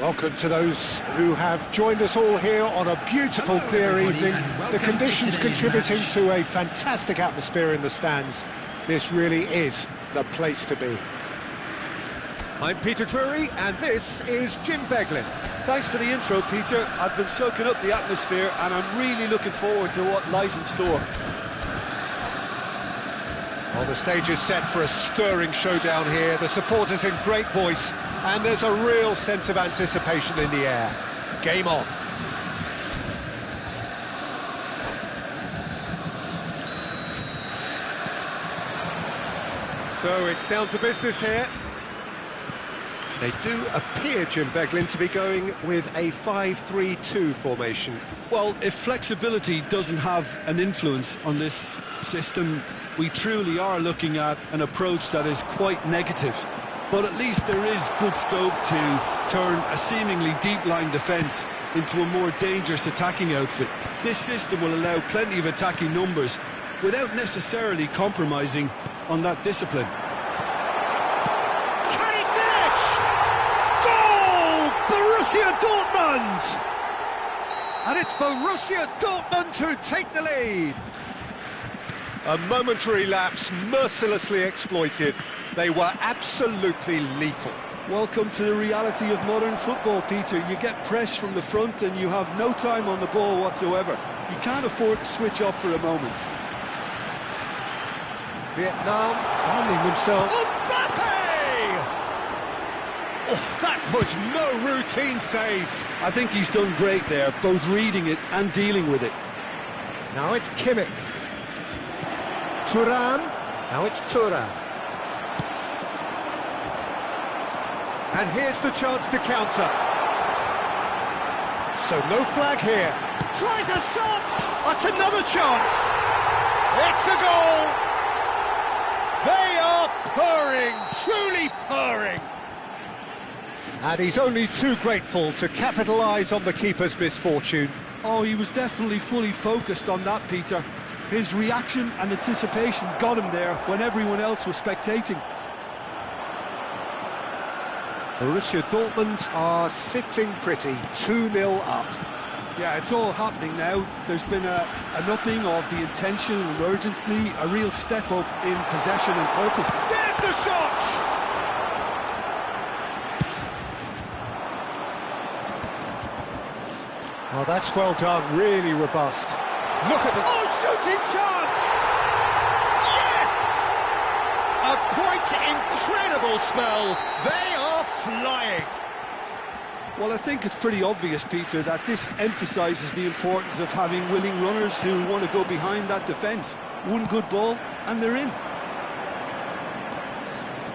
Welcome to those who have joined us all here on a beautiful, clear evening. The conditions contributing to a fantastic atmosphere in the stands. This really is the place to be. I'm Peter Drury, and this is Jim Beglin. Thanks for the intro, Peter. I've been soaking up the atmosphere, and I'm really looking forward to what lies in store. Well, the stage is set for a stirring showdown here. The supporters in great voice, and there's a real sense of anticipation in the air. Game on. So it's down to business here. They do appear, Jim Beglin, to be going with a 5-3-2 formation. Well, if flexibility doesn't have an influence on this system, we truly are looking at an approach that is quite negative. But at least there is good scope to turn a seemingly deep-line defence into a more dangerous attacking outfit. This system will allow plenty of attacking numbers without necessarily compromising on that discipline. Can he finish? Goal! Borussia Dortmund! And it's Borussia Dortmund who take the lead. A momentary lapse, mercilessly exploited. They were absolutely lethal. Welcome to the reality of modern football, Peter. You get pressed from the front and you have no time on the ball whatsoever. You can't afford to switch off for a moment. Vietnam finding themselves. Mbappe! Oh, that was no routine save. I think he's done great there, both reading it and dealing with it. Now it's Kimmich. Thuram. Now it's Thuram. And here's the chance to counter. So no flag here. Tries a shot! That's another chance! It's a goal! They are purring, truly purring. And he's only too grateful to capitalise on the keeper's misfortune. Oh, he was definitely fully focused on that, Peter. His reaction and anticipation got him there when everyone else was spectating. Borussia Dortmund are sitting pretty, 2-0 up. Yeah, it's all happening now. There's been an upping of the intention and urgency, a real step up in possession and purpose. There's the shot! Oh, that's well done, really robust. Look at the... Oh, shooting chance! Yes! A quite incredible spell. They are flying. Well, I think it's pretty obvious, Peter, that this emphasises the importance of having willing runners who want to go behind that defence. One good ball, and they're in.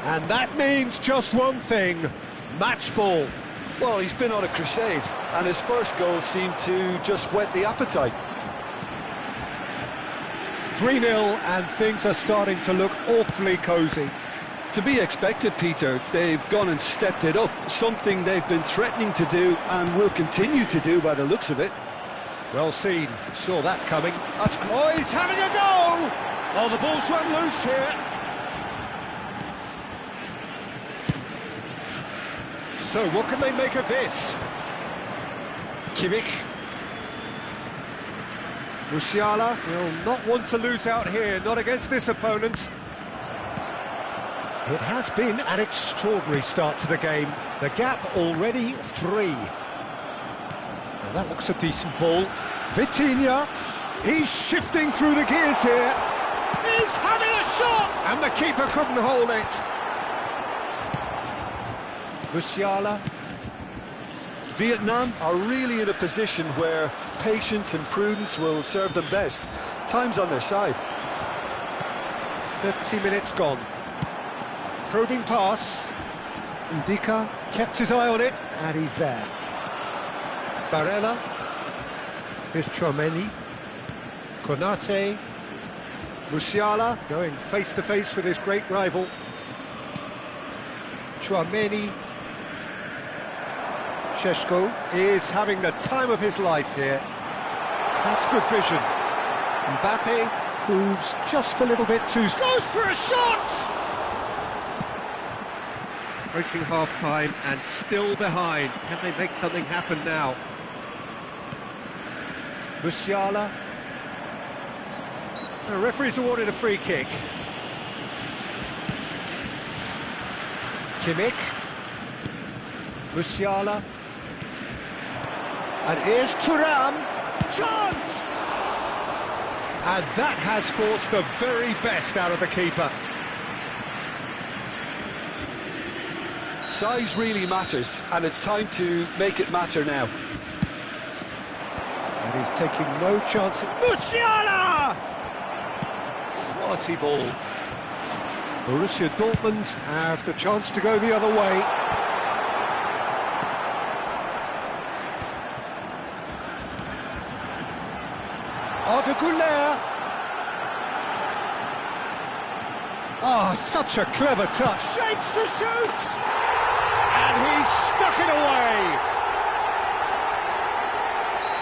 And that means just one thing, match ball. Well, he's been on a crusade, and his first goal seemed to just whet the appetite. 3-0, and things are starting to look awfully cosy. To be expected, Peter. They've gone and stepped it up, something they've been threatening to do and will continue to do by the looks of it. Well seen, saw that coming. Oh, he's having a go! Oh, the ball's run loose here. So, what can they make of this? Kimmich. Musiala will not want to lose out here, not against this opponent. It has been an extraordinary start to the game. The gap already 3. Now that looks a decent ball. Vitinha, he's shifting through the gears here. He's having a shot! And the keeper couldn't hold it. Musiala. Vietnam are really in a position where patience and prudence will serve them best. Time's on their side. 30 minutes gone. Probing pass. Ndika kept his eye on it, and he's there. Barella. Here's Tchouaméni. Konate. Musiala going face-to-face with his great rival. Tchouaméni. Šeško is having the time of his life here. That's good vision. Mbappe proves just a little bit too... Goes for a shot! Approaching half-time and still behind. Can they make something happen now? Musiala. The referee's awarded a free kick. Kimmich. Musiala. And here's Thuram. Chance! And that has forced the very best out of the keeper. Size really matters, and it's time to make it matter now. And he's taking no chance. Musiala! Quality ball. Borussia Dortmund have the chance to go the other way. Arda Güler. Oh, such a clever touch. Shapes to shoot! And he's stuck it away.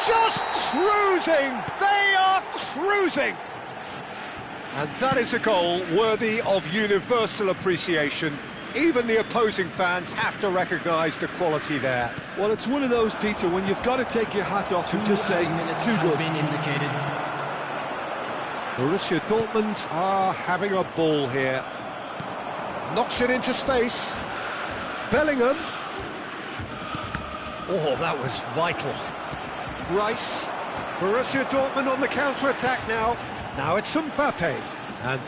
Just cruising. They are cruising. And that is a goal worthy of universal appreciation. Even the opposing fans have to recognise the quality there. Well, it's one of those, Peter, when you've got to take your hat off and just say, too good. Borussia Dortmund are having a ball here. Knocks it into space. Bellingham. Oh, that was vital. Rice. Borussia Dortmund on the counter-attack now. Now it's Mbappe. And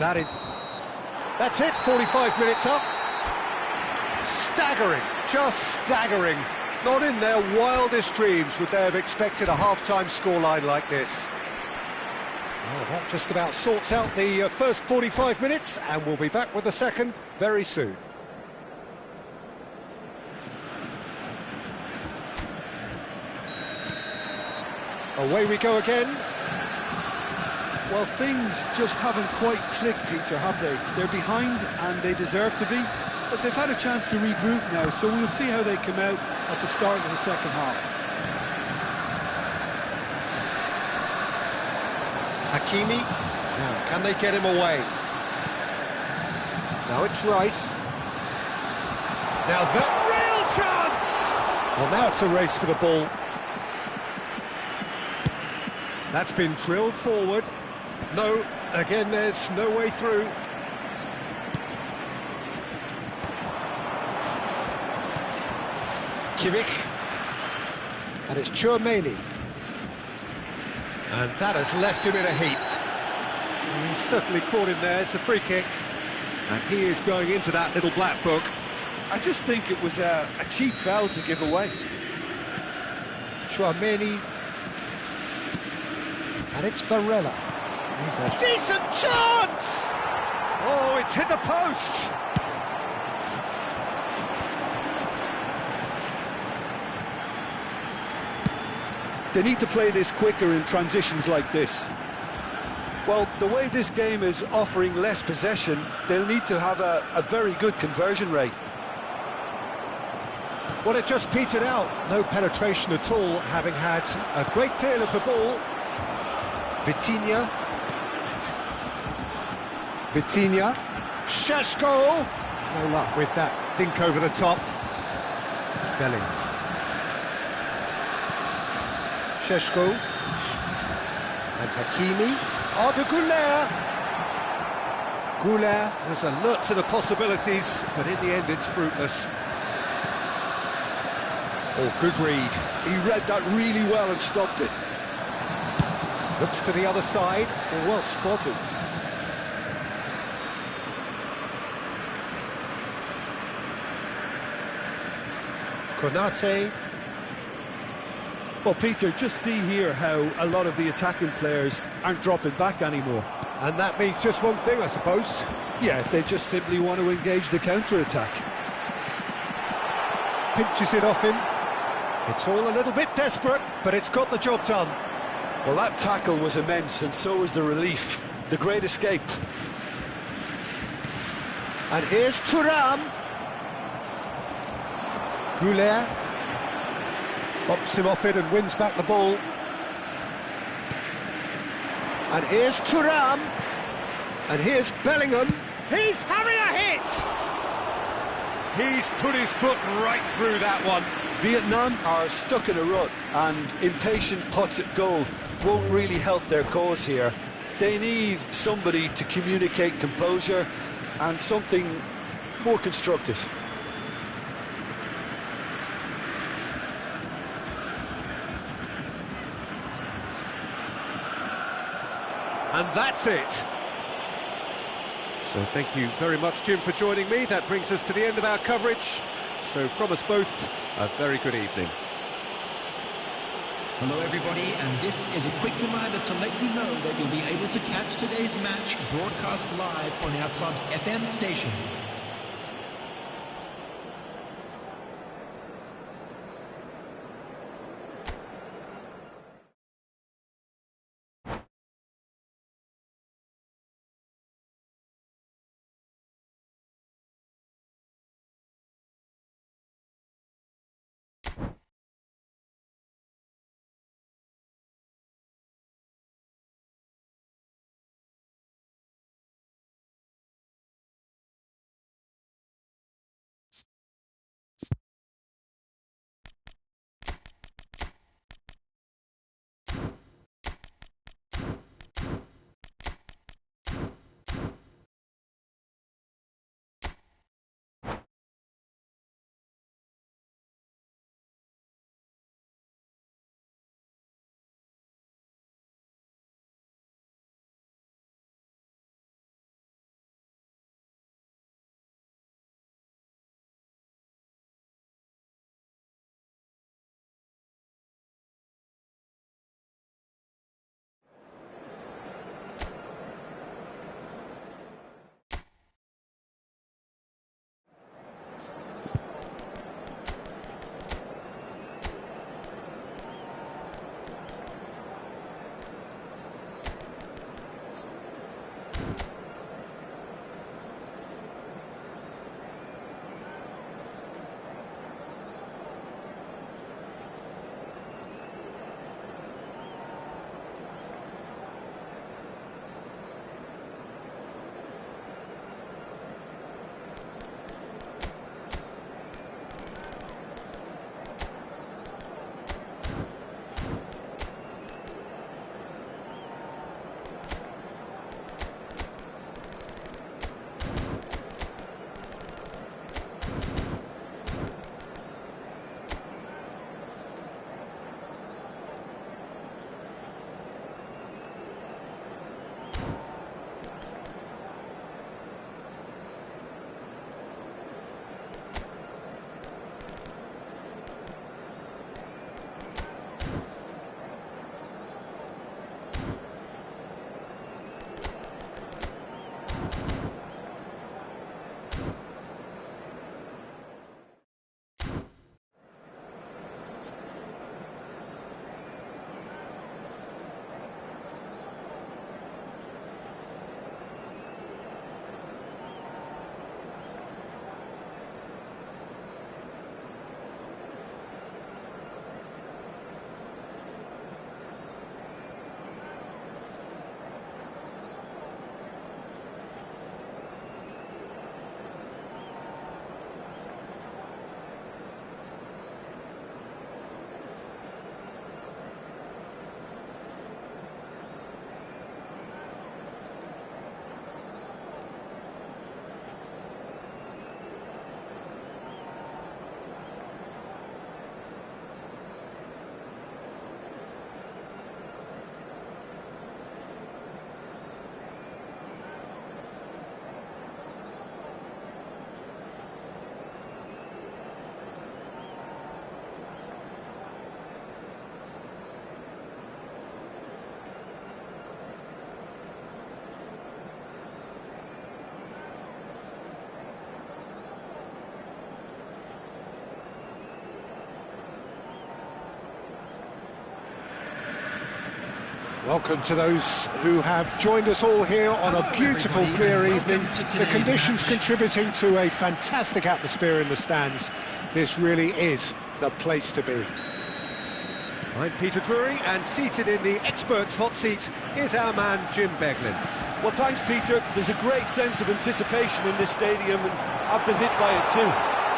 that's it, 45 minutes up. Staggering, just staggering. Not in their wildest dreams would they have expected a half-time scoreline like this. Well, that just about sorts out the first 45 minutes, and we'll be back with the second very soon. Away we go again. Well, things just haven't quite clicked, Peter, have they? They're behind, and they deserve to be, but they've had a chance to regroup now, so we'll see how they come out at the start of the second half. Hakimi. Now, can they get him away? Now it's Rice. Now the real chance! Well, now it's a race for the ball. That's been drilled forward. No, again, there's no way through. Kimmich. And it's Tchouaméni. And that has left him in a heap. And he's certainly caught him there. It's a free kick. And he is going into that little black book. I just think it was a cheap foul to give away. Tchouaméni. And it's Barella. He's a decent chance! Oh, it's hit the post! They need to play this quicker in transitions like this. Well, the way this game is offering less possession, they'll need to have a very good conversion rate. Well, it just petered out. No penetration at all, having had a great deal of the ball. Vitinha. Šeško. No luck with that dink over the top. Bellingham. Šeško. And Hakimi. Arda Güler. Güler was alert to the possibilities, but in the end it's fruitless. Oh, good read. He read that really well and stopped it. Looks to the other side. Well spotted. Konate. Well, Peter, just see here how a lot of the attacking players aren't dropping back anymore. And that means just one thing, I suppose. Yeah, they just simply want to engage the counter-attack. Pinches it off him. It's all a little bit desperate, but it's got the job done. Well, that tackle was immense, and so was the relief. The great escape. And here's Thuram. Güler bops him off it and wins back the ball. And here's Thuram. And here's Bellingham. He's having a hit! He's put his foot right through that one. Vietnam are stuck in a rut, and impatient putts at goal won't really help their cause here. They need somebody to communicate composure and something more constructive. And that's it. So thank you very much, Jim, for joining me. That brings us to the end of our coverage. So from us both, a very good evening. Hello everybody, and this is a quick reminder to let you know that you'll be able to catch today's match broadcast live on our club's FM station. Welcome to those who have joined us all here on a beautiful, clear evening. The conditions contributing to a fantastic atmosphere in the stands. This really is the place to be. I'm Peter Drury, and seated in the experts' hot seat is our man Jim Beglin. Well, thanks, Peter. There's a great sense of anticipation in this stadium, and I've been hit by it too.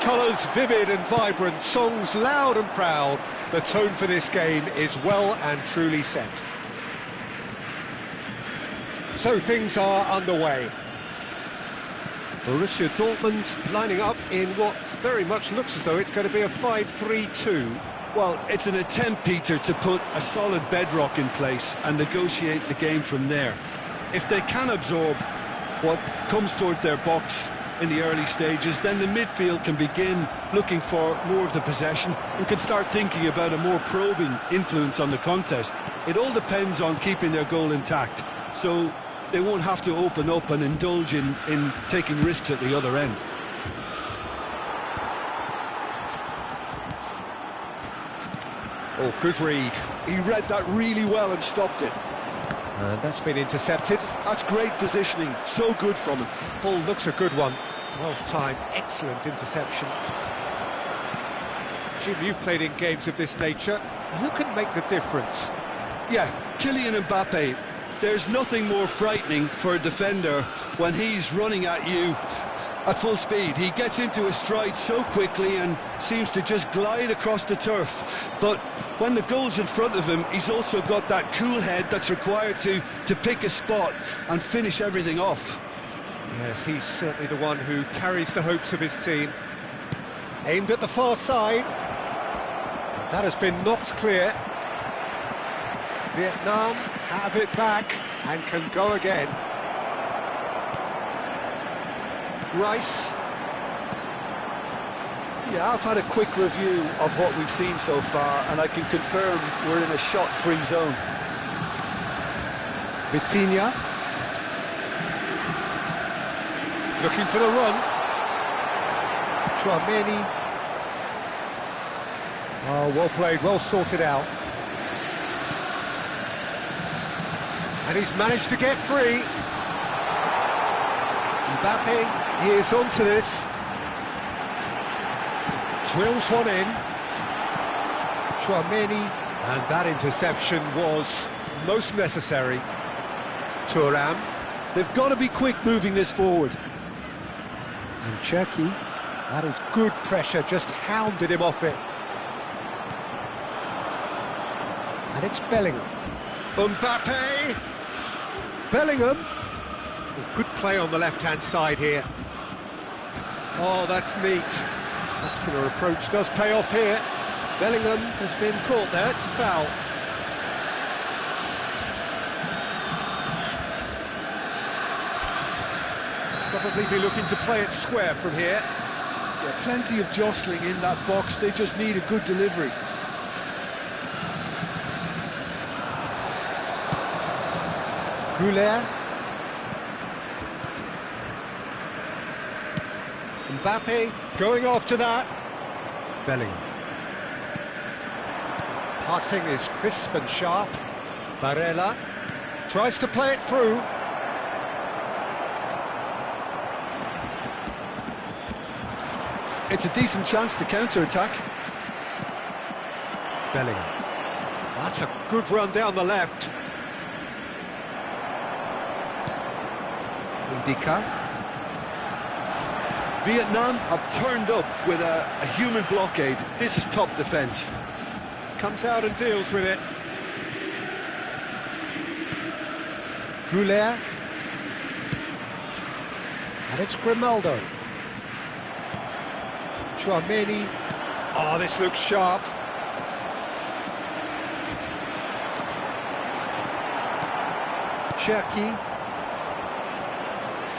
Colours vivid and vibrant, songs loud and proud. The tone for this game is well and truly set. So things are underway. Borussia Dortmund lining up in what very much looks as though it's going to be a 5-3-2. Well, it's an attempt, Peter, to put a solid bedrock in place and negotiate the game from there. If they can absorb what comes towards their box in the early stages, then the midfield can begin looking for more of the possession and can start thinking about a more probing influence on the contest. It all depends on keeping their goal intact, so they won't have to open up and indulge in taking risks at the other end. Oh, good read. He read that really well and stopped it. And that's been intercepted. That's great positioning, so good from him. Ball looks a good one. Well timed, excellent interception. Jim, you've played in games of this nature. Who can make the difference? Yeah, Kylian Mbappe. There's nothing more frightening for a defender when he's running at you at full speed. He gets into his stride so quickly and seems to just glide across the turf. But when the goal's in front of him, he's also got that cool head that's required to pick a spot and finish everything off. Yes, he's certainly the one who carries the hopes of his team. Aimed at the far side. That has been knocked clear. Vietnam have it back and can go again. Rice. Yeah, I've had a quick review of what we've seen so far, and I can confirm we're in a shot-free zone. Vitinha. Looking for the run. Tchouaméni. Oh, well played, well sorted out. And he's managed to get free. Mbappe, he is onto this. Drills one in. Tchouaméni. And that interception was most necessary. Thuram. They've got to be quick moving this forward. And Cherki, that is good pressure, just hounded him off it. And it's Bellingham. Mbappe! Bellingham! Oh, good play on the left-hand side here. Oh, that's neat. Muscular approach does pay off here. Bellingham has been caught there, it's a foul. Probably be looking to play it square from here. Yeah, plenty of jostling in that box, they just need a good delivery. Goulet. Mbappe going after that. Bellingham. Passing is crisp and sharp. Barella tries to play it through. It's a decent chance to counter-attack. Bellingham. That's a good run down the left. Ndika. Vietnam have turned up with a human blockade. This is top defence. Comes out and deals with it. Goulet. And it's Grimaldo. Tchouaméni. Oh, this looks sharp. Cherki.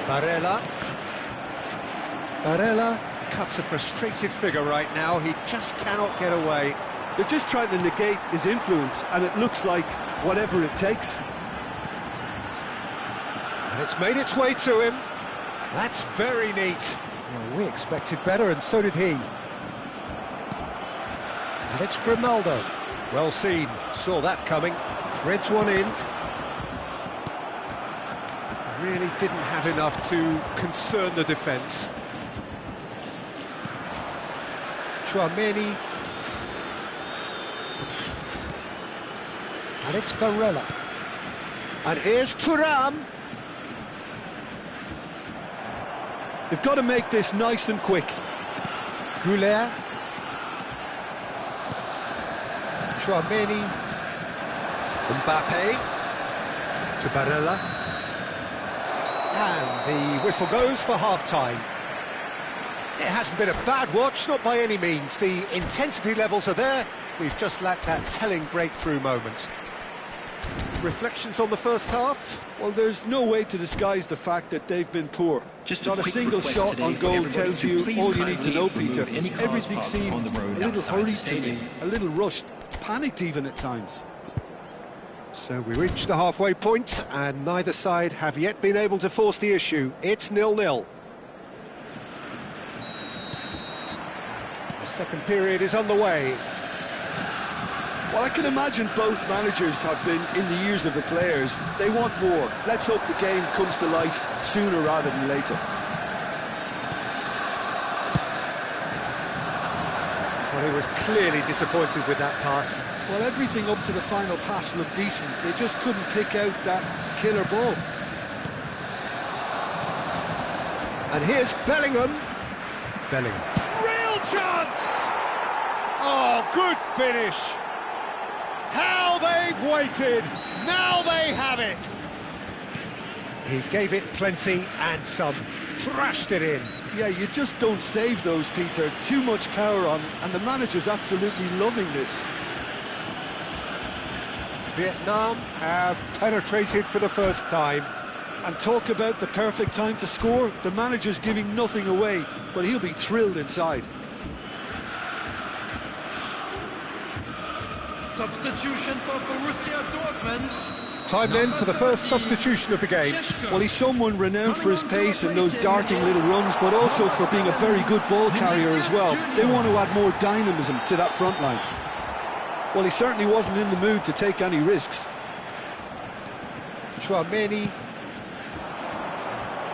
Barella. Barella cuts a frustrated figure right now. He just cannot get away. They're just trying to negate his influence, and it looks like whatever it takes. And it's made its way to him. That's very neat. Well, we expected better, and so did he. And it's Grimaldo. Well seen, saw that coming. Threads one in. Really didn't have enough to concern the defence. Tchouaméni. And it's Barella. And here's Thuram. They've got to make this nice and quick. Goulet. Chouameni. Mbappe. To Barella. And the whistle goes for half-time. It hasn't been a bad watch, not by any means. The intensity levels are there. We've just lacked that telling breakthrough moment. Reflections on the first half? Well, there's no way to disguise the fact that they've been poor. Just Not a quick single request shot today on for goal everybody tells to you please all you need to know, kindly Peter. remove any cars Everything parked on seems the road a little outside hurried the to me, stadium. a little rushed, panicked even at times. So we reach the halfway point, and neither side have yet been able to force the issue. It's 0-0. The second period is underway. Well, I can imagine both managers have been in the ears of the players. They want more. Let's hope the game comes to life sooner rather than later. Well, he was clearly disappointed with that pass. Well, everything up to the final pass looked decent. They just couldn't pick out that killer ball. And here's Bellingham. Bellingham. Real chance! Oh, good finish. How they've waited. Now they have it. He gave it plenty and some. Thrashed it in. Yeah, you just don't save those, Peter. Too much power on, and the manager's absolutely loving this. Vietnam have penetrated for the first time. And talk about the perfect time to score. The manager's giving nothing away, but he'll be thrilled inside. Substitution for Borussia Dortmund. Time then for the first substitution of the game. Well, he's someone renowned for his pace and those darting little runs, but also for being a very good ball carrier as well. They want to add more dynamism to that front line. Well, he certainly wasn't in the mood to take any risks. Chouameni.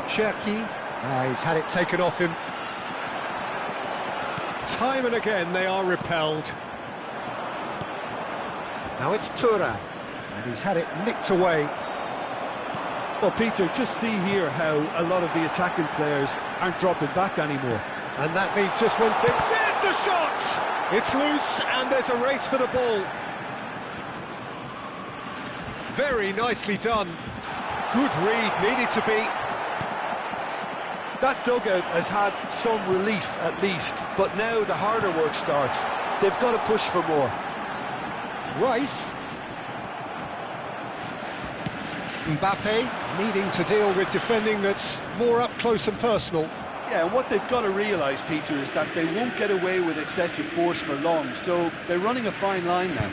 Cherki. He's had it taken off him. Time and again they are repelled. Now it's Thuram, and he's had it nicked away. Well, Peter, just see here how a lot of the attacking players aren't dropping back anymore. And that means just one thing. There's the shot! It's loose, and there's a race for the ball. Very nicely done. Good read, needed to be. That dugout has had some relief, at least, but now the harder work starts. They've got to push for more. Rice. Mbappe needing to deal with defending that's more up close and personal. Yeah, and what they've got to realise, Peter, is that they won't get away with excessive force for long, so they're running a fine line now.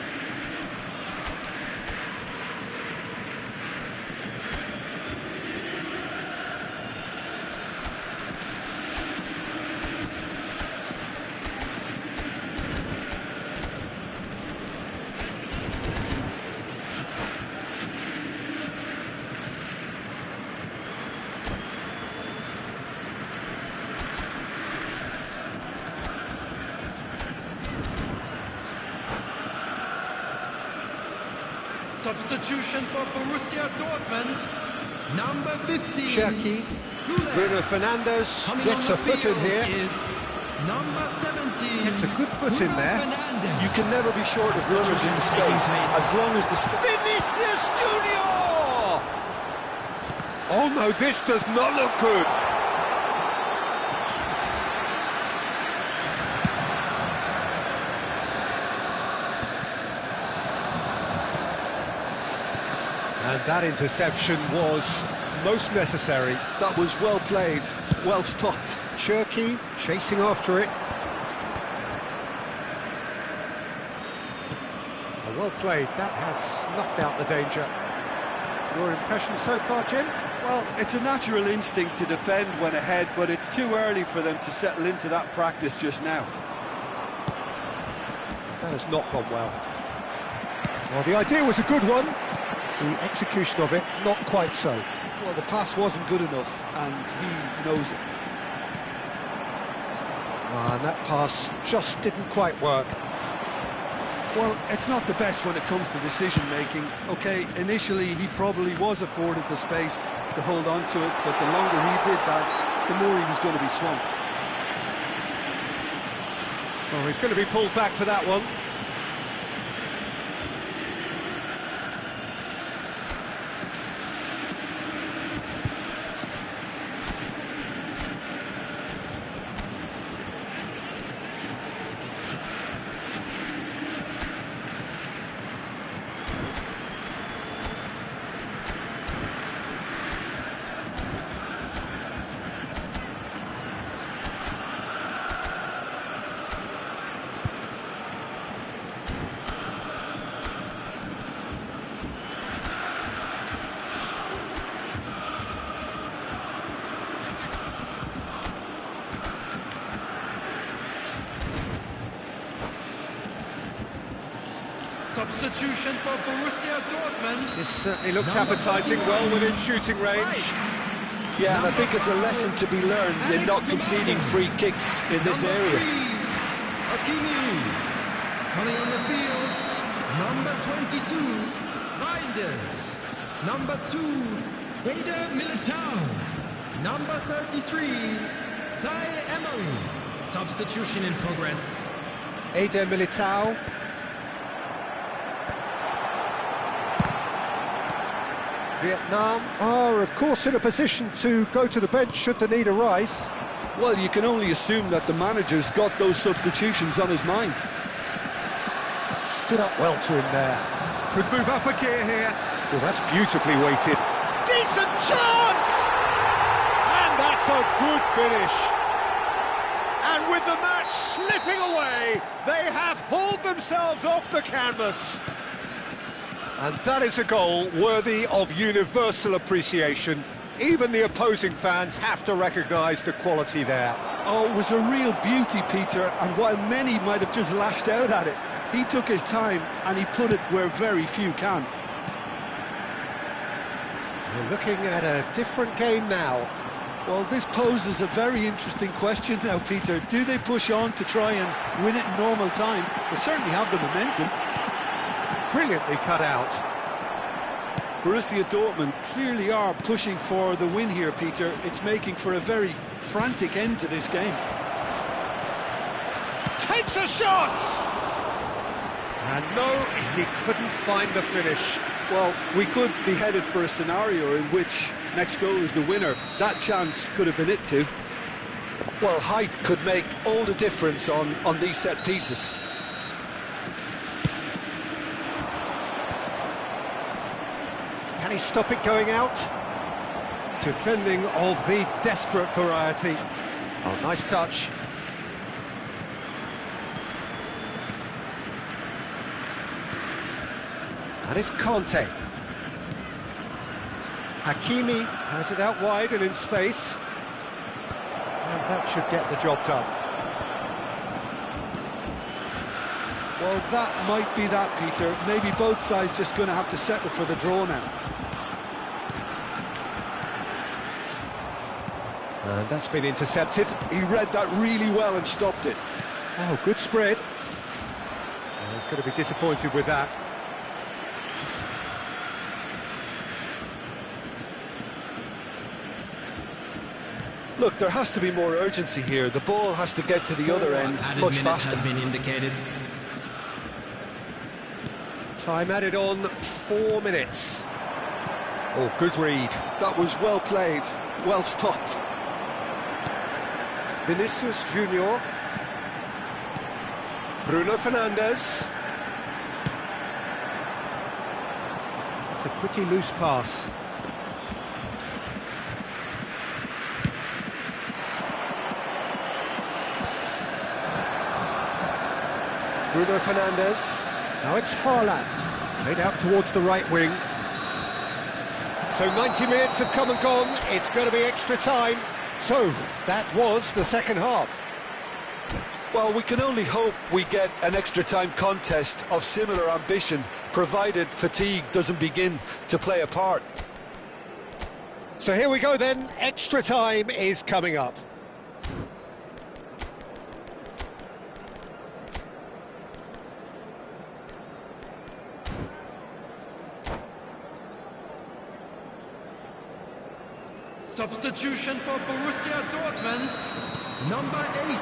Substitution for Borussia Dortmund. Number 15. Cherki. Goulet. Bruno Fernandes Coming gets on a the foot in field here. is number 17. Gets a good foot in Bruno there. Fernandes. You can never be short of runners in the space, as long as the Vinicius Junior! Oh no, this does not look good. And that interception was most necessary. That was well played, well stopped. Cherki chasing after it. Well played, that has snuffed out the danger. Your impression so far, Jim? Well, it's a natural instinct to defend when ahead, but it's too early for them to settle into that practice just now. That has not gone well. Well, the idea was a good one. The execution of it, not quite so. Well, the pass wasn't good enough, and he knows it. And that pass just didn't quite work. Well, it's not the best when it comes to decision-making. OK, initially he probably was afforded the space to hold on to it, but the longer he did that, the more he was going to be swamped. Oh, he's going to be pulled back for that one. Substitution for Borussia Dortmund. This certainly looks appetising, well within shooting range. Yeah, and I think it's a lesson to be learned in not conceding free kicks in this area. Hakimi. Coming on the field, number 22, Reinders. Number 2, Eder Militao. Number 33, Zaire Emery. Substitution in progress. Eder Militao. Vietnam are, of course, in a position to go to the bench should the need arise. Well, you can only assume that the manager's got those substitutions on his mind. Stood up well to him there. Could move up a gear here. Well, that's beautifully weighted. Decent chance! And that's a good finish. And with the match slipping away, they have hauled themselves off the canvas. And that is a goal worthy of universal appreciation. Even the opposing fans have to recognise the quality there. Oh, it was a real beauty, Peter, and while many might have just lashed out at it, he took his time and he put it where very few can. We're looking at a different game now. Well, this poses a very interesting question now, Peter. Do they push on to try and win it in normal time? They certainly have the momentum. Brilliantly cut out. Borussia Dortmund clearly are pushing for the win here, Peter. It's making for a very frantic end to this game. Takes a shot! And no, he couldn't find the finish. Well, we could be headed for a scenario in which next goal is the winner. That chance could have been it too. Well, height could make all the difference on these set pieces. Can he stop it going out? Defending of the desperate variety. Oh, nice touch. And it's Conte. Hakimi has it out wide and in space. And that should get the job done. Well, that might be that, Peter. Maybe both sides just going to have to settle for the draw now. And that's been intercepted. He read that really well and stopped it. Oh, good spread. Oh, he's going to be disappointed with that. Look, there has to be more urgency here. The ball has to get to the other end much faster. Has been indicated. Time added on 4 minutes. Oh, good read. That was well played, well stopped. Vinicius Junior. Bruno Fernandes. It's a pretty loose pass. Bruno Fernandes. Now it's Haaland. Played out towards the right wing. So 90 minutes have come and gone. It's going to be extra time. So that was the second half. Well, we can only hope we get an extra time contest of similar ambition, provided fatigue doesn't begin to play a part. So here we go then. Extra time is coming up. Substitution for Borussia Dortmund, number 8,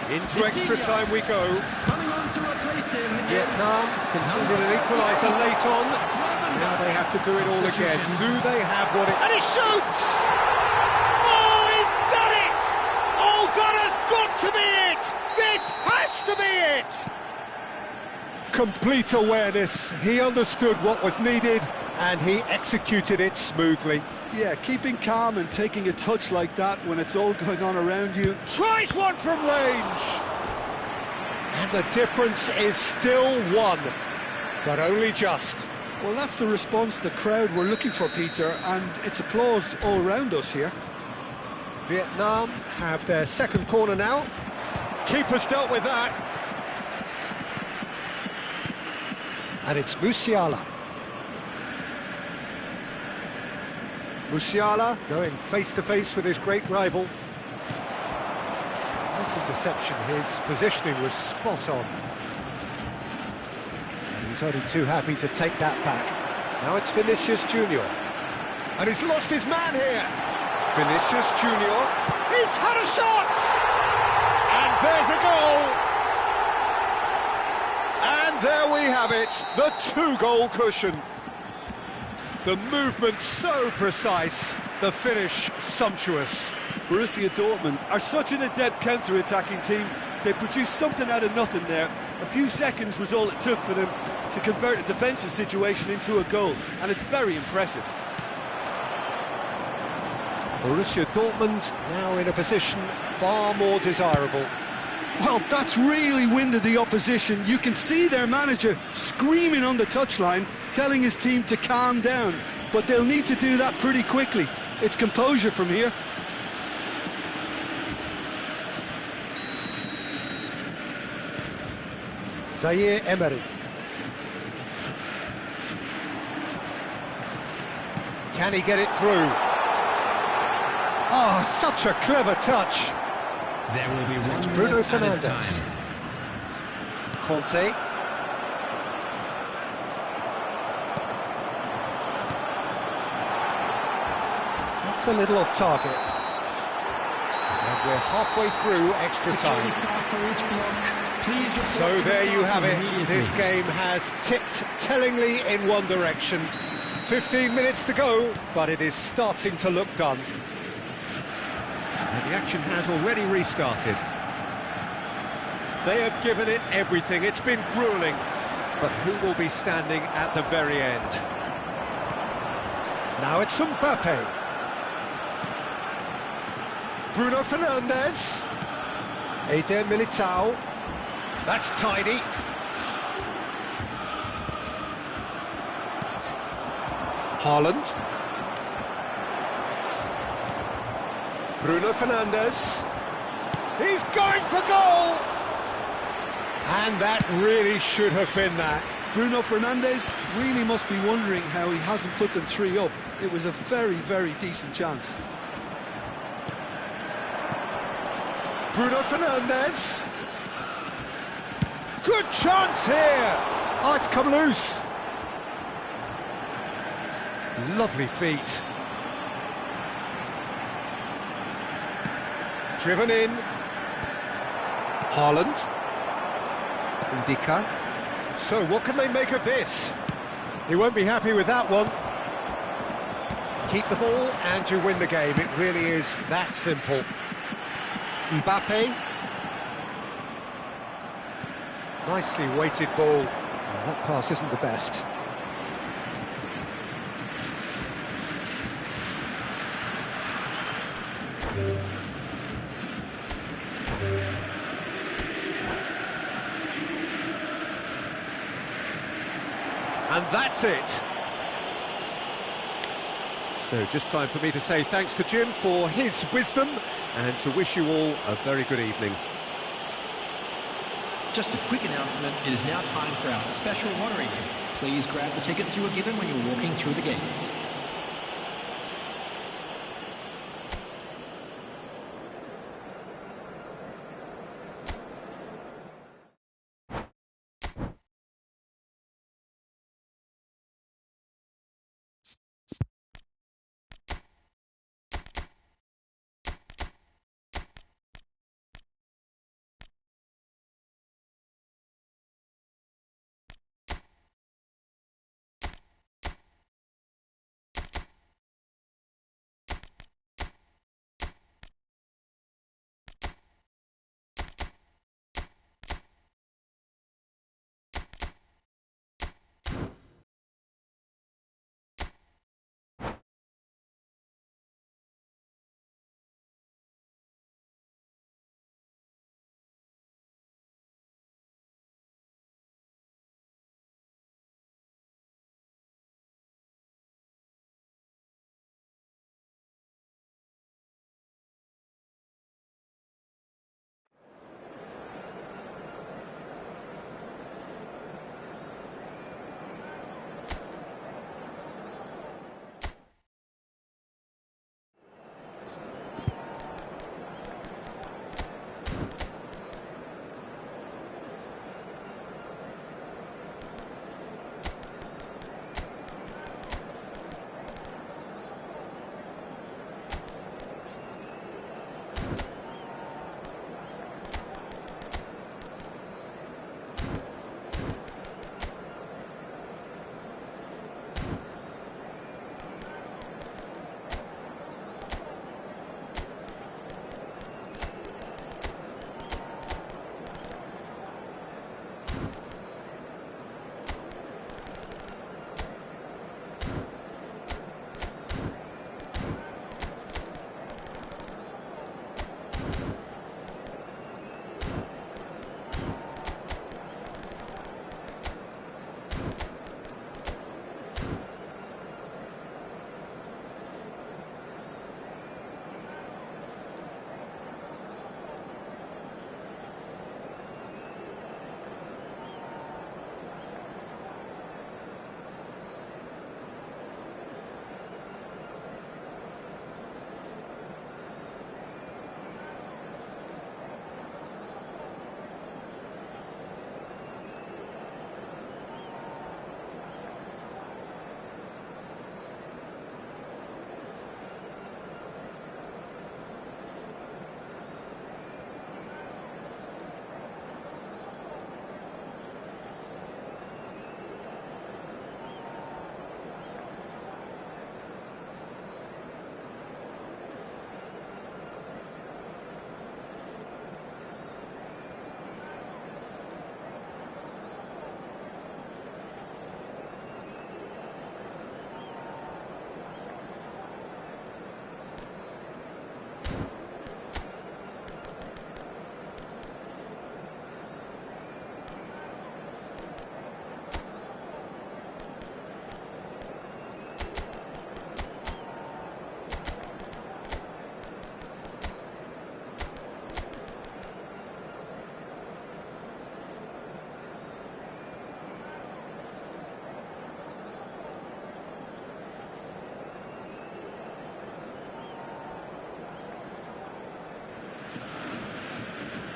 Into extra time we go. Coming on to replace him is Vietnam conceded an equaliser late on. Now they have to do it all again. Do they have what it... And he shoots! Oh, he's done it! Oh, that has got to be it! This has to be it! Complete awareness. He understood what was needed and he executed it smoothly. Yeah, keeping calm and taking a touch like that when it's all going on around you. Tries one from range! And the difference is still one, but only just. Well, that's the response the crowd were looking for, Peter, and it's applause all around us here. Vietnam have their second corner now. Keeper's dealt with that. And it's Musiala. Musiala going face-to-face with his great rival. Nice interception, his positioning was spot on. And he's only too happy to take that back. Now it's Vinicius Junior. And he's lost his man here. Vinicius Junior. He's had a shot! And there's a goal! And there we have it, the two-goal cushion. The movement so precise, the finish sumptuous. Borussia Dortmund are such an adept counter-attacking team. They produced something out of nothing there. A few seconds was all it took for them to convert a defensive situation into a goal, and it's very impressive. Borussia Dortmund now in a position far more desirable. Well, that's really winded the opposition. You can see their manager screaming on the touchline, telling his team to calm down, but they'll need to do that pretty quickly. It's composure from here. Zaire Emery. Can he get it through? Oh, such a clever touch. There will be one Bruno minute added Fernandes. time. Conte. That's a little off target. And we're halfway through extra Security time. staff for each block. Please report So to the there you staff have it. immediately. This game has tipped tellingly in one direction. 15 minutes to go, but it is starting to look done. And the action has already restarted. They have given it everything. It's been grueling. But who will be standing at the very end? Now it's Mbappe. Bruno Fernandes. Eder Militao. That's tidy. Haaland. Bruno Fernandes. He's going for goal! And that really should have been that. Bruno Fernandes really must be wondering how he hasn't put them 3 up. It was a very, very decent chance. Bruno Fernandes. Good chance here. Oh, it's come loose. Lovely feet. Driven in. Haaland. Ndika. So what can they make of this? He won't be happy with that one. Keep the ball and you win the game. It really is that simple. Mbappe. Nicely weighted ball. Oh, that pass isn't the best. And that's it. So just time for me to say thanks to Jim for his wisdom and to wish you all a very good evening. Just a quick announcement, it is now time for our special lottery. Please grab the tickets you were given when you were walking through the gates.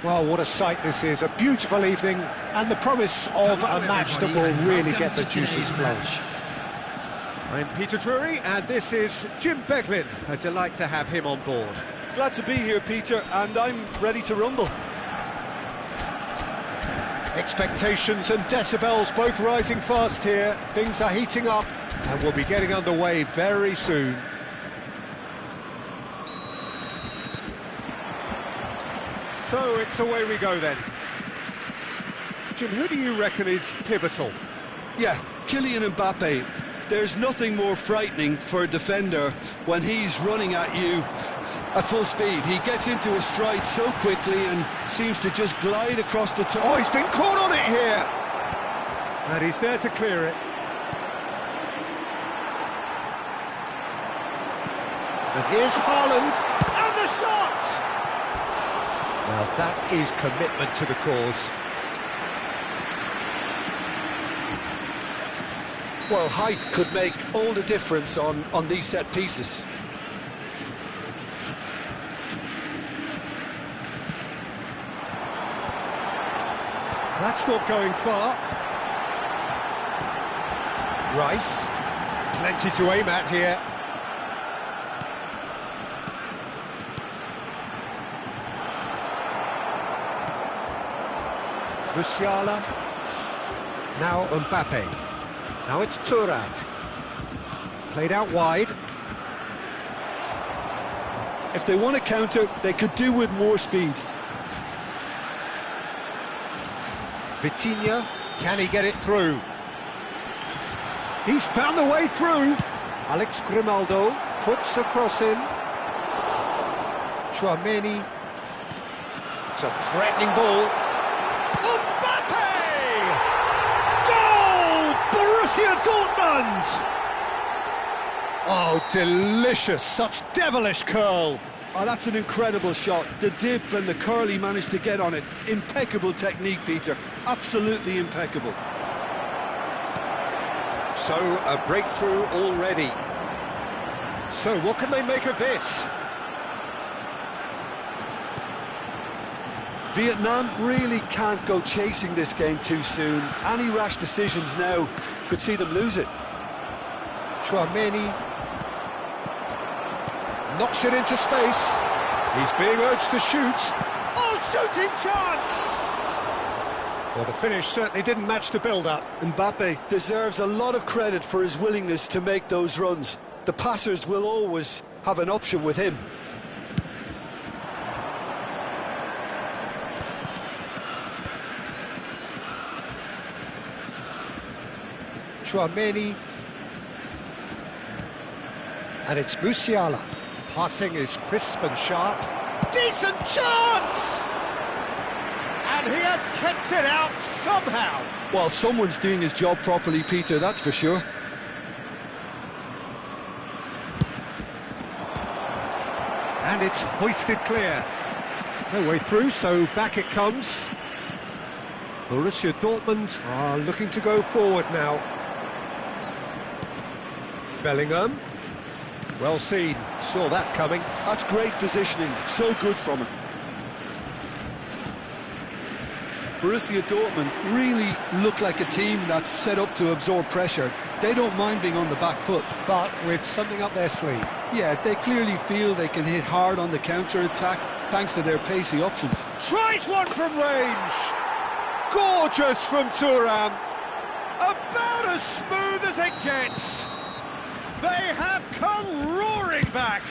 Well, what a sight this is. A beautiful evening and the promise of a match that will really get the juices flowing. I'm Peter Drury and this is Jim Beglin. A delight to have him on board. It's glad to be here, Peter, and I'm ready to rumble. Expectations and decibels both rising fast here. Things are heating up and we'll be getting underway very soon. So it's away we go then. Jim, who do you reckon is pivotal? Yeah, Kylian Mbappe. There's nothing more frightening for a defender when he's running at you at full speed. He gets into a stride so quickly and seems to just glide across the top. Oh, he's been caught on it here! And he's there to clear it. And here's Haaland, and the shot! Now that is commitment to the cause. Well, height could make all the difference on these set pieces. That's not going far. Rice, plenty to aim at here. Musiala, now Mbappe, now it's Thuram, played out wide. If they want to counter, they could do with more speed. Vitinha, can he get it through? He's found the way through. Alex Grimaldo puts a cross in. Tchouaméni, it's a threatening ball. Mbappe! Goal! Borussia Dortmund! Oh, delicious, such devilish curl. Oh, that's an incredible shot. The dip and the curl he managed to get on it. Impeccable technique, Peter. Absolutely impeccable. So, a breakthrough already. So, what can they make of this? Vietnam really can't go chasing this game too soon. Any rash decisions now could see them lose it. Tchouaméni knocks it into space. He's being urged to shoot. Oh, shooting chance! Well, the finish certainly didn't match the build-up. Mbappe deserves a lot of credit for his willingness to make those runs. The passers will always have an option with him. Tchouaméni. And it's Musiala. Passing is crisp and sharp. Decent chance! And he has kept it out somehow. Well, someone's doing his job properly, Peter, that's for sure. And it's hoisted clear. No way through, so back it comes. Borussia Dortmund are looking to go forward now. Bellingham. Well seen, saw that coming. That's great positioning, so good from him. Borussia Dortmund really look like a team that's set up to absorb pressure. They don't mind being on the back foot. But with something up their sleeve. Yeah, they clearly feel they can hit hard on the counter-attack thanks to their pacey options. Tries one from range. Gorgeous from Thuram. About as smooth as it gets. They have come roaring back.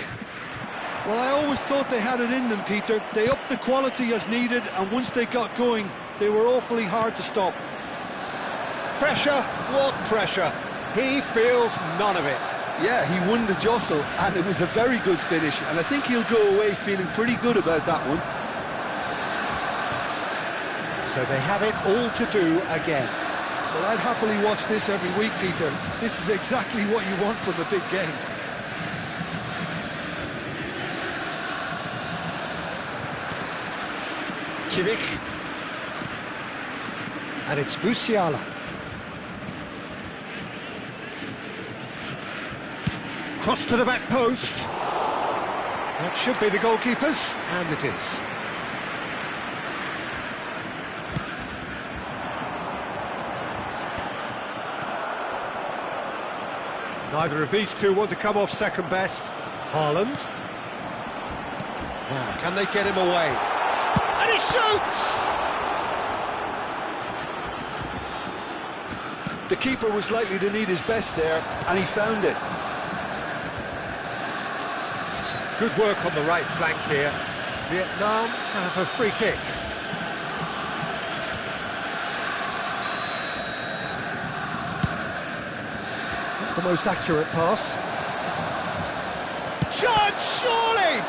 Well, I always thought they had it in them, Peter. They upped the quality as needed, and once they got going, they were awfully hard to stop. Pressure, what pressure? He feels none of it. Yeah, he won the jostle, and it was a very good finish, and I think he'll go away feeling pretty good about that one. So they have it all to do again. Well, I'd happily watch this every week, Peter. This is exactly what you want from a big game. Kimmich. And it's Musiala. Cross to the back post. That should be the goalkeeper's, and it is. Neither of these two want to come off second best. Haaland. Now, can they get him away? And he shoots! The keeper was likely to need his best there, and he found it. Some good work on the right flank here. Vietnam have a free kick. Not the most accurate pass. Chance, surely!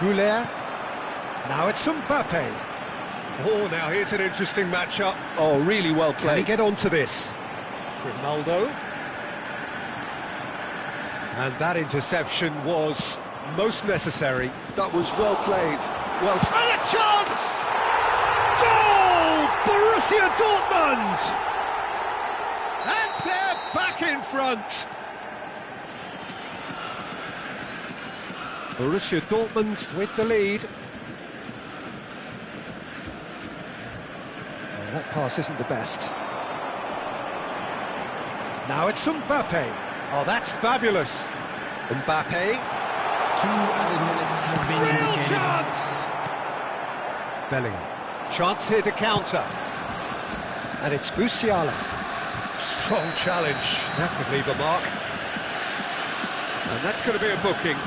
Goulet. Now it's Mbappe. Oh, now here's an interesting matchup. Oh, really well played. Can he get onto this? Ronaldo. And that interception was most necessary. That was well played. Well. And a chance! Goal! Borussia Dortmund! And they're back in front. Borussia Dortmund with the lead. Oh, that pass isn't the best. Now it's Mbappe. Oh, that's fabulous. Mbappe. 2 added minutes has been Real indicated. chance! Bellingham. Chance here to counter. And it's Musiala. Strong challenge. That could leave a mark. And that's going to be a booking.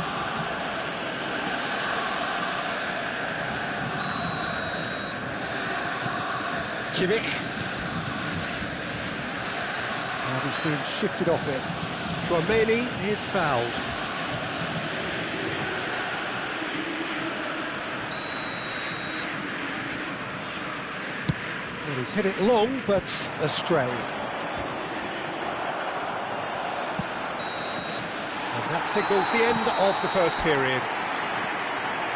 Kimmich. And he's been shifted off it. Tchouaméni is fouled. Well, he's hit it long, but astray. And that signals the end of the first period.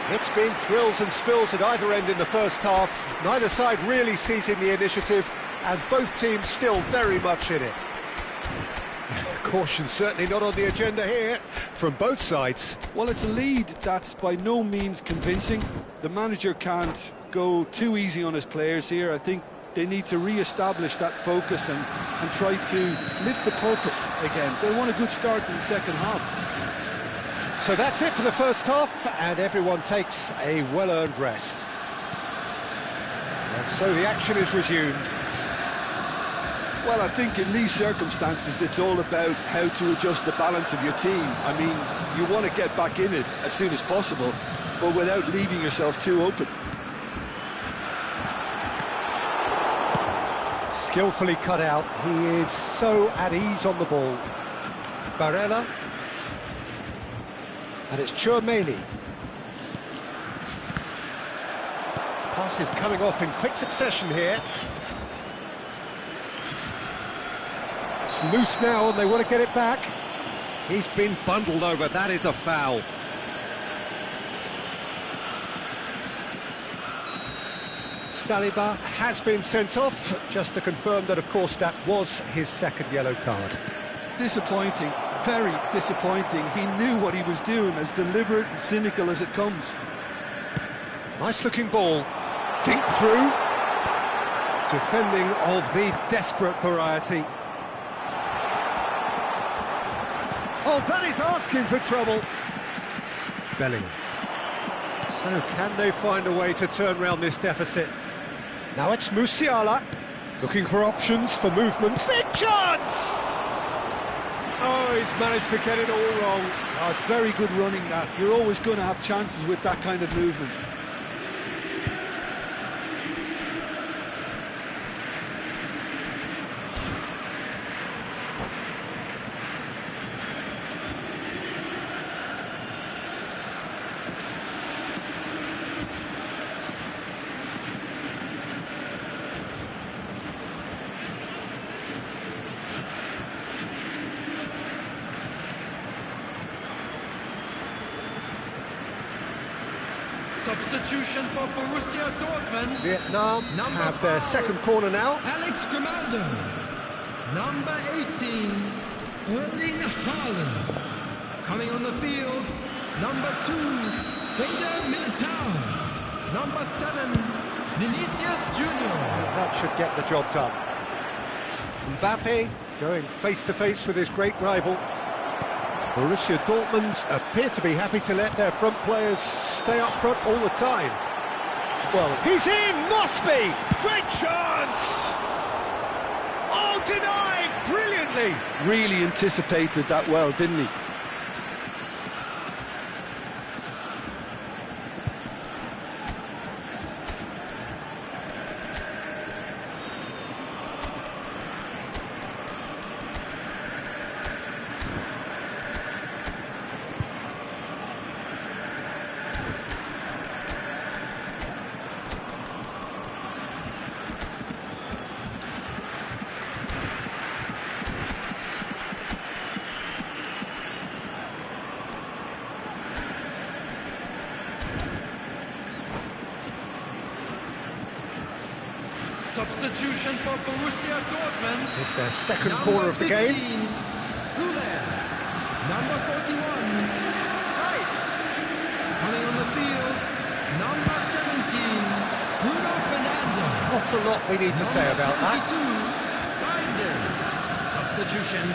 It's been thrills and spills at either end in the first half. Neither side really seizing the initiative, and both teams still very much in it. Caution certainly not on the agenda here from both sides. Well, it's a lead that's by no means convincing. The manager can't go too easy on his players here. I think they need to re-establish that focus and try to lift the purpose again. They want a good start to the second half. So that's it for the first half, and everyone takes a well-earned rest. And so the action is resumed. Well, I think in these circumstances it's all about how to adjust the balance of your team. I mean, you want to get back in it as soon as possible, but without leaving yourself too open. Skillfully cut out. He is so at ease on the ball. Barella. And it's Tchouaméni. Passes coming off in quick succession here. It's loose now and they want to get it back. He's been bundled over. That is a foul. Saliba has been sent off, just to confirm that, of course, that was his second yellow card. Disappointing, very disappointing. He knew what he was doing, as deliberate and cynical as it comes. Nice looking ball. Dink through. Defending of the desperate variety. Oh, that is asking for trouble. Bellingham. So can they find a way to turn round this deficit? Now it's Musiala, looking for options for movement. Big chance! Oh, he's managed to get it all wrong. Oh, it's very good running, that. You're always going to have chances with that kind of movement. Substitution for Borussia Dortmund. Vietnam Number have their 5, second corner now. Alex Grimaldo. Number 18, Erling Haaland. Coming on the field, number 2, Eder Militao. Number 7, Vinicius Junior. And that should get the job done. Mbappe going face-to-face with his great rival. Borussia Dortmund appear to be happy to let their front players stay up front all the time. Well, he's in! Mosby! Great chance! Oh, denied! Brilliantly! Really anticipated that well, didn't he? Substitution for Borussia Dortmund. It's their second Number corner of the 15, game. Güler. Number 41, Rice. Coming on the field, number 17, Bruno Fernandes. Not a lot we need to say about that. Reinders. Substitution.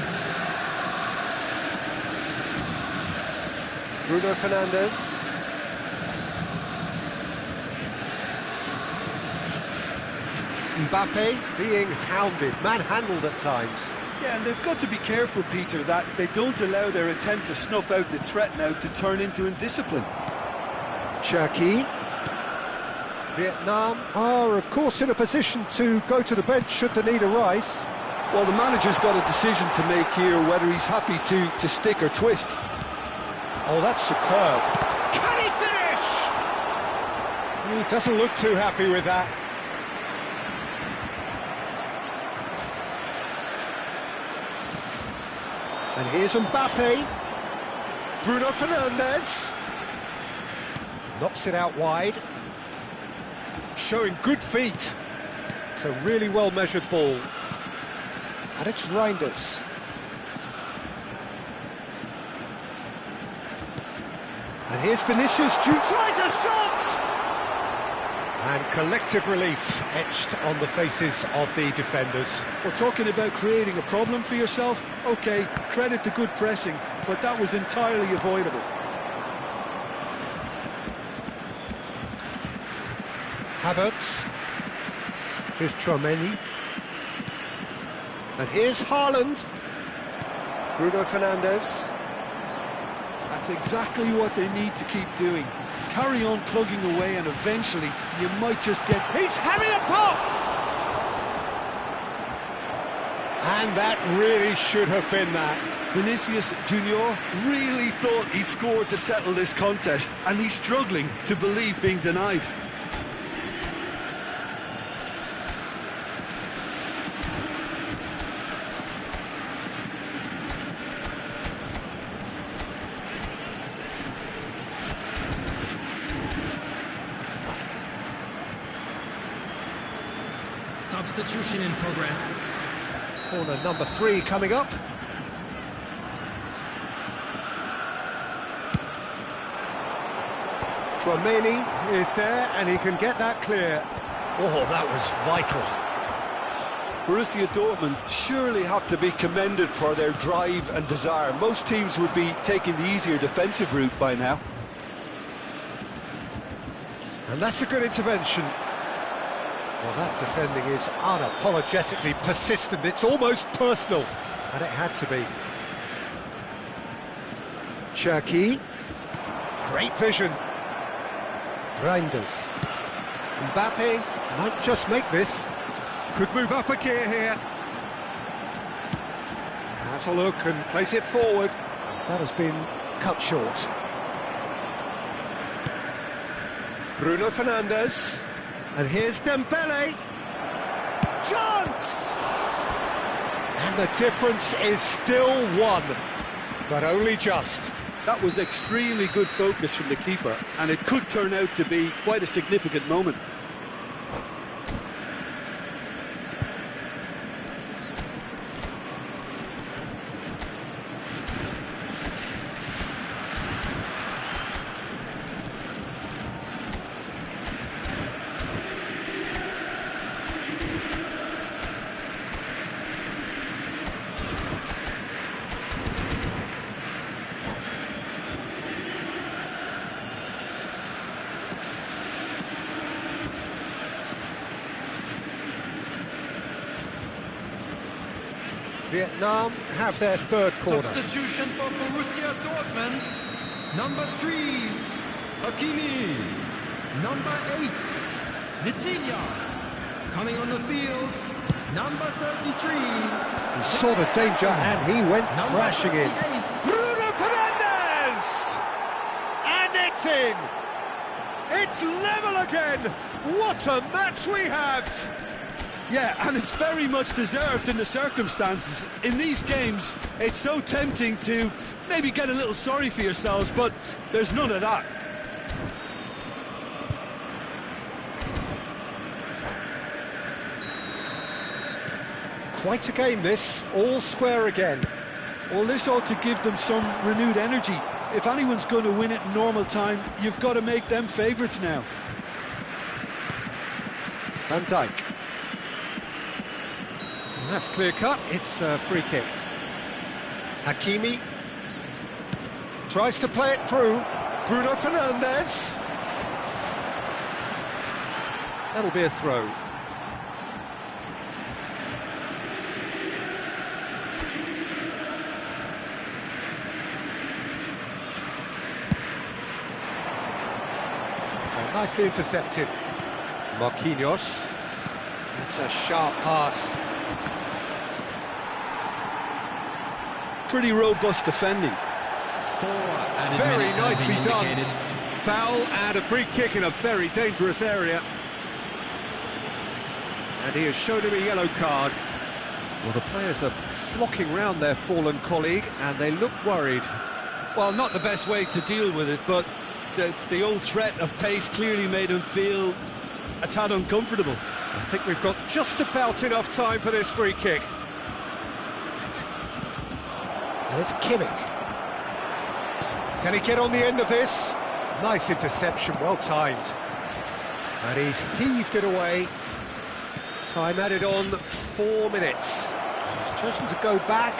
Bruno Fernandes. Mbappe being hounded, manhandled at times. Yeah, and they've got to be careful, Peter, that they don't allow their attempt to snuff out the threat now to turn into indiscipline. Cherki. Vietnam are, of course, in a position to go to the bench should the need arise. Well, the manager's got a decision to make here, whether he's happy to stick or twist. Oh, that's superb. Can he finish? He doesn't look too happy with that. And here's Mbappe. Bruno Fernandes. Knocks it out wide. Showing good feet. It's a really well-measured ball. And it's Reinders. And here's Vinicius Junior. Tries a shot! And collective relief etched on the faces of the defenders. We're talking about creating a problem for yourself. OK, credit to good pressing, but that was entirely avoidable. Havertz. Here's Tchouaméni. And here's Haaland. Bruno Fernandes. That's exactly what they need to keep doing. Carry on plugging away and eventually you might just get... He's having a pop! And that really should have been that. Vinicius Junior really thought he'd scored to settle this contest, and he's struggling to believe being denied. Substitution in progress. Corner number 3 coming up. Tchouaméni is there and he can get that clear. Oh, that was vital. Borussia Dortmund surely have to be commended for their drive and desire. Most teams would be taking the easier defensive route by now. And that's a good intervention. Well, that defending is unapologetically persistent. It's almost personal. And it had to be. Cherki. Great vision. Reinders. Mbappe might just make this. Could move up a gear here. Has a look and plays it forward. That has been cut short. Bruno Fernandes. And here's Dembele. Chance! And the difference is still 1, but only just. That was extremely good focus from the keeper, and it could turn out to be quite a significant moment. Vietnam have their third corner. Substitution for Borussia Dortmund. Number 3, Hakimi. Number 8, Vitinha. Coming on the field, number 33. He saw the danger and he went crashing in. Bruno Fernandes! And it's in! It's level again! What a match we have! Yeah, and it's very much deserved in the circumstances. In these games, it's so tempting to maybe get a little sorry for yourselves, but there's none of that. Quite a game this, all square again. Well, this ought to give them some renewed energy. If anyone's going to win it in normal time, you've got to make them favourites now. Van Dijk. And that's clear cut, it's a free kick. Hakimi tries to play it through. Bruno Fernandes. That'll be a throw. Nicely intercepted. Marquinhos. It's a sharp pass. Pretty robust defending. 4 added Very minutes have nicely been done. indicated. Foul and a free kick in a very dangerous area. And he has shown him a yellow card. Well, the players are flocking round their fallen colleague and they look worried. Well, not the best way to deal with it, but the old threat of pace clearly made him feel a tad uncomfortable. I think we've got just about enough time for this free kick. And it's Kimmich. Can he get on the end of this? Nice interception, well timed. And he's heaved it away. Time added on 4 minutes. He's chosen to go back.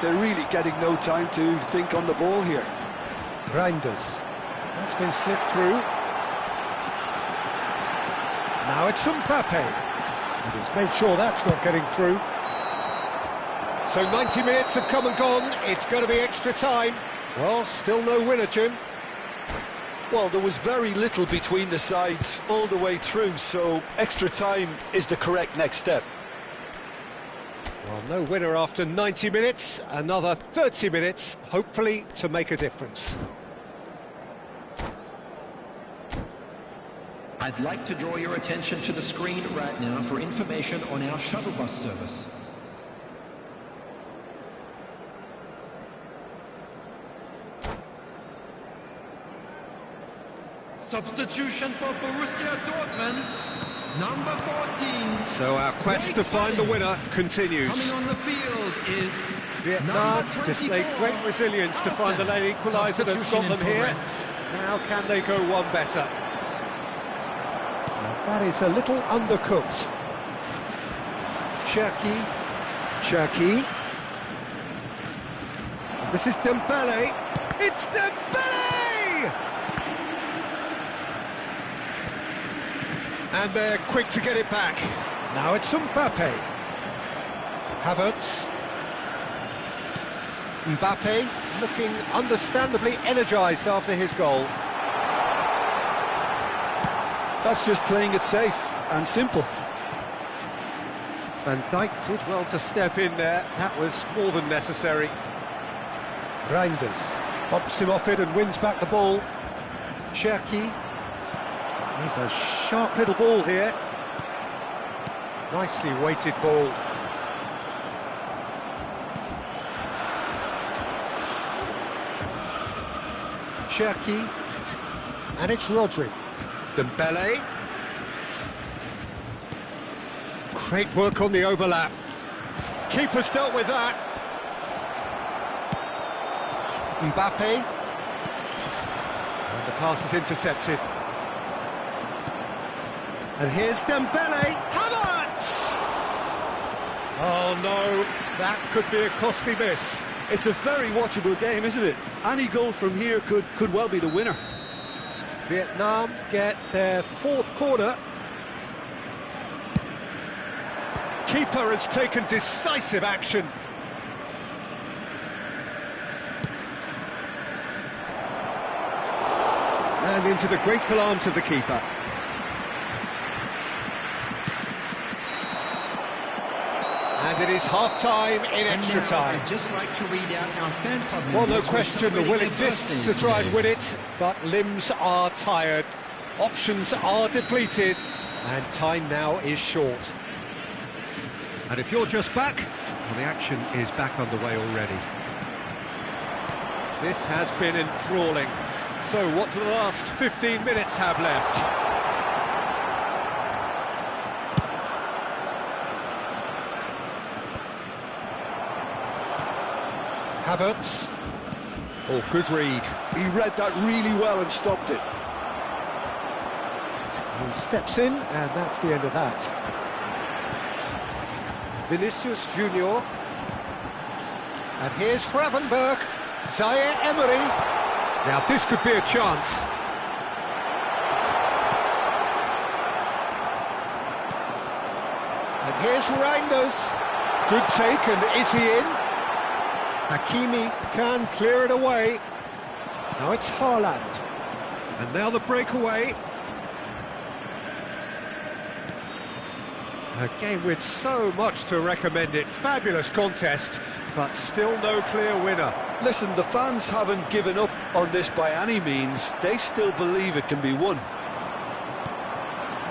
They're really getting no time to think on the ball here. Reinders. That's been slipped through. Now it's Mbappe. And he's made sure that's not getting through. So 90 minutes have come and gone. It's going to be extra time. Well, still no winner, Jim. Well, there was very little between the sides all the way through, so extra time is the correct next step. Well, no winner after 90 minutes. Another 30 minutes, hopefully, to make a difference. I'd like to draw your attention to the screen right now for information on our shuttle bus service. Substitution for Borussia Dortmund, number 14. So our quest to find the winner continues. Coming on the field is Vietnam number 24, displayed great resilience to find the lane equaliser that's got them here. Now can they go one better? And that is a little undercooked. Cherki. This is Dembele. It's Dembele! And they're quick to get it back. Now it's Mbappe. Havertz. Mbappe looking understandably energised after his goal. That's just playing it safe and simple. Van Dijk did well to step in there. That was more than necessary. Reinders bumps him off it and wins back the ball. Cherki. He's a sharp little ball here. Nicely weighted ball. Cherki. And it's Rodri. Dembele. Great work on the overlap. Keeper's dealt with that. Mbappe. And the pass is intercepted. And here's Dembele. Havertz! Oh no, that could be a costly miss. It's a very watchable game, isn't it? Any goal from here could well be the winner. Vietnam get their fourth corner. Keeper has taken decisive action. into the grateful arms of the keeper. And it is half-time in extra time. I'd just like to read out our fan club Well, no members question, the will celebrating their exists to birthdays try and today. win it, but limbs are tired, options are depleted, and time now is short. And if you're just back, well, the action is back underway already. This has been enthralling. So what do the last 15 minutes have left? Havertz. Oh, good read. He read that really well and stopped it. He steps in, and that's the end of that. Vinicius Junior. And here's Gravenberch, Zaire Emery. Now this could be a chance. And here's Reinders. Good take, and is he in? Hakimi can clear it away. Now it's Haaland. And now the breakaway. A game with so much to recommend it. Fabulous contest, but still no clear winner. Listen, the fans haven't given up on this by any means. They still believe it can be won.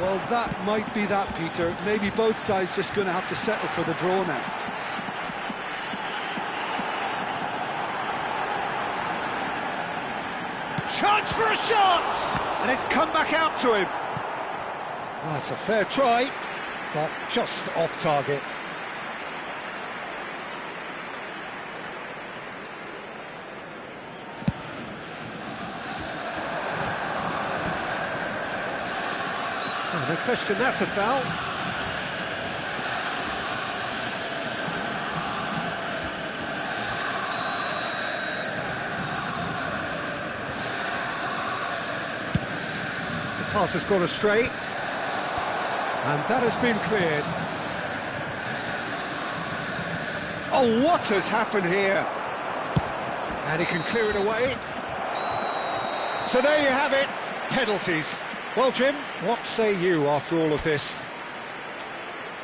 Well, that might be that, Peter. Maybe both sides just going to have to settle for the draw now. Chance for a shot! And it's come back out to him. Well, it's a fair try, but just off target. Oh, no question, that's a foul. The pass has gone astray. And that has been cleared. Oh, what has happened here? And he can clear it away. So there you have it, penalties. Well, Jim, what say you after all of this?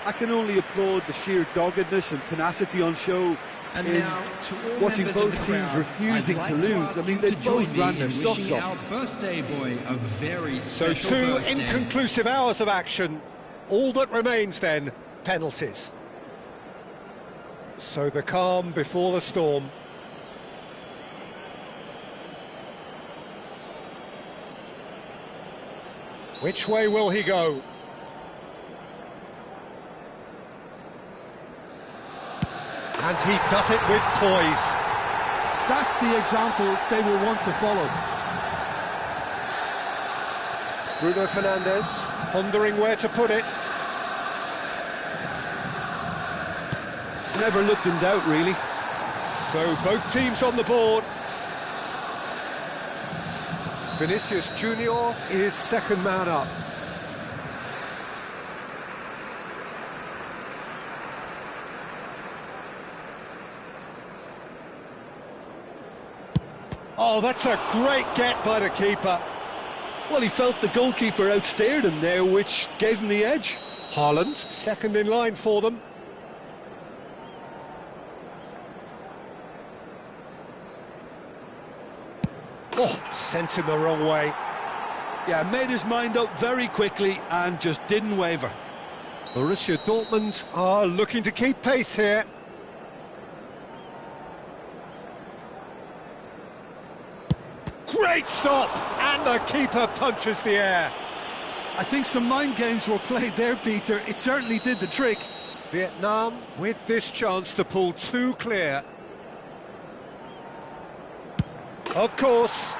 I can only applaud the sheer doggedness and tenacity on show. And in now, to all watching members of both the teams crowd, refusing I'd to like to lose. ask I mean, you they to join both me ran their in socks wishing off. our birthday boy a very So special two birthday. inconclusive hours of action. All that remains then, penalties. So the calm before the storm. Which way will he go? And he does it with poise. That's the example they will want to follow. Bruno Fernandes pondering where to put it. Never looked in doubt, really. So both teams on the board. Vinicius Junior is second man up. Oh, that's a great get by the keeper. Well, he felt the goalkeeper outstared him there, which gave him the edge. Haaland, second in line for them. Oh, sent him the wrong way. Yeah, made his mind up very quickly and just didn't waver. Borussia Dortmund are looking to keep pace here. Great stop! And the keeper punches the air. I think some mind games were played there, Peter. It certainly did the trick. Vietnam with this chance to pull two clear. Of course.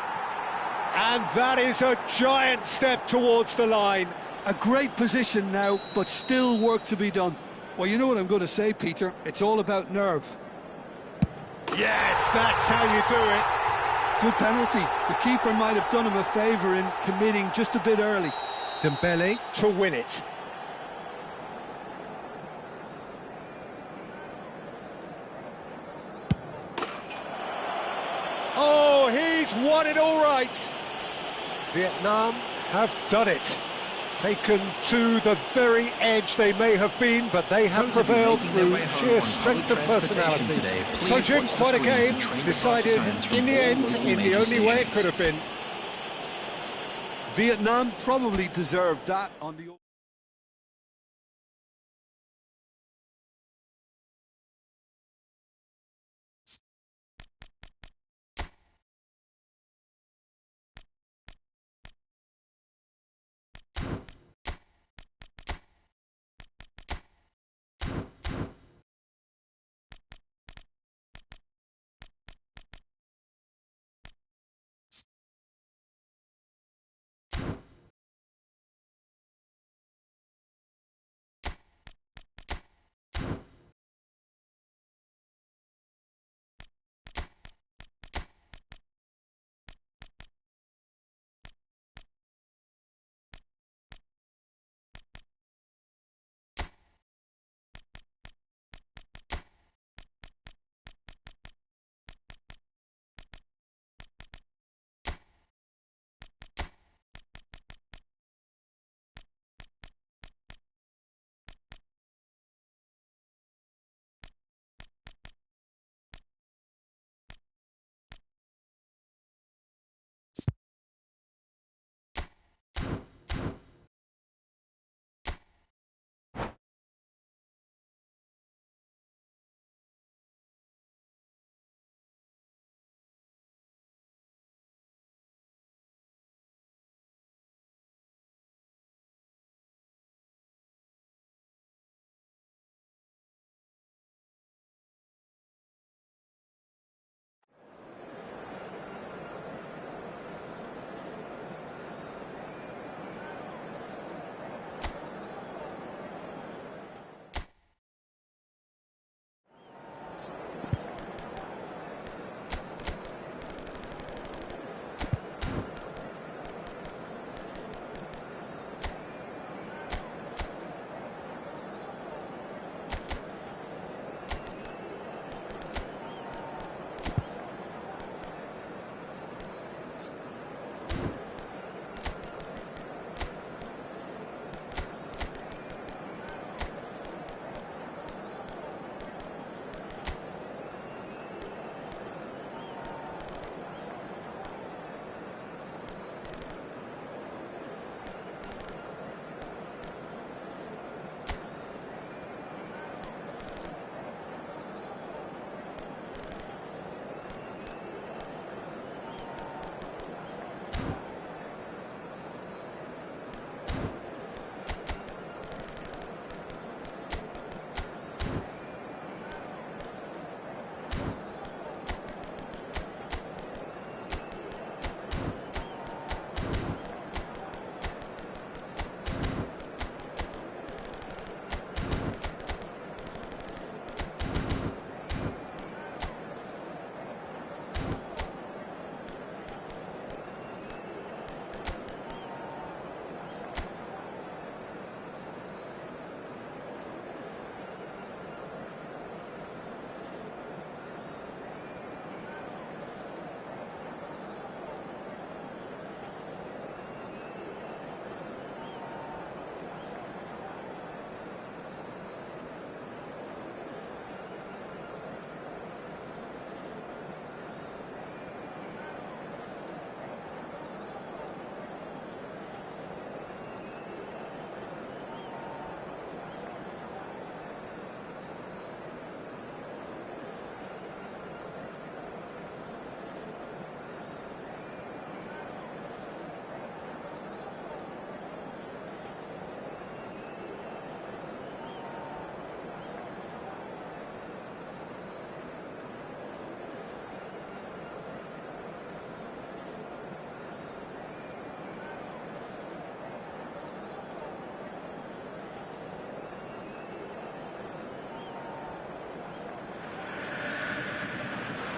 And that is a giant step towards the line. A great position now, but still work to be done. Well, you know what I'm going to say, Peter. It's all about nerve. Yes, that's how you do it. Good penalty. The keeper might have done him a favour in committing just a bit early. Dembele to win it. Oh, he's won it all right. Vietnam have done it. Taken to the very edge they may have been, but they have prevailed through sheer strength of personality. So Jim, quite a game, decided in the end in the only way it could have been. Vietnam probably deserved that on the...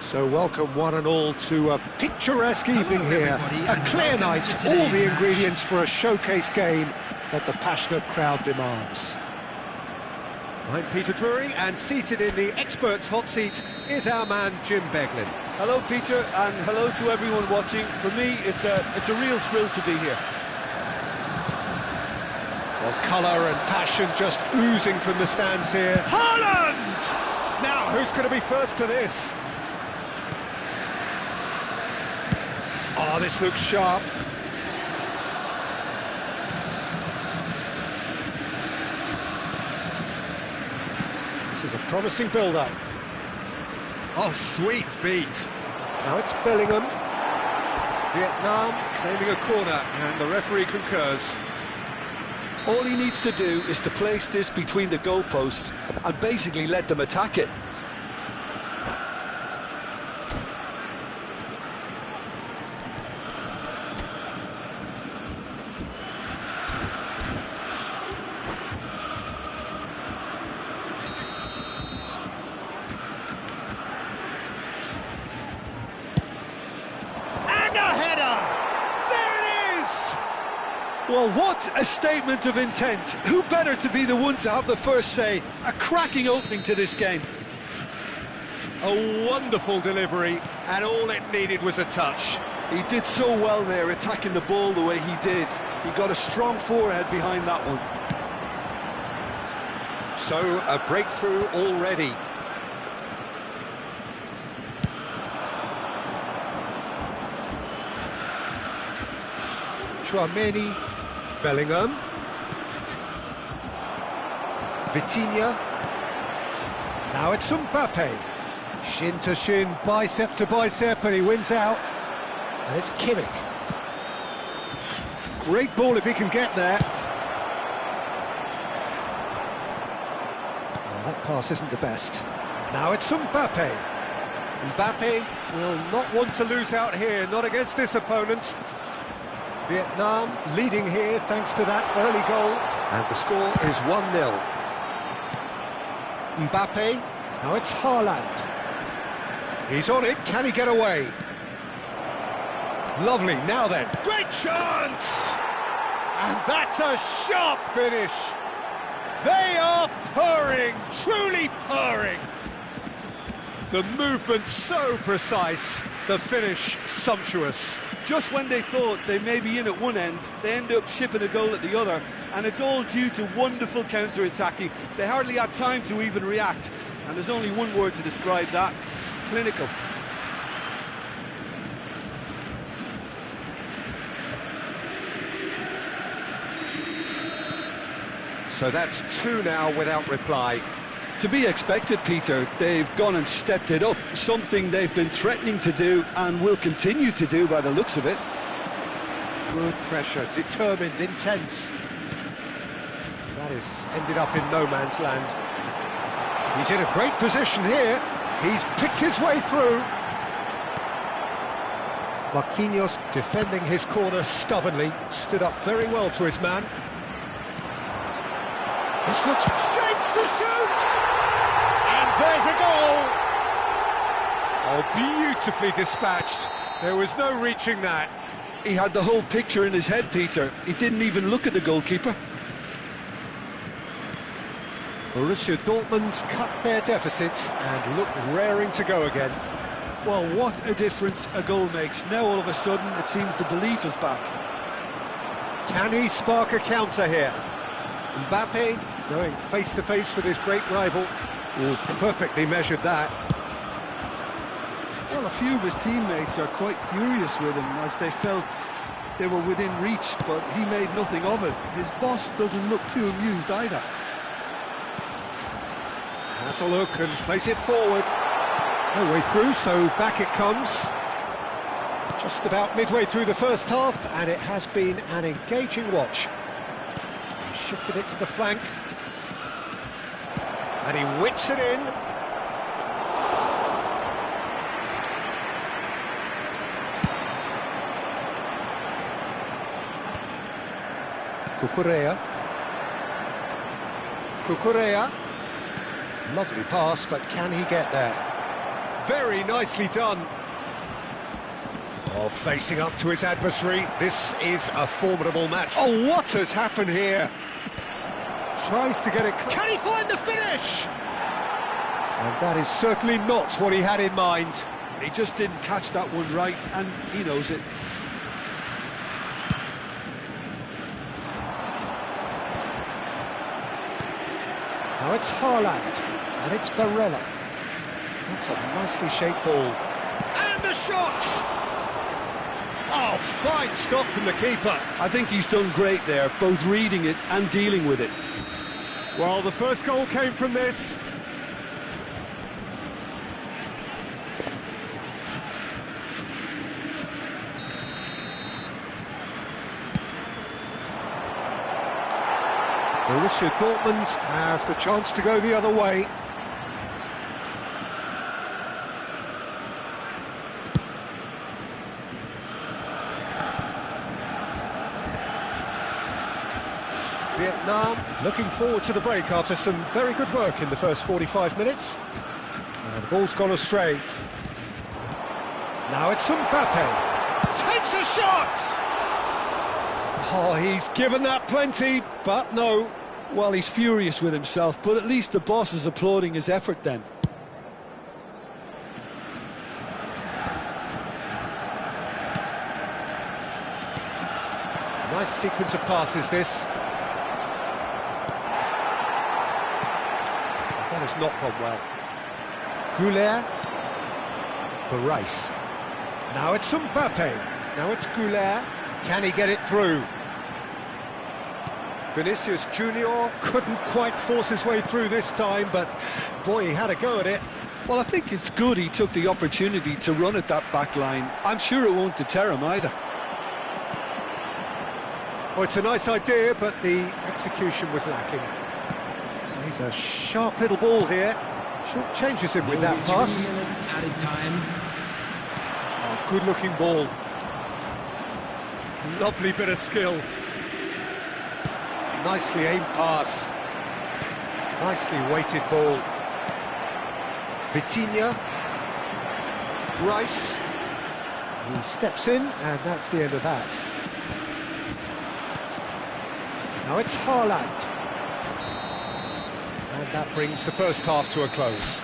So welcome one and all to a picturesque evening here. A clear night, all the ingredients for a showcase game that the passionate crowd demands. I'm Peter Drury, and seated in the experts' hot seat is our man Jim Beglin. Hello, Peter, and hello to everyone watching. For me, it's a real thrill to be here. Well, colour and passion just oozing from the stands here. Haaland! Now, who's going to be first to this? Oh, this looks sharp. This is a promising build-up. Oh, sweet feet. Now it's Bellingham. Vietnam claiming a corner, and the referee concurs. All he needs to do is to place this between the goalposts and basically let them attack it. Well, what a statement of intent. Who better to be the one to have the first say? A cracking opening to this game. A wonderful delivery, and all it needed was a touch. He did so well there, attacking the ball the way he did. He got a strong forehead behind that one. So, a breakthrough already. Tchouaméni, Bellingham, Vitinha, now it's Mbappe, shin to shin, bicep to bicep, and he wins out, and it's Kimmich. Great ball if he can get there. Well, that pass isn't the best. Now it's Mbappe. Mbappe will not want to lose out here, not against this opponent. Vietnam leading here thanks to that early goal, and the score is 1-0. Mbappe, now it's Haaland. He's on it, can he get away? Lovely, now then, great chance! And that's a sharp finish. They are purring, truly purring. The movement so precise, the finish sumptuous. Just when they thought they may be in at one end, they end up shipping a goal at the other, and it's all due to wonderful counter-attacking. They hardly had time to even react, and there's only one word to describe that: clinical. So that's two now without reply. To be expected, Peter. They've gone and stepped it up, something they've been threatening to do and will continue to do by the looks of it. Good pressure, determined, intense. That is ended up in no man's land. He's in a great position here. He's picked his way through. Marquinhos defending his corner stubbornly, stood up very well to his man. This looks shapes to shoot! And there's a goal! Oh, beautifully dispatched. There was no reaching that. He had the whole picture in his head, Peter. He didn't even look at the goalkeeper. Borussia Dortmund cut their deficit and look raring to go again. Well, what a difference a goal makes. Now all of a sudden it seems the belief is back. Can he spark a counter here? Mbappe going face-to-face with his great rival. Oh, perfectly measured that. Well, a few of his teammates are quite furious with him as they felt they were within reach, but he made nothing of it. His boss doesn't look too amused either. Has a look and plays it forward. No way through, so back it comes. Just about midway through the first half, and it has been an engaging watch. Shifted it to the flank, and he whips it in. Cucurella. Lovely pass, but can he get there? Very nicely done. Oh, facing up to his adversary. This is a formidable match. Oh, what has happened here? Tries to get it... Can he find the finish? And that is certainly not what he had in mind. He just didn't catch that one right, and he knows it. Now it's Haaland, and it's Barella. That's a nicely shaped ball. And the shot! Oh, fine stop from the keeper. I think he's done great there, both reading it and dealing with it. Well, the first goal came from this. Borussia Dortmund have the chance to go the other way. Vietnam looking forward to the break after some very good work in the first 45 minutes. And the ball's gone astray. Now it's Mbappe. Takes a shot! Oh, he's given that plenty, but no. Well, he's furious with himself, but at least the boss is applauding his effort then. Nice sequence of passes, this. That has not gone well. Goulet for Rice. Now it's Mbappe. Now it's Goulet. Can he get it through? Vinicius Junior couldn't quite force his way through this time, but boy, he had a go at it. Well, I think it's good he took the opportunity to run at that back line. I'm sure it won't deter him either. Well, it's a nice idea, but the execution was lacking. He's a sharp little ball here. Short changes him with that pass. 3 minutes added time. Oh, good-looking ball. Lovely bit of skill. Nicely aimed pass. Nicely weighted ball. Vitinha. Rice. He steps in, and that's the end of that. Now it's Haaland. And that brings the first half to a close.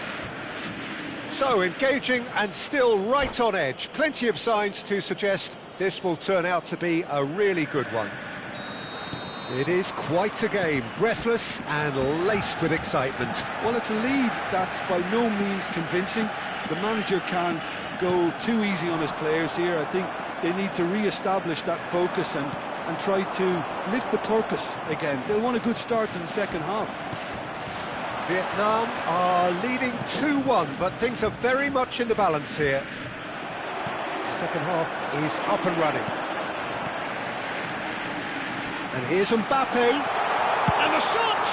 So, engaging and still right on edge. Plenty of signs to suggest this will turn out to be a really good one. It is quite a game, breathless and laced with excitement. Well, it's a lead that's by no means convincing. The manager can't go too easy on his players here. I think they need to re-establish that focus and try to lift the purpose again. They'll want a good start to the second half. Vietnam are leading 2-1, but things are very much in the balance here. The second half is up and running. And here's Mbappe, and the shot!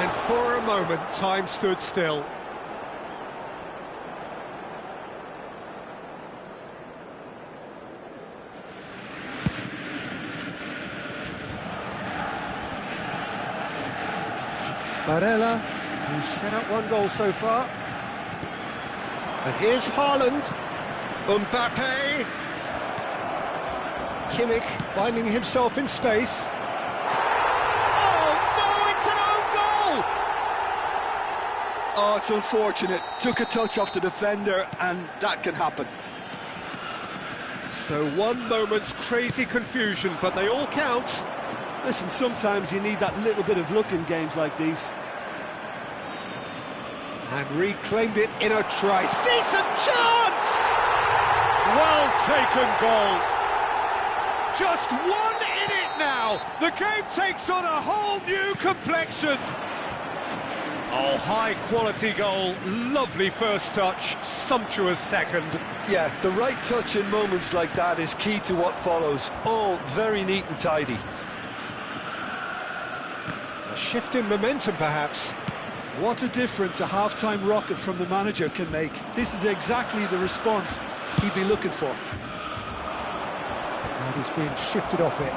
And for a moment, time stood still. Barella, who's set up one goal so far. And here's Haaland. Mbappe. Kimmich finding himself in space. Oh, no, it's an own goal! Oh, it's unfortunate. Took a touch off the defender, and that can happen. So one moment's crazy confusion, but they all count. Listen, sometimes you need that little bit of luck in games like these. And reclaimed it in a trice. Decent chance! Well taken goal. Just one in it now. The game takes on a whole new complexion. Oh, high-quality goal. Lovely first touch. Sumptuous second. Yeah, the right touch in moments like that is key to what follows. All very neat and tidy. A shift in momentum, perhaps. What a difference a half-time rocket from the manager can make. This is exactly the response he'd be looking for. And he's being shifted off it.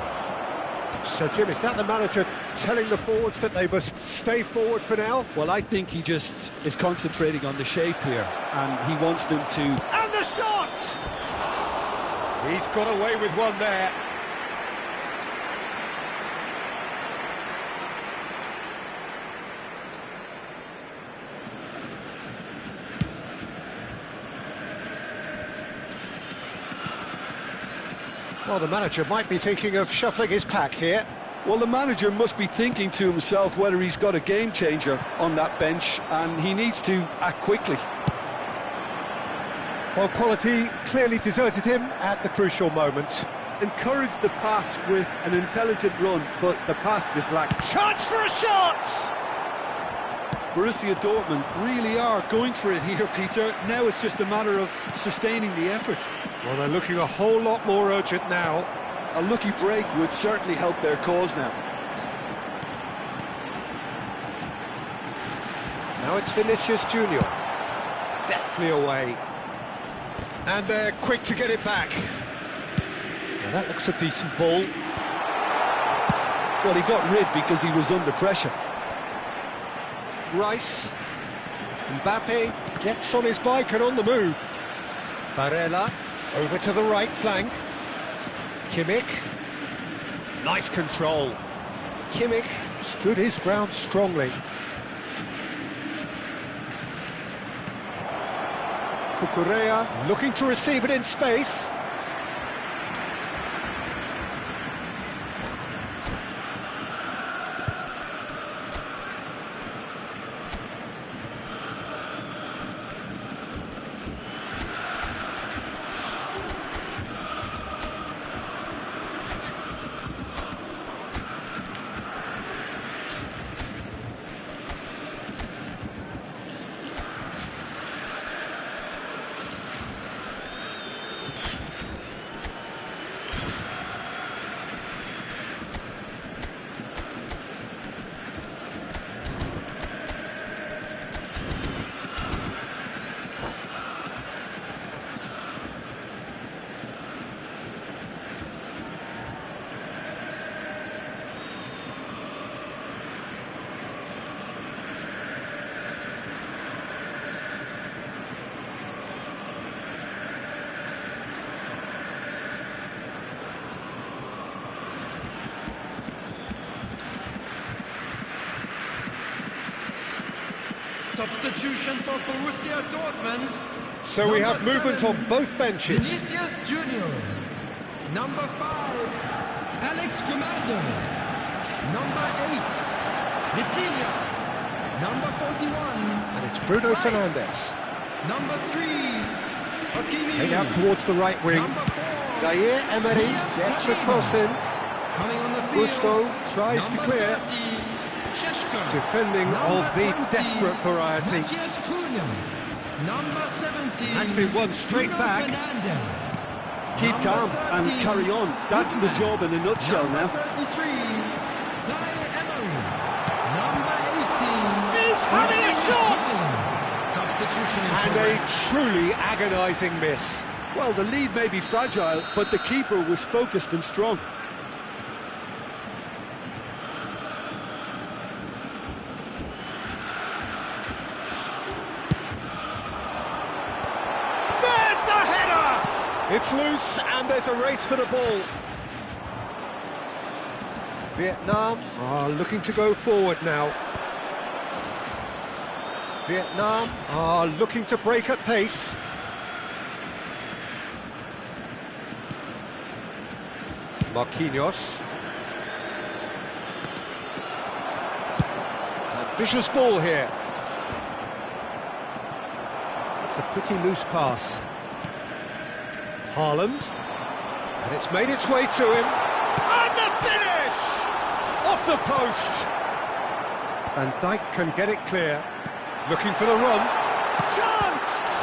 So, Jim, is that the manager telling the forwards that they must stay forward for now? Well, I think he just is concentrating on the shape here, and he wants them to... And the shot! He's got away with one there. Well, the manager might be thinking of shuffling his pack here. Well, the manager must be thinking to himself whether he's got a game changer on that bench, and he needs to act quickly. Well, quality clearly deserted him at the crucial moment. Encouraged the pass with an intelligent run, but the pass just lacked. Chance for a shot! Borussia Dortmund really are going for it here, Peter. Now it's just a matter of sustaining the effort. Well, they're looking a whole lot more urgent now. A lucky break would certainly help their cause now. Now it's Vinicius Junior. Deftly away. And they're quick to get it back. Now that looks a decent ball. Well, he got rid because he was under pressure. Rice. Mbappe gets on his bike and on the move. Barella over to the right flank. Kimmich. Nice control. Kimmich stood his ground strongly. Cucurella looking to receive it in space. Substitution for Borussia Dortmund. So we have movement on both benches. Vinicius Junior. Number 5, Alex Grimaldo. Number 8, Vitinha. Number 41. And it's Bruno Rice. Fernandes. Number 3, Hakimi. Heading out towards the right wing. Number 4, Zaire Emery gets a cross in. coming on the field. Gusto tries to Number clear. 30, Šeško. Defending of the Number 20, desperate variety. Matthias Cunha. Number 17, That's been won straight Bruno back. Fernandes. Keep Number calm and 13, carry on. That's the job in a nutshell Number now. 33, Zaire Emery. Number 18, He's having a shot! substitution in And a truly agonising miss. Well, the lead may be fragile, but the keeper was focused and strong. There's the header! It's loose and there's a race for the ball. Vietnam are looking to go forward now. Vietnam are looking to break at pace. Marquinhos. Ambitious ball here. It's a pretty loose pass. Haaland. And it's made its way to him. And the finish! Off the post. Van Dijk can get it clear. Looking for the run. Chance!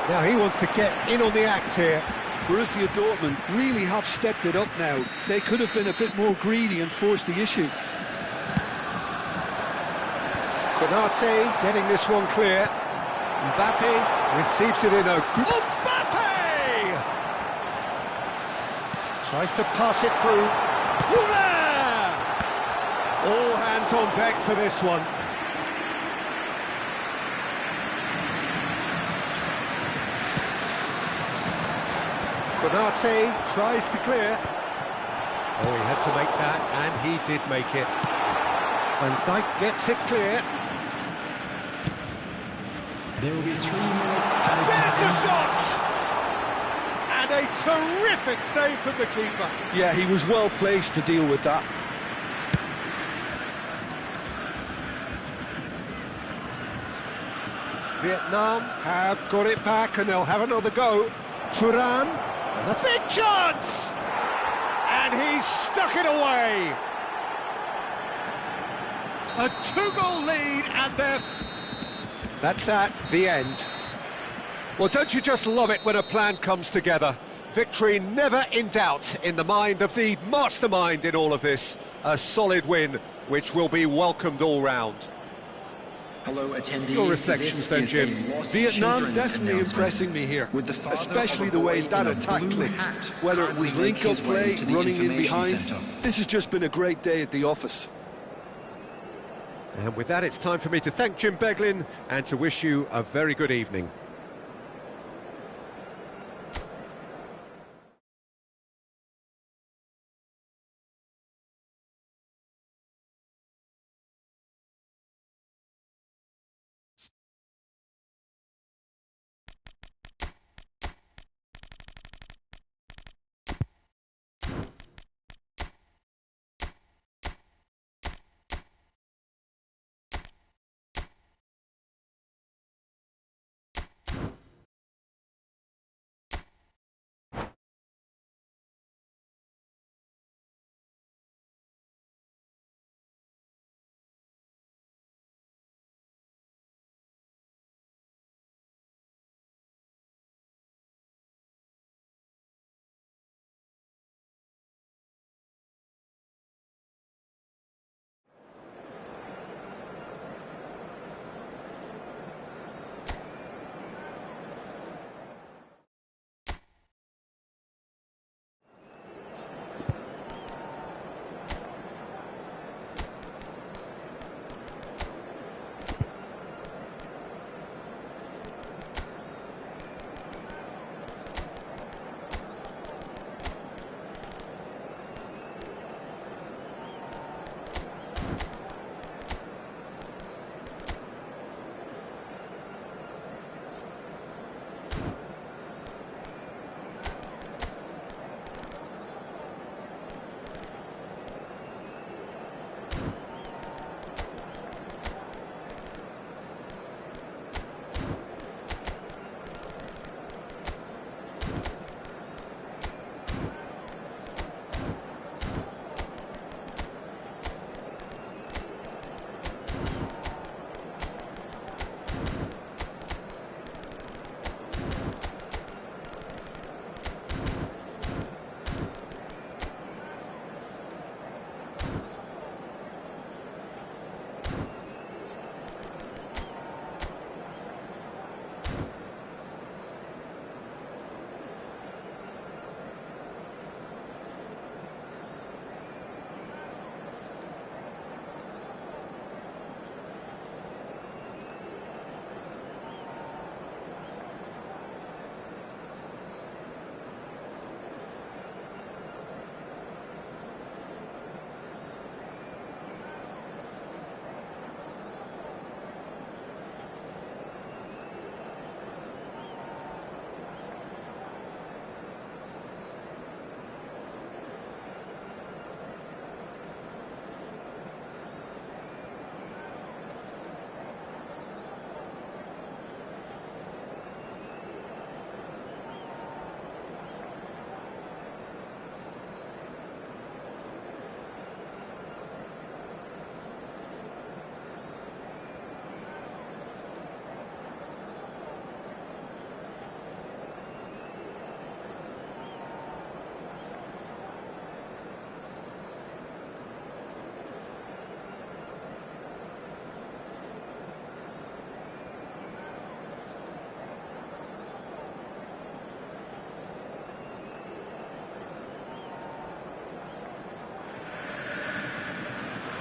Now he wants to get in on the act here. Borussia Dortmund really have stepped it up now. They could have been a bit more greedy and forced the issue. Konate getting this one clear. Mbappe receives it in a good... Mbappe! Tries to pass it through. Müller! All hands on deck for this one. Konate tries to clear. Oh, he had to make that, and he did make it. Van Dijk gets it clear. There will be 3 minutes. There's the shot! And a terrific save from the keeper. Yeah, he was well placed to deal with that. Vietnam have got it back and they'll have another go. Thuram, and that's a big chance! And he's stuck it away. A 2-goal lead and they're... That's that, the end. Well, don't you just love it when a plan comes together? Victory never in doubt in the mind of the mastermind in all of this. A solid win, which will be welcomed all round. Hello, attendees. Your reflections then, Jim. Vietnam definitely impressing me here, especially the way that attack clicked. Whether it was link-up play, running in behind, this has just been a great day at the office. And with that, it's time for me to thank Jim Beglin and to wish you a very good evening.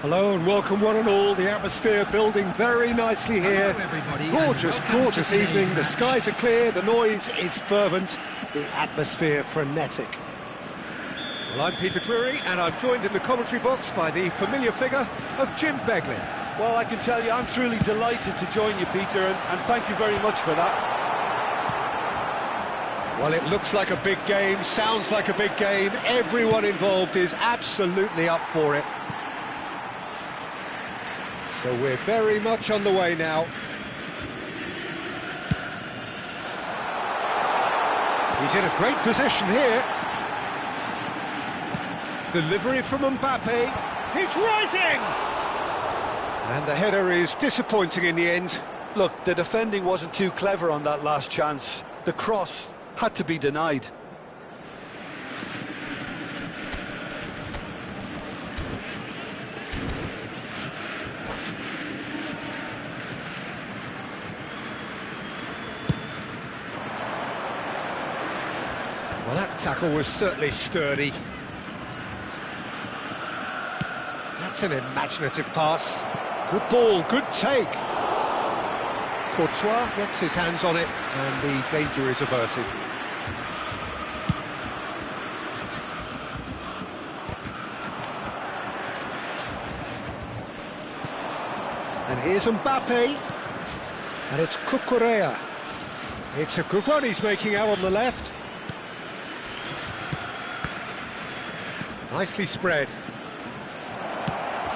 Hello and welcome one and all. The atmosphere building very nicely here. Gorgeous, gorgeous evening. The skies are clear, the noise is fervent, the atmosphere frenetic. Well, I'm Peter Drury and I'm joined in the commentary box by the familiar figure of Jim Beglin. Well, I can tell you I'm truly delighted to join you, Peter, and thank you very much for that. Well, it looks like a big game, sounds like a big game. Everyone involved is absolutely up for it. So we're very much on the way now. He's in a great position here. Delivery from Mbappe. He's rising! And the header is disappointing in the end. Look, the defending wasn't too clever on that last chance. The cross had to be denied. Well, that tackle was certainly sturdy. That's an imaginative pass. Good ball, good take. Courtois gets his hands on it, and the danger is averted. And here's Mbappe. And it's Cucurella. It's a good run he's making out on the left. Nicely spread.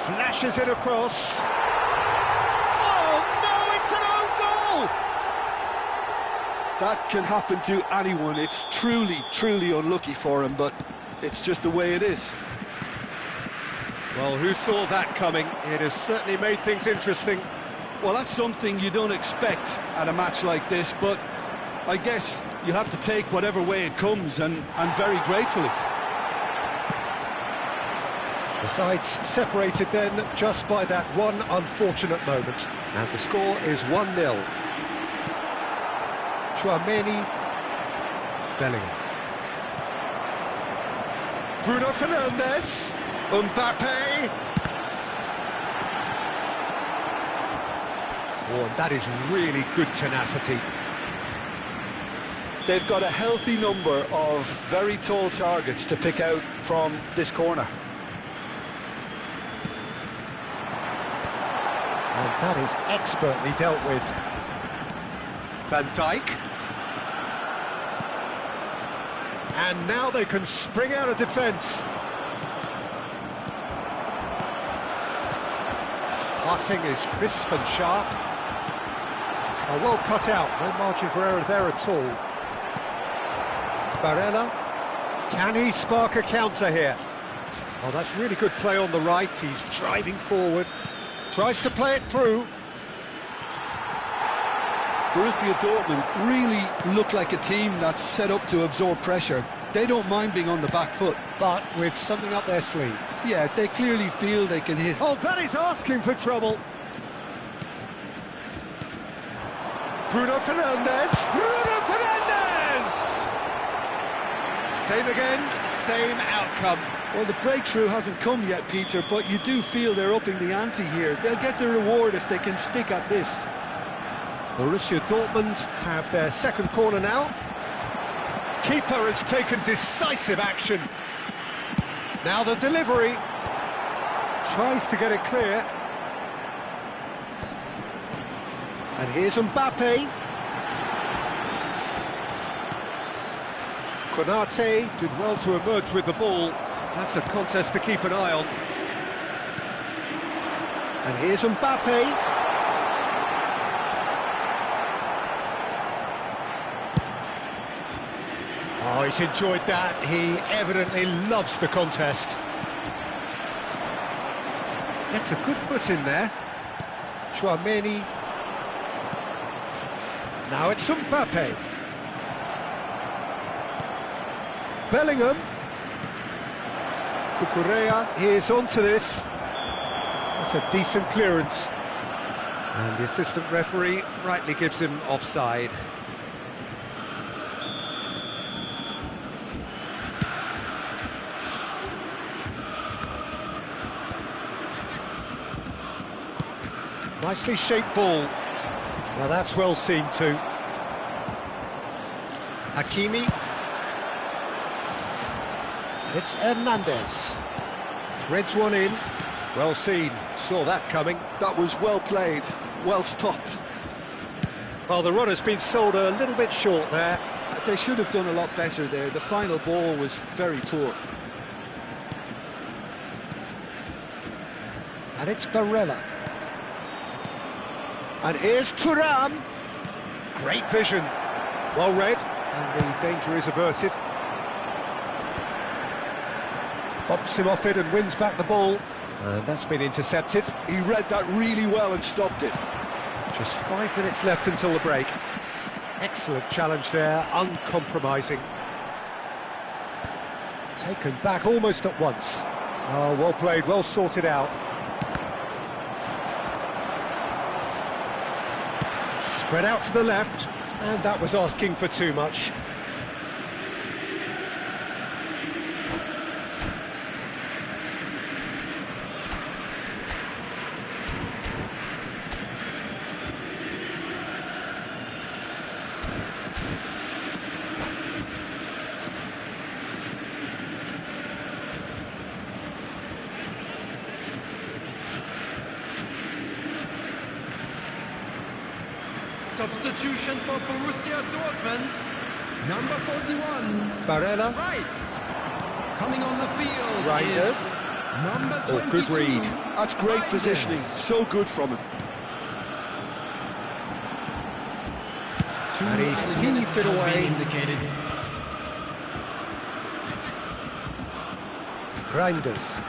Flashes it across. Oh, no, it's an own goal! That can happen to anyone. It's truly unlucky for him, but it's just the way it is. Well, who saw that coming? It has certainly made things interesting. Well, that's something you don't expect at a match like this, but I guess you have to take whatever way it comes, and very gratefully. The sides separated then just by that one unfortunate moment. And the score is 1-0. Tchouaméni, Bellingham. Bruno Fernandes, Mbappe. Oh, and that is really good tenacity. They've got a healthy number of very tall targets to pick out from this corner. And that is expertly dealt with. Van Dijk. And now they can spring out of defence. Passing is crisp and sharp. Oh, well cut out, no margin for error there at all. Barella, can he spark a counter here? Oh, that's really good play on the right, he's driving forward. Tries to play it through. Borussia Dortmund really look like a team that's set up to absorb pressure. They don't mind being on the back foot. But with something up their sleeve. Yeah, they clearly feel they can hit. Oh, that is asking for trouble. Bruno Fernandes. Bruno Fernandes! Same again, same outcome. Well, the breakthrough hasn't come yet, Peter, but you do feel they're upping the ante here. They'll get the reward if they can stick at this. Borussia Dortmund have their second corner now. Keeper has taken decisive action. Now the delivery. Tries to get it clear. And here's Mbappe. Konate did well to emerge with the ball. That's a contest to keep an eye on. And here's Mbappe. Oh, he's enjoyed that. He evidently loves the contest. Gets a good foot in there. Tchouaméni. Now it's Mbappe. Bellingham. Cucurella is onto this. That's a decent clearance. And the assistant referee rightly gives him offside. Nicely shaped ball. Now that's well seen too. Hakimi. And it's Hernandez. Threads one in. Well seen. Saw that coming. That was well played, well stopped. Well, the run has been sold a little bit short there. They should have done a lot better there. The final ball was very poor. And it's Barella. And here's Thuram. Great vision. Well read, and the danger is averted. Bumps him off it and wins back the ball. And that's been intercepted. He read that really well and stopped it. Just 5 minutes left until the break. Excellent challenge there, uncompromising. Taken back almost at once. Oh, well played, well sorted out. Spread out to the left, and that was asking for too much. Substitution for Borussia Dortmund, number 41, Barella. Rice. Coming on the field Reinders. is number 22. Oh, good read. That's great Reinders. positioning, so good from him. And he's Two heaved minutes it has away. been indicated. Reinders.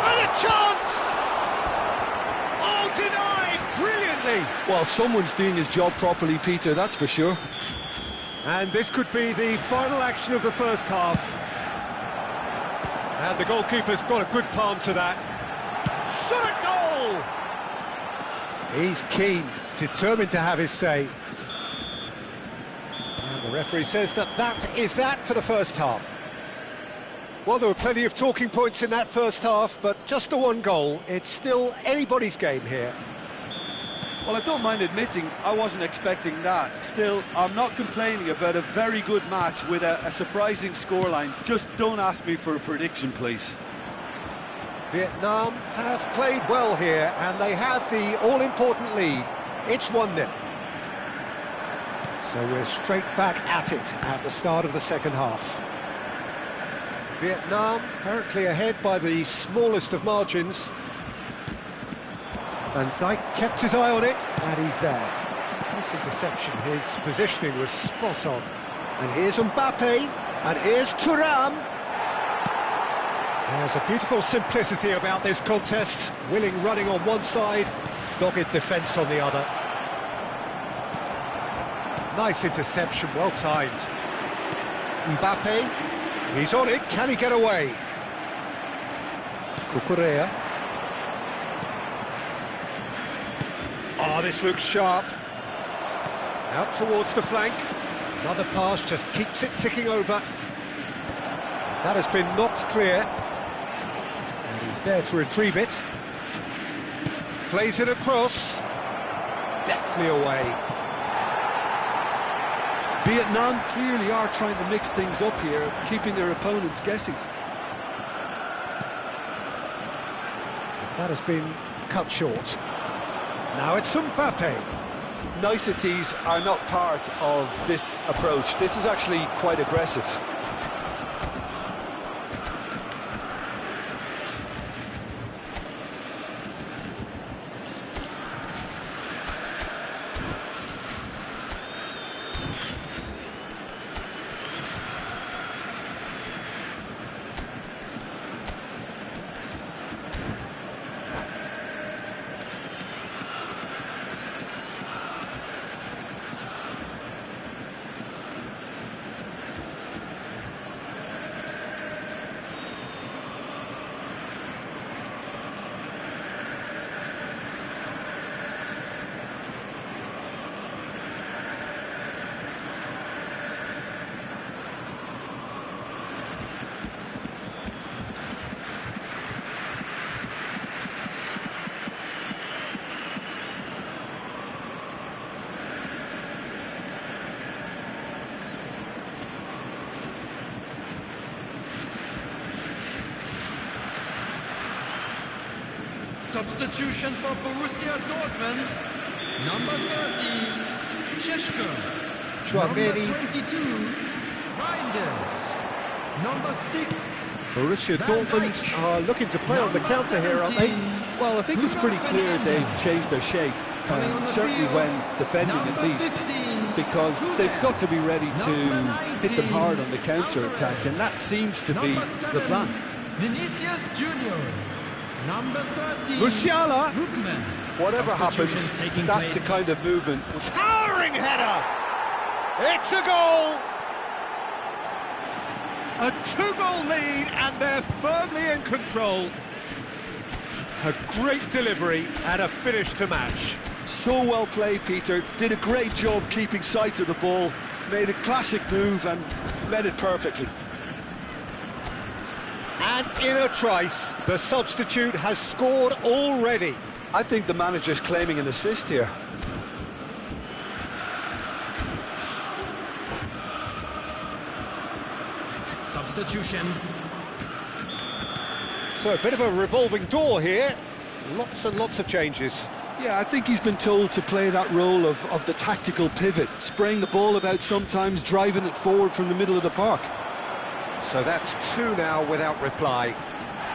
And a chance! Oh, denied brilliantly! Well, someone's doing his job properly, Peter, that's for sure. And this could be the final action of the first half. And the goalkeeper's got a good palm to that. Shot a goal! He's keen, determined to have his say. And the referee says that is that for the first half. Well, there were plenty of talking points in that first half, but just the one goal. It's still anybody's game here. Well, I don't mind admitting I wasn't expecting that. Still, I'm not complaining about a very good match with a surprising scoreline. Just don't ask me for a prediction, please. Vietnam have played well here, and they have the all-important lead. It's 1-0. So we're straight back at it at the start of the second half. Vietnam currently ahead by the smallest of margins. Van Dijk kept his eye on it, and he's there. This interception, his positioning was spot on. And here's Mbappe, and here's Thuram. There's a beautiful simplicity about this contest. Willing running on one side, dogged defence on the other. Nice interception, well timed. Mbappe, he's on it, can he get away? Cucurella. Oh, this looks sharp. Out towards the flank. Another pass just keeps it ticking over. That has been knocked clear. And he's there to retrieve it. Plays it across. Deftly away. Vietnam clearly are trying to mix things up here, keeping their opponents guessing. That has been cut short. Now it's Mbappe. Niceties are not part of this approach. This is actually quite aggressive. Substitution for Borussia Dortmund, number 30, Šeško. Tchouaméni. Number 22, Reinders. Number 6, Borussia Van Dortmund Dijk. are looking to play on the counter here, aren't they? Well, I think it's pretty clear they've changed their shape, certainly when defending at least, because they've got to be ready to hit them hard on the counter-attack, and that seems to be the plan. Vinicius Junior. Number 13, Musiala. Lookman. Whatever happens, Substitutions taking that's the place. kind of movement. Towering header! It's a goal! A two-goal lead, and they're firmly in control. A great delivery and a finish to match. So well played, Peter. Did a great job keeping sight of the ball, made a classic move and read it perfectly. And in a trice, the substitute has scored already. I think the manager's claiming an assist here. Substitution. So a bit of a revolving door here. Lots and lots of changes. Yeah, I think he's been told to play that role of the tactical pivot, spraying the ball about sometimes, driving it forward from the middle of the park. So that's two now without reply.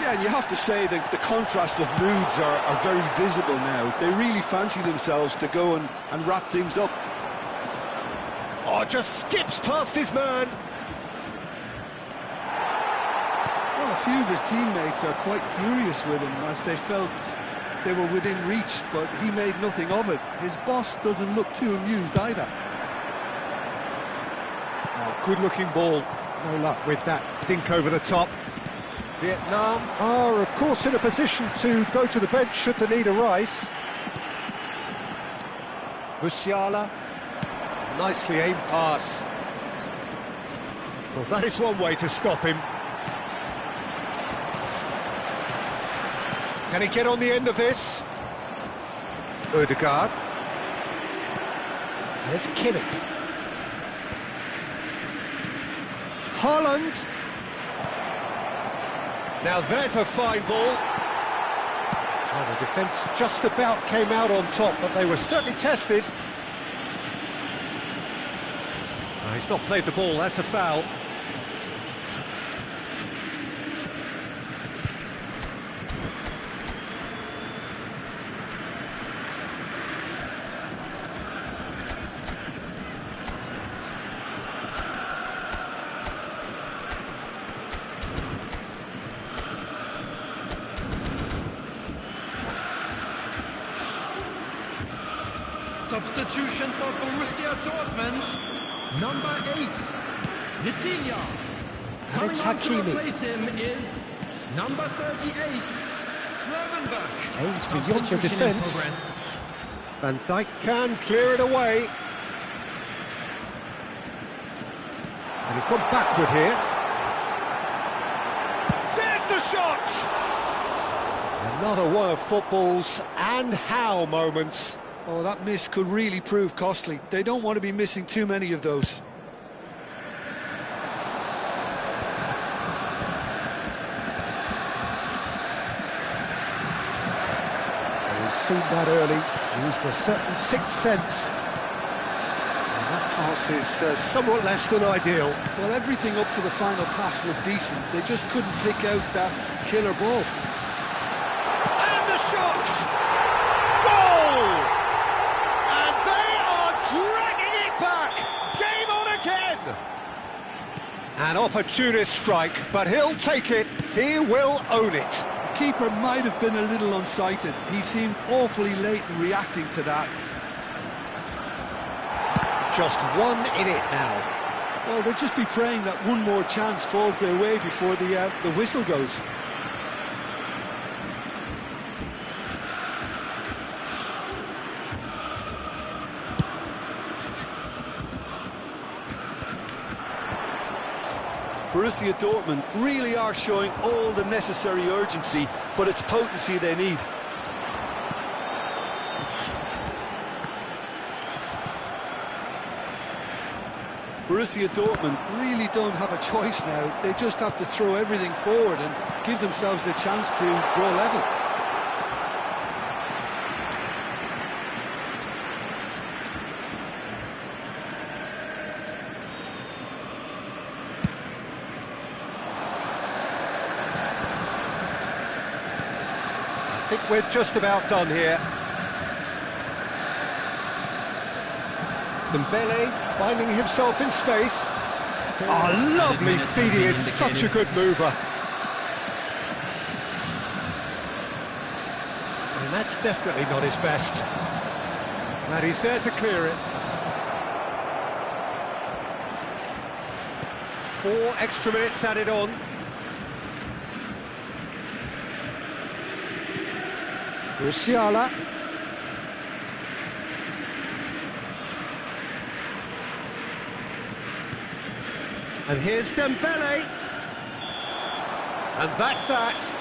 Yeah, and you have to say that the contrast of moods are very visible now. They really fancy themselves to go and wrap things up. Oh, just skips past his man. Well, a few of his teammates are quite furious with him as they felt they were within reach, but he made nothing of it. His boss doesn't look too amused either. Oh, good-looking ball. No luck with that dink over the top. Vietnam are, of course, in a position to go to the bench should the need arise. Musiala. Nicely aimed pass. Well, that is one way to stop him. Can he get on the end of this? Ødegaard. And it's Kimmich. Haaland. Now there's a fine ball. Well, the defence just about came out on top, but they were certainly tested. No, he's not played the ball, that's a foul. Substitution for Borussia Dortmund. Number 8, Vitinha. And it's Coming on to Hakimi. replace him is number 38, Gravenberch. Aims beyond the Substitution in defence. progress. Van Dijk can clear it away. And he's gone backward here. There's the shot! Another one of football's and how moments. Oh, that miss could really prove costly. They don't want to be missing too many of those. We've seen that early, used a certain sixth sense. And that pass is somewhat less than ideal. Well, everything up to the final pass looked decent. They just couldn't pick out that killer ball. And the shot! Goal! And they are dragging it back! Game on again! An opportunist strike, but he'll take it. He will own it. The keeper might have been a little unsighted. He seemed awfully late in reacting to that. Just one in it now. Well, they'll just be praying that one more chance falls their way before the whistle goes. Borussia Dortmund really are showing all the necessary urgency, but it's potency they need. Borussia Dortmund really don't have a choice now. They just have to throw everything forward and give themselves a chance to draw level. think we're just about done here. Dembele finding himself in space. Oh, lovely feed, he is such a good mover. And that's definitely not his best. And he's there to clear it. 4 extra minutes added on. Musiala. And here's Dembele. And that's that.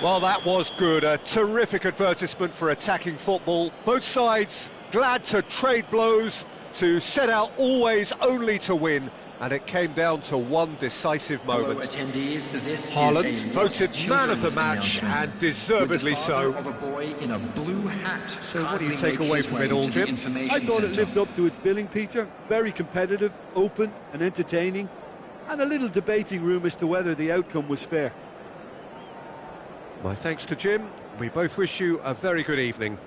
Well, that was good. A terrific advertisement for attacking football. Both sides glad to trade blows, to set out always only to win. And it came down to one decisive moment. Haaland voted man of the match, and deservedly so. So what do you take away from it all, Jim? I thought it lived up to its billing, Peter. Very competitive, open and entertaining, and a little debating room as to whether the outcome was fair. My thanks to Jim. We both wish you a very good evening.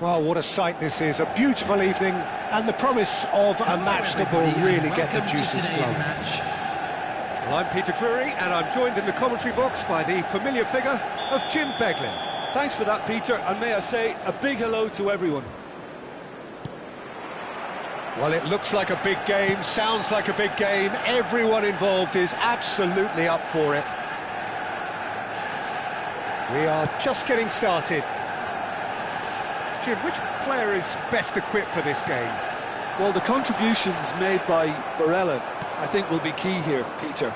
Well, what a sight this is. A beautiful evening and the promise of a match that will really get the juices flowing. Well, I'm Peter Drury and I'm joined in the commentary box by the familiar figure of Jim Beglin. Thanks for that, Peter, and may I say a big hello to everyone. Well, it looks like a big game, sounds like a big game. Everyone involved is absolutely up for it. We are just getting started. Jim, which player is best equipped for this game? Well, the contributions made by Barella, I think, will be key here, Peter.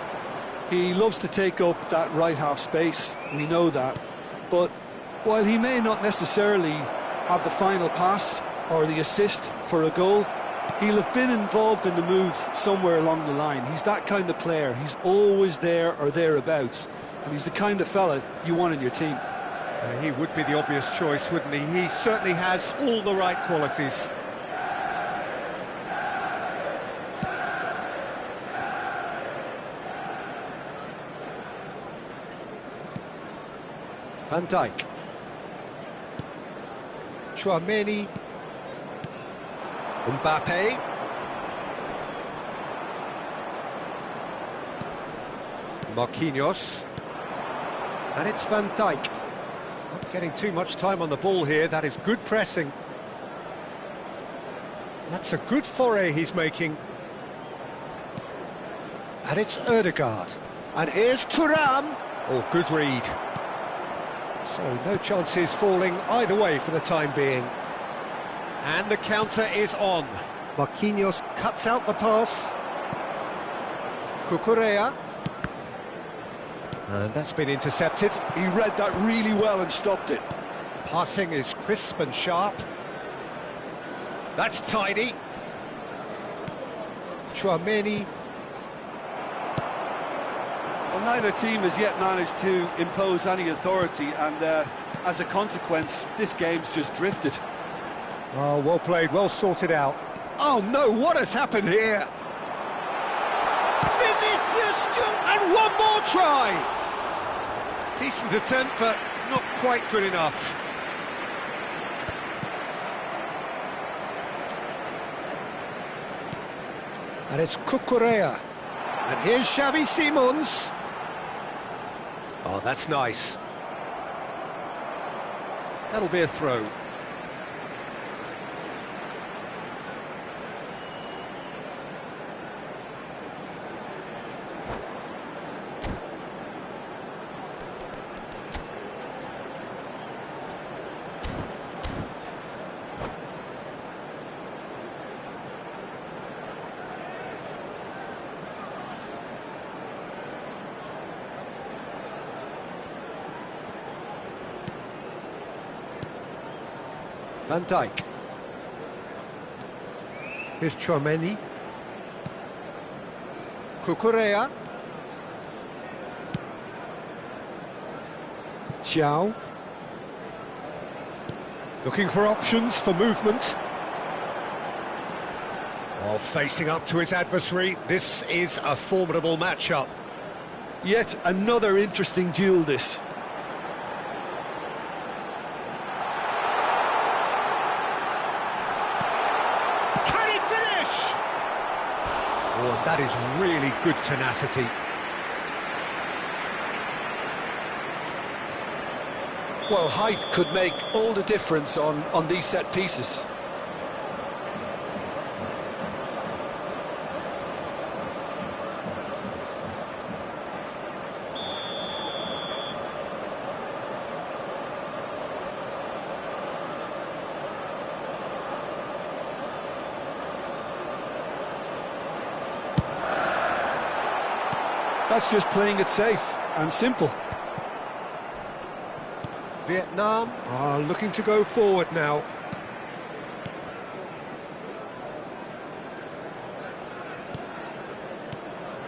He loves to take up that right half space, we know that. But while he may not necessarily have the final pass or the assist for a goal, he'll have been involved in the move somewhere along the line. He's that kind of player. He's always there or thereabouts, and he's the kind of fella you want in your team. He would be the obvious choice, wouldn't he? He certainly has all the right qualities. Van Dijk. Tchouaméni. Mbappé. Marquinhos. And it's Van Dijk. Not getting too much time on the ball here. That is good pressing. That's a good foray he's making. And it's Ødegaard. And here's Thuram. Oh, good read. So no chances falling either way for the time being. And the counter is on. Marquinhos cuts out the pass. Cucurella. And that's been intercepted. He read that really well and stopped it. Passing is crisp and sharp. That's tidy. Tchouaméni. Well, neither team has yet managed to impose any authority, and as a consequence, this game's just drifted. Oh, well played, well sorted out. Oh no, what has happened here? Vinicius, and one more try! Decent attempt, but not quite good enough. And it's Cucurella. And here's Xavi Simons. Oh, that's nice. That'll be a throw. Van Dijk. Here's Tchouaméni. Cucurella. Thiaw. Looking for options for movement. Oh, facing up to his adversary. This is a formidable matchup. Yet another interesting duel, this. Oh, that is really good tenacity. Well, height could make all the difference on these set pieces. That's just playing it safe and simple. Vietnam are looking to go forward now.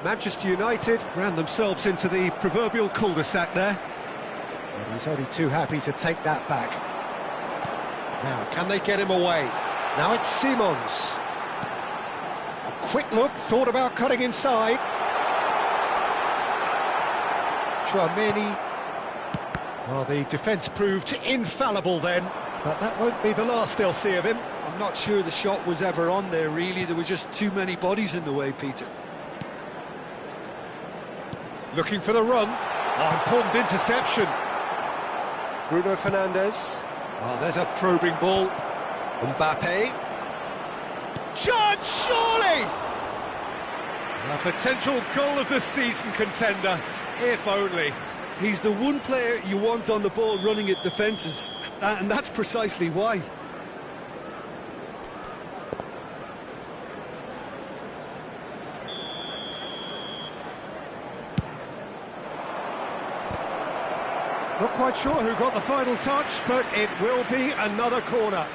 Manchester United ran themselves into the proverbial cul-de-sac there. And he's only too happy to take that back. Now, can they get him away? Now it's Simons. A quick look, thought about cutting inside. Tchouaméni. Well, the defence proved infallible then, but that won't be the last they'll see of him. I'm not sure the shot was ever on there, really. There were just too many bodies in the way, Peter. Looking for the run. Oh, important interception. Bruno Fernandes. Oh, there's a probing ball. Mbappe. Chance, surely! A potential goal of the season contender. If only. He's the one player you want on the ball running at defences, and that's precisely why. Not quite sure who got the final touch, but it will be another corner.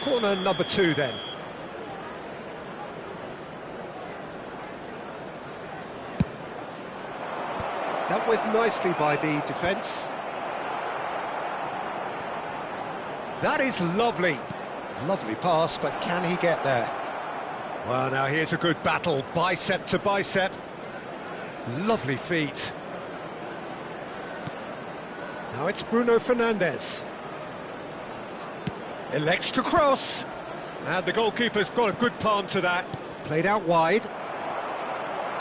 Corner number 2 then. Dealt with nicely by the defence. That is lovely. Lovely pass, but can he get there? Well, now here's a good battle, bicep to bicep. Lovely feet. Now it's Bruno Fernandes. Elects to cross. And the goalkeeper's got a good palm to that. Played out wide.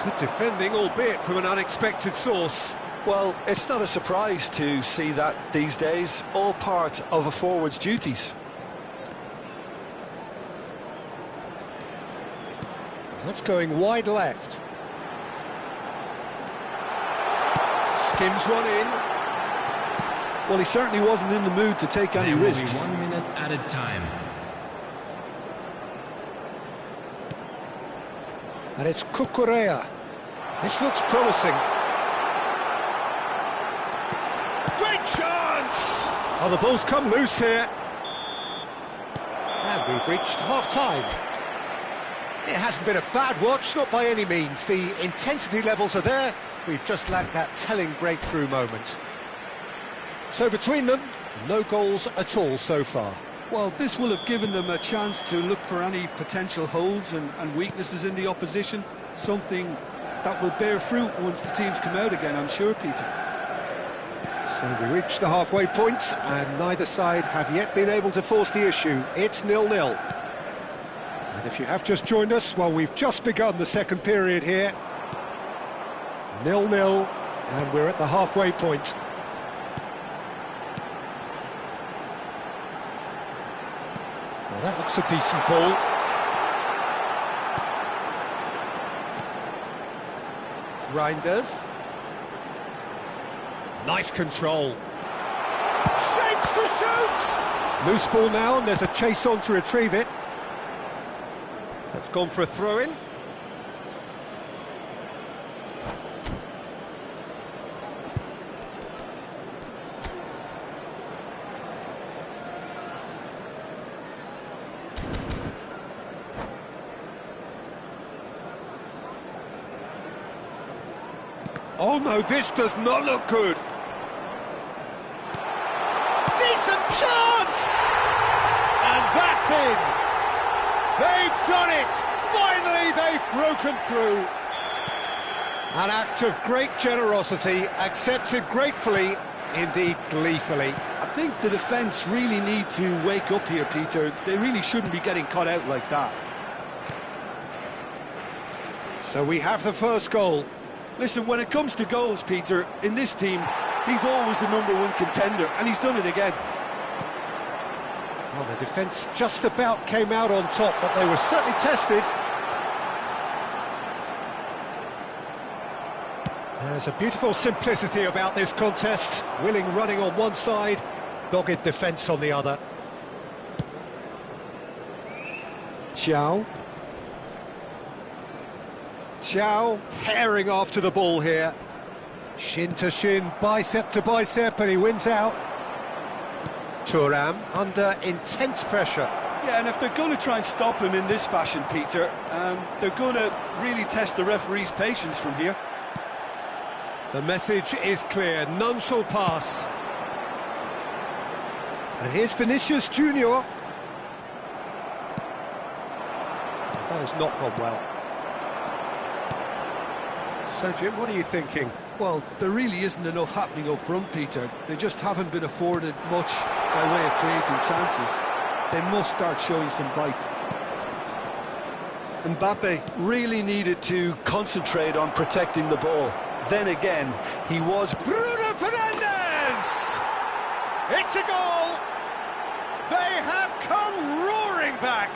Good defending, albeit from an unexpected source. Well, it's not a surprise to see that these days, all part of a forward's duties. That's going wide left. Skims one in. Well, he certainly wasn't in the mood to take any risks. There will be 1 minute added time. And it's Cucurella. This looks promising. Great chance! Oh, the ball's come loose here. And we've reached half-time. It hasn't been a bad watch, not by any means. The intensity levels are there. We've just lacked that telling breakthrough moment. So between them, no goals at all so far. Well, this will have given them a chance to look for any potential holes and weaknesses in the opposition, something that will bear fruit once the teams come out again, I'm sure, Peter. So we reach the halfway point, and neither side have yet been able to force the issue. It's 0-0. And if you have just joined us, well, we've just begun the second period here. 0-0, and we're at the halfway point. Well, that looks a decent ball. Reinders. Nice control. Shapes to shoot! Loose ball now, and there's a chase on to retrieve it. That's gone for a throw-in. Oh no, this does not look good. Decent chance! And that's in! They've done it! Finally, they've broken through. An act of great generosity, accepted gratefully, indeed gleefully. I think the defence really need to wake up here, Peter. They really shouldn't be getting caught out like that. So we have the first goal. Listen, when it comes to goals, Peter, in this team, he's always the #1 contender, and he's done it again. Well, the defence just about came out on top, but they were certainly tested. There's a beautiful simplicity about this contest. Willing running on one side, dogged defence on the other. Thiaw. Thiaw herring after the ball here. Shin to shin, bicep to bicep, and he wins out. Thuram under intense pressure. Yeah, and if they're going to try and stop him in this fashion, Peter, they're going to really test the referee's patience from here. The message is clear, none shall pass. And here's Vinicius Junior. That has not gone well. So, Jim, what are you thinking? Well, there really isn't enough happening up front, Peter. They just haven't been afforded much by way of creating chances. They must start showing some bite. Mbappe really needed to concentrate on protecting the ball. Then again, he was... Bruno Fernandes! It's a goal! They have come roaring back!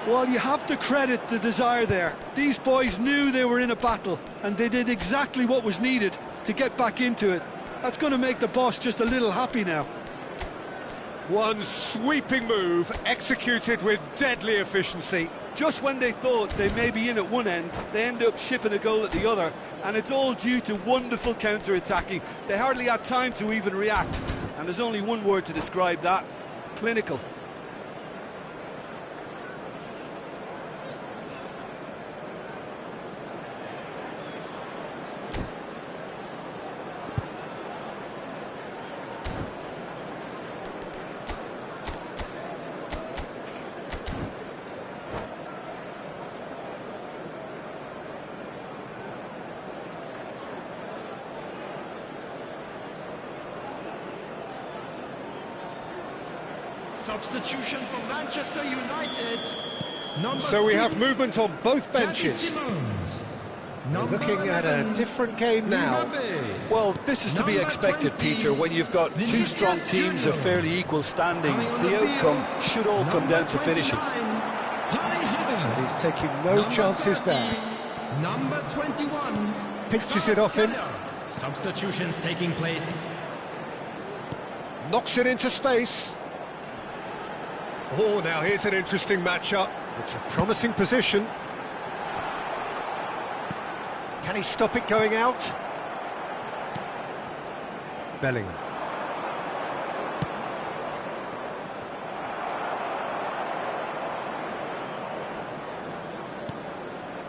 Well, you have to credit the desire there. These boys knew they were in a battle, and they did exactly what was needed to get back into it. That's going to make the boss just a little happy now. One sweeping move, executed with deadly efficiency. Just when they thought they may be in at one end, they end up shipping a goal at the other, and it's all due to wonderful counter-attacking. They hardly had time to even react, and there's only one word to describe that: clinical. Substitution for Manchester United. So we have movement on both benches. We're looking at a different game now. Well, this is to be expected, Peter, when you've got two strong teams of fairly equal standing. The outcome should all come down to finishing. And he's taking no chances there. Number 21. Pinches it off him. Substitutions taking place. Knocks it into space. Oh, now here's an interesting matchup. It's a promising position. Can he stop it going out? Bellingham.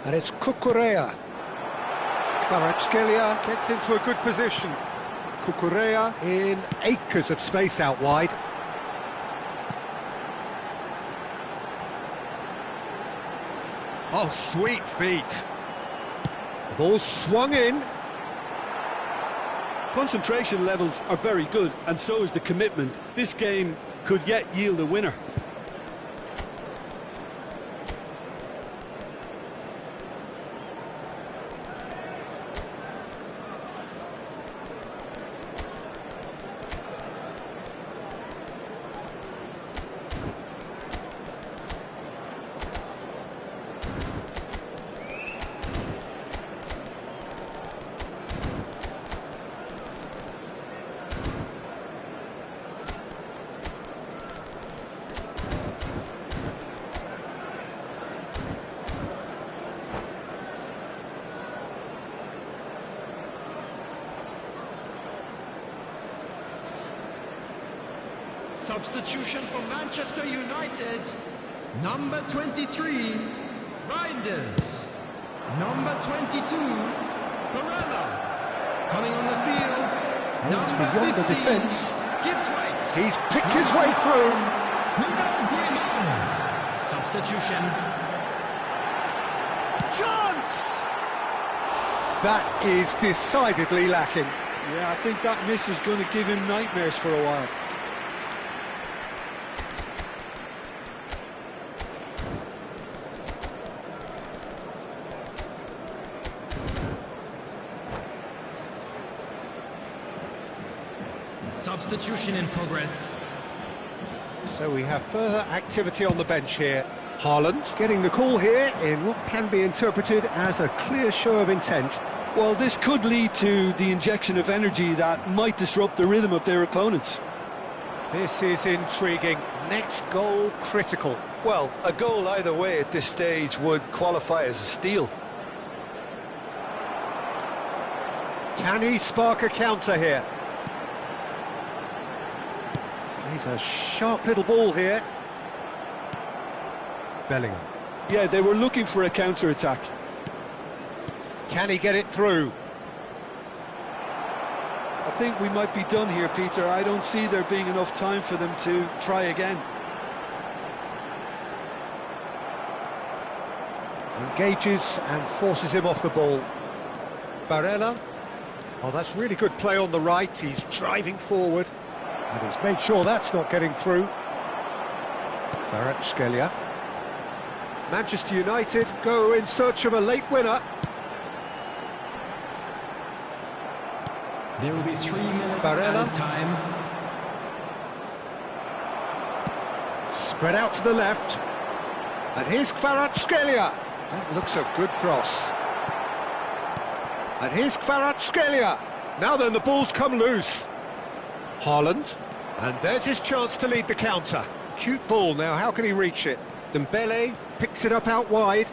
And it's Cucurella. Kvaratskhelia gets into a good position. Cucurella in acres of space out wide. Oh, sweet feet. The ball swung in. Concentration levels are very good, and so is the commitment. This game could yet yield a winner. Substitution for Manchester United. Number 23, Reinders. Number 22, Barella. Coming on the field, And it's number beyond the 15, defence. Gibbswaite. He's picked his way through. Bruno Griezmann. Substitution. Chance! That is decidedly lacking. Yeah, I think that miss is going to give him nightmares for a while. Substitution in progress. So we have further activity on the bench here. Haaland getting the call here in what can be interpreted as a clear show of intent. Well, this could lead to the injection of energy that might disrupt the rhythm of their opponents. This is intriguing. Next goal critical. Well, a goal either way at this stage would qualify as a steal. Can he spark a counter here? He's a sharp little ball here. Bellingham. Yeah, they were looking for a counter-attack. Can he get it through? I think we might be done here, Peter. I don't see there being enough time for them to try again. Engages and forces him off the ball. Barella. Oh, that's really good play on the right. He's driving forward. And he's made sure that's not getting through. Kvaratskhelia. Manchester United go in search of a late winner. There will be 3 minutes Barella. added time. Spread out to the left. And here's Kvaratskhelia. That looks a good cross. And here's Kvaratskhelia. Now then, the ball's come loose. Haaland. And there's his chance to lead the counter. Cute ball now, how can he reach it? Dembele picks it up out wide.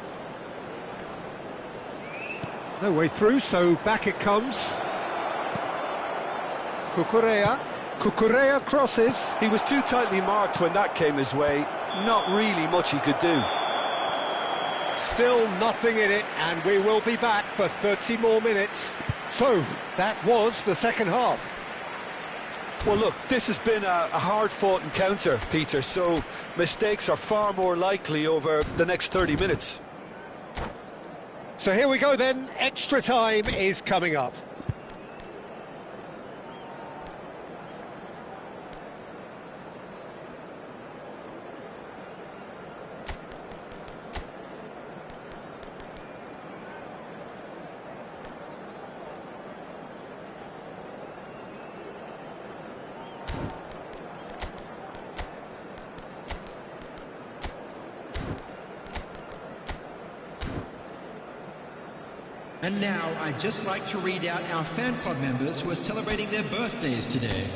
No way through, so back it comes. Cucurella crosses. He was too tightly marked when that came his way. Not really much he could do. Still nothing in it, and we will be back for 30 more minutes. So, that was the second half. Well, look, this has been a hard-fought encounter, Peter, so mistakes are far more likely over the next 30 minutes. So here we go then, extra time is coming up. And now, I'd just like to read out our fan club members who are celebrating their birthdays today.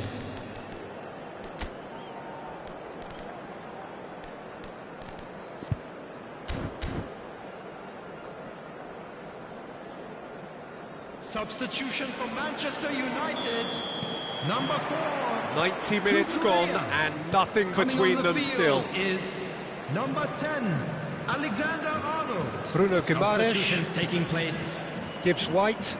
Substitution for Manchester United. Number 4. 90 minutes gone and nothing between them still. Is number 10, Alexander Arnold. Bruno Guimaraes. Substitutions taking place. Gibbs-White.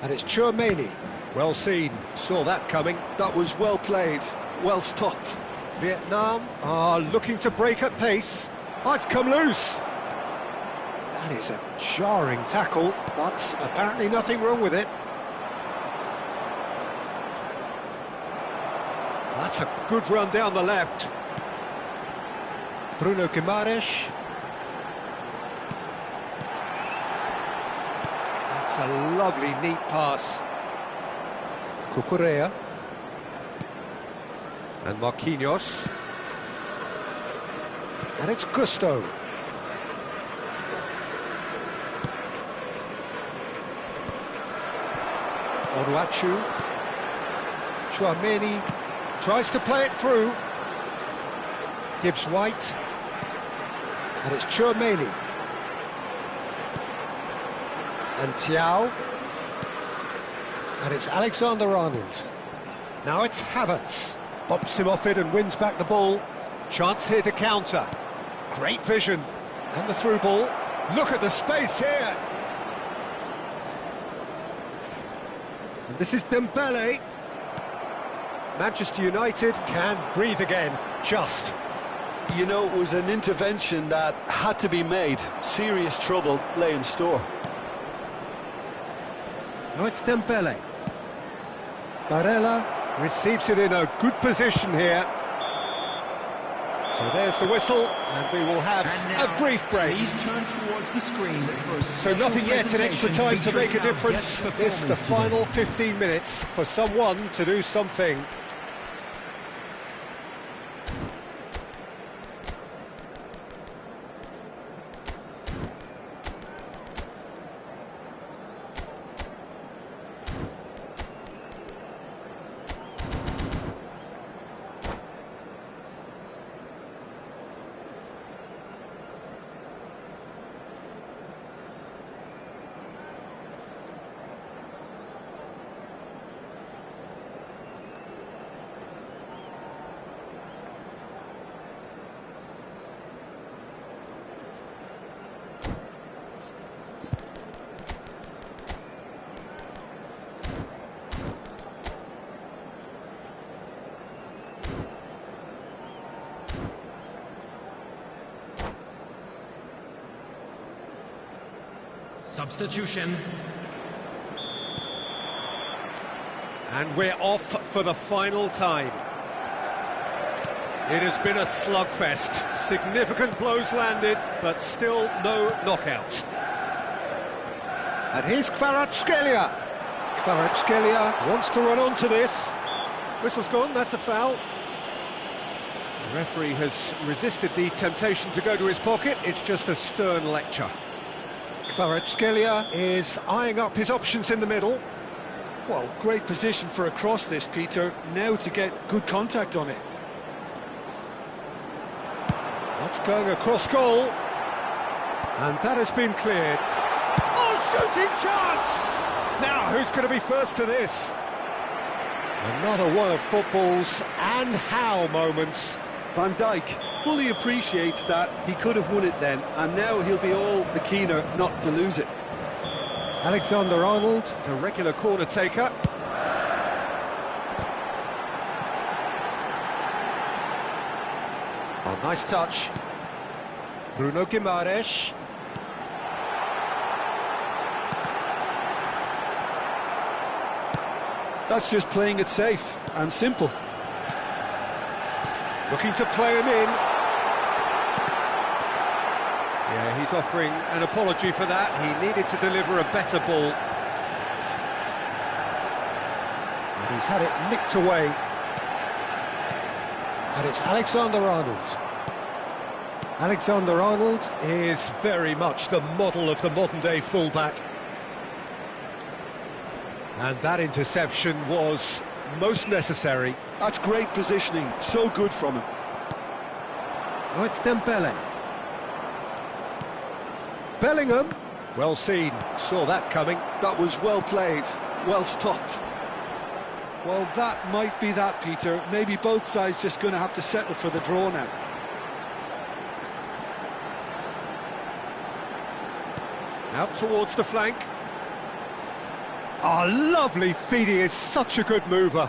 And it's Tchouaméni. Well seen, saw that coming. That was well played, well stopped. Vietnam are looking to break at pace. Oh, it's come loose. That is a jarring tackle, but apparently nothing wrong with it. That's a good run down the left. Bruno Guimaraes. That's a lovely, neat pass. Cucurella. And Marquinhos. And it's Gusto. Onuachu. Tchouaméni tries to play it through. Gibbs-White. And it's Tchouaméni. And Thiaw. And it's Alexander-Arnold. Now it's Havertz. Bumps him off it and wins back the ball. Chance here to counter. Great vision. And the through ball. Look at the space here. And this is Dembele. Manchester United can breathe again. Just. You know, it was an intervention that had to be made. Serious trouble lay in store. Now it's Dembele. Barella receives it in a good position here. So there's the whistle, and we will have a brief break. Please turn towards the screen for So nothing yet in extra time to make a featuring our difference. best This the performers final today. 15 minutes for someone to do something. Substitution. And we're off for the final time. It has been a slugfest. Significant blows landed, but still no knockout. And here's Kvaratskhelia. Kvaratskhelia wants to run onto this. Whistle's gone, that's a foul. The referee has resisted the temptation to go to his pocket. It's just a stern lecture. Kvaratskhelia is eyeing up his options in the middle. Well, great position for a cross this, Peter. Now to get good contact on it. That's going across goal. And that has been cleared. Oh, shooting chance! Now, who's going to be first to this? Another one of football's and how moments. Van Dijk fully appreciates that he could have won it then, and now he'll be all the keener not to lose it. Alexander-Arnold, the regular corner taker. Oh, nice touch. Bruno Guimaraes. That's just playing it safe and simple. Looking to play him in. Yeah, he's offering an apology for that. He needed to deliver a better ball. And he's had it nicked away. And it's Alexander-Arnold. Alexander-Arnold is very much the model of the modern-day fullback. And that interception was most necessary. That's great positioning, so good from him. Oh, it's Dembele. Bellingham. Well seen, saw that coming. That was well played, well stopped. Well, that might be that, Peter. Maybe both sides just going to have to settle for the draw now. Out towards the flank. Oh, lovely feed, he is such a good mover.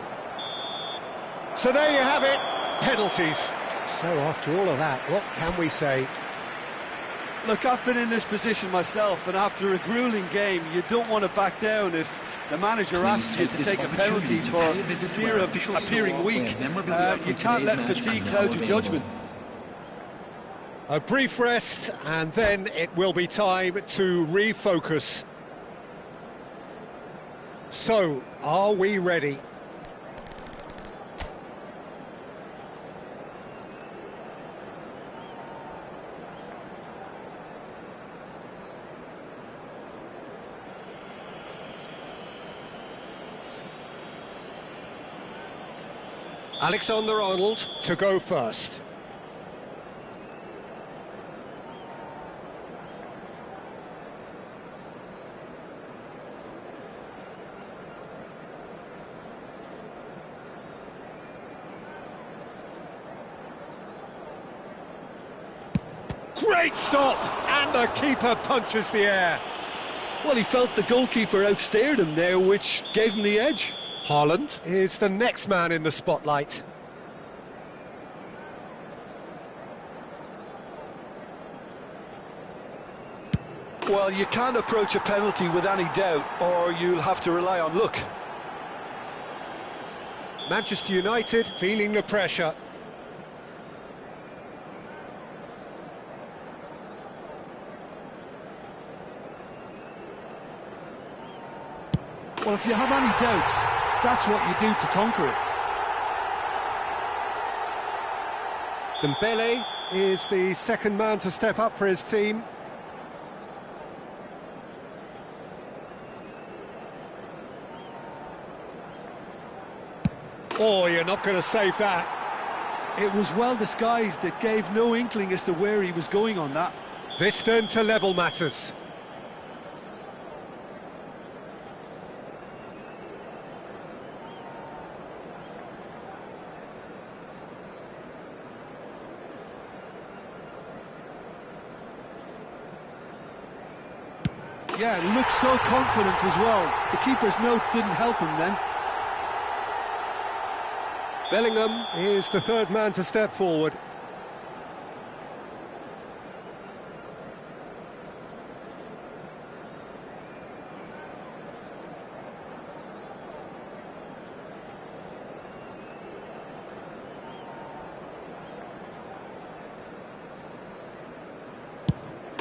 So there you have it, penalties. So after all of that, what can we say? Look, I've been in this position myself, and after a grueling game, you don't want to back down if the manager asks you to take a penalty for fear of appearing weak. You can't let fatigue cloud your judgment. A brief rest, and then it will be time to refocus. So, are we ready? Alexander-Arnold to go first. Great stop! And the keeper punches the air. Well, he felt the goalkeeper outstared him there, which gave him the edge. Haaland is the next man in the spotlight. Well, you can't approach a penalty with any doubt, or you'll have to rely on luck. Manchester United feeling the pressure. Well, if you have any doubts, that's what you do to conquer it. Dembele is the second man to step up for his team. Oh, you're not going to save that. It was well disguised. It gave no inkling as to where he was going on that. This then to level matters. Yeah, looked so confident as well. The keeper's notes didn't help him then. Bellingham is the third man to step forward.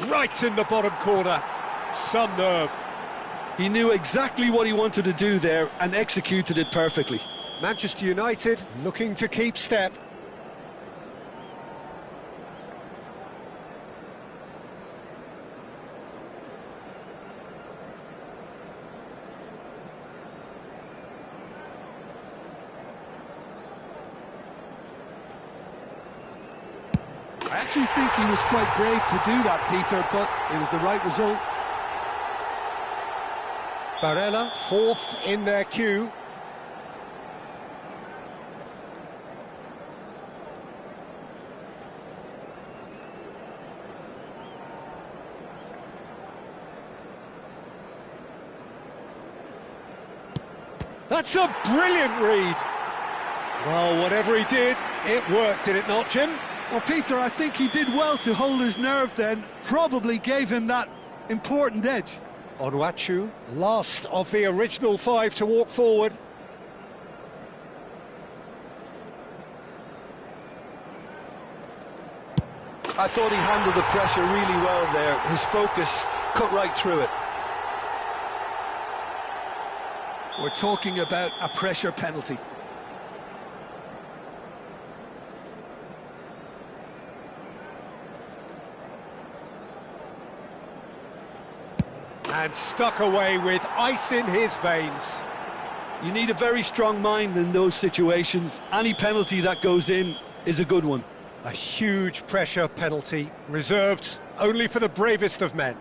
Right in the bottom corner. Some nerve. He knew exactly what he wanted to do there and executed it perfectly. Manchester United looking to keep step. I actually think he was quite brave to do that, Peter, but it was the right result. Barella, fourth in their queue. That's a brilliant read. Well, whatever he did, it worked, did it not, Jim? Well, Peter, I think he did well to hold his nerve then. Probably gave him that important edge. Onuachu, last of the original five to walk forward. I thought he handled the pressure really well there. His focus cut right through it. We're talking about a pressure penalty. And stuck away with ice in his veins. You need a very strong mind in those situations. Any penalty that goes in is a good one. A huge pressure penalty, reserved only for the bravest of men.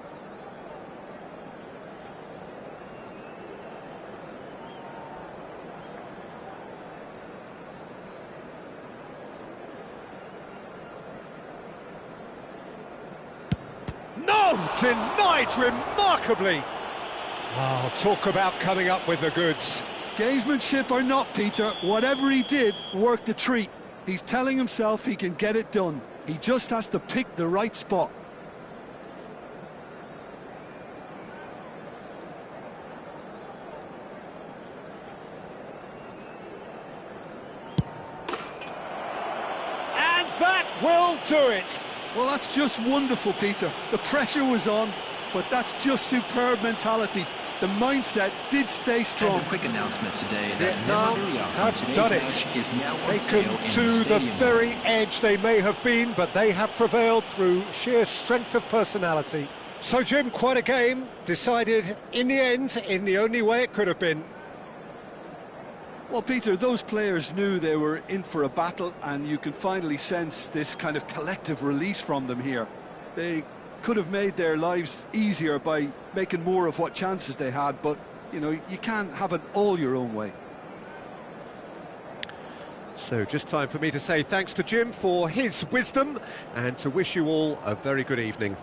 No! Denied remarkably! Wow, talk about coming up with the goods. Gamesmanship or not, Peter, whatever he did worked a treat. He's telling himself he can get it done. He just has to pick the right spot. will do it. Well, that's just wonderful, Peter. The pressure was on, but that's just superb mentality. The mindset did stay strong. And a quick announcement today that Vietnam have done it. Is now Taken to the very edge they may have been, but they have prevailed through sheer strength of personality. So, Jim, quite a game, decided in the end in the only way it could have been. Well, Peter, those players knew they were in for a battle, and you can finally sense this kind of collective release from them here. They could have made their lives easier by making more of what chances they had, but, you know, you can't have it all your own way. So just time for me to say thanks to Jim for his wisdom and to wish you all a very good evening.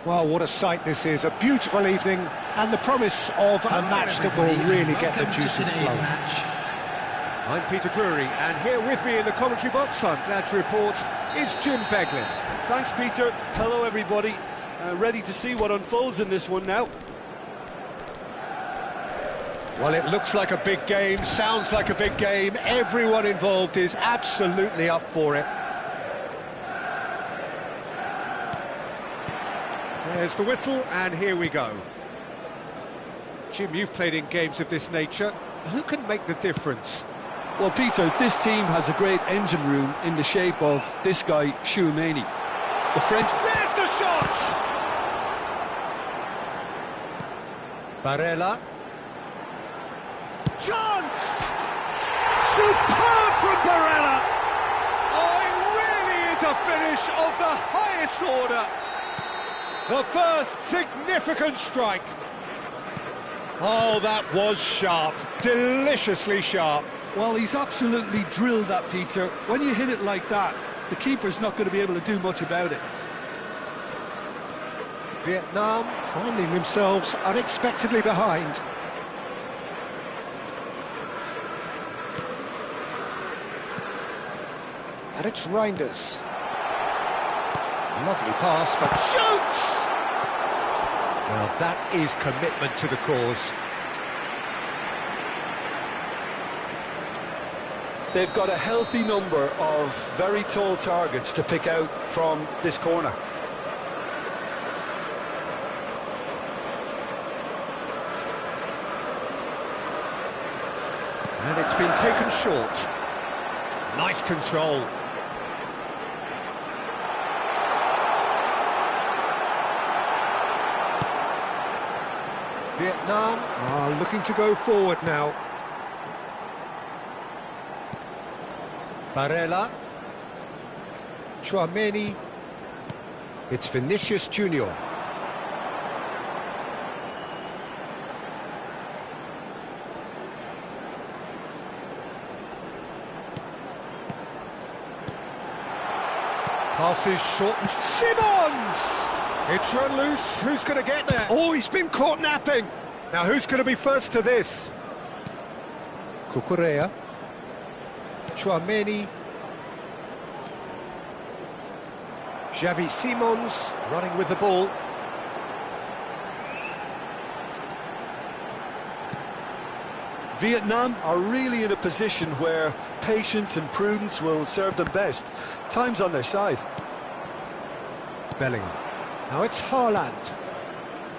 Well, what a sight this is. A beautiful evening and the promise of a match that will really get the juices flowing. I'm Peter Drury, and here with me in the commentary box, I'm glad to report, is Jim Beglin. Thanks, Peter. Hello, everybody. Ready to see what unfolds in this one now. Well, it looks like a big game, sounds like a big game. Everyone involved is absolutely up for it. There's the whistle, and here we go. Jim, you've played in games of this nature. Who can make the difference? Well, Peter, this team has a great engine room in the shape of this guy, Tchouaméni. The French... There's the shot! Barella. Chance! Superb from Barella! Oh, it really is a finish of the highest order. The first significant strike. Oh, that was sharp. Deliciously sharp. Well, he's absolutely drilled that, Peter. When you hit it like that, the keeper's not going to be able to do much about it. Vietnam finding themselves unexpectedly behind. And it's Reinders. Lovely pass, but shoots! Well, that is commitment to the cause. They've got a healthy number of very tall targets to pick out from this corner. And it's been taken short. Nice control. Vietnam are looking to go forward now. Barella. Tchouaméni. It's Vinicius Junior. Passes shortened. Simons! It's run loose. Who's going to get there? Oh, he's been caught napping. Now, who's going to be first to this? Cucurella. Tchouaméni. Xavi Simons running with the ball. Vietnam are really in a position where patience and prudence will serve them best. Time's on their side. Bellingham. Now it's Haaland.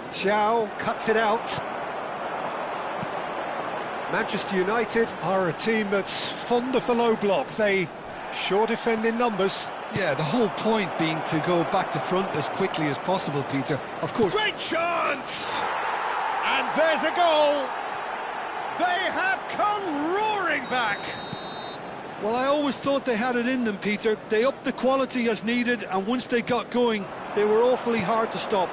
Thiaw cuts it out. Manchester United are a team that's fond of the low block. They sure defend in numbers. Yeah, the whole point being to go back to front as quickly as possible, Peter. Of course. Great chance! And there's a goal! They have come roaring back! Well, I always thought they had it in them, Peter. They upped the quality as needed, and once they got going, they were awfully hard to stop.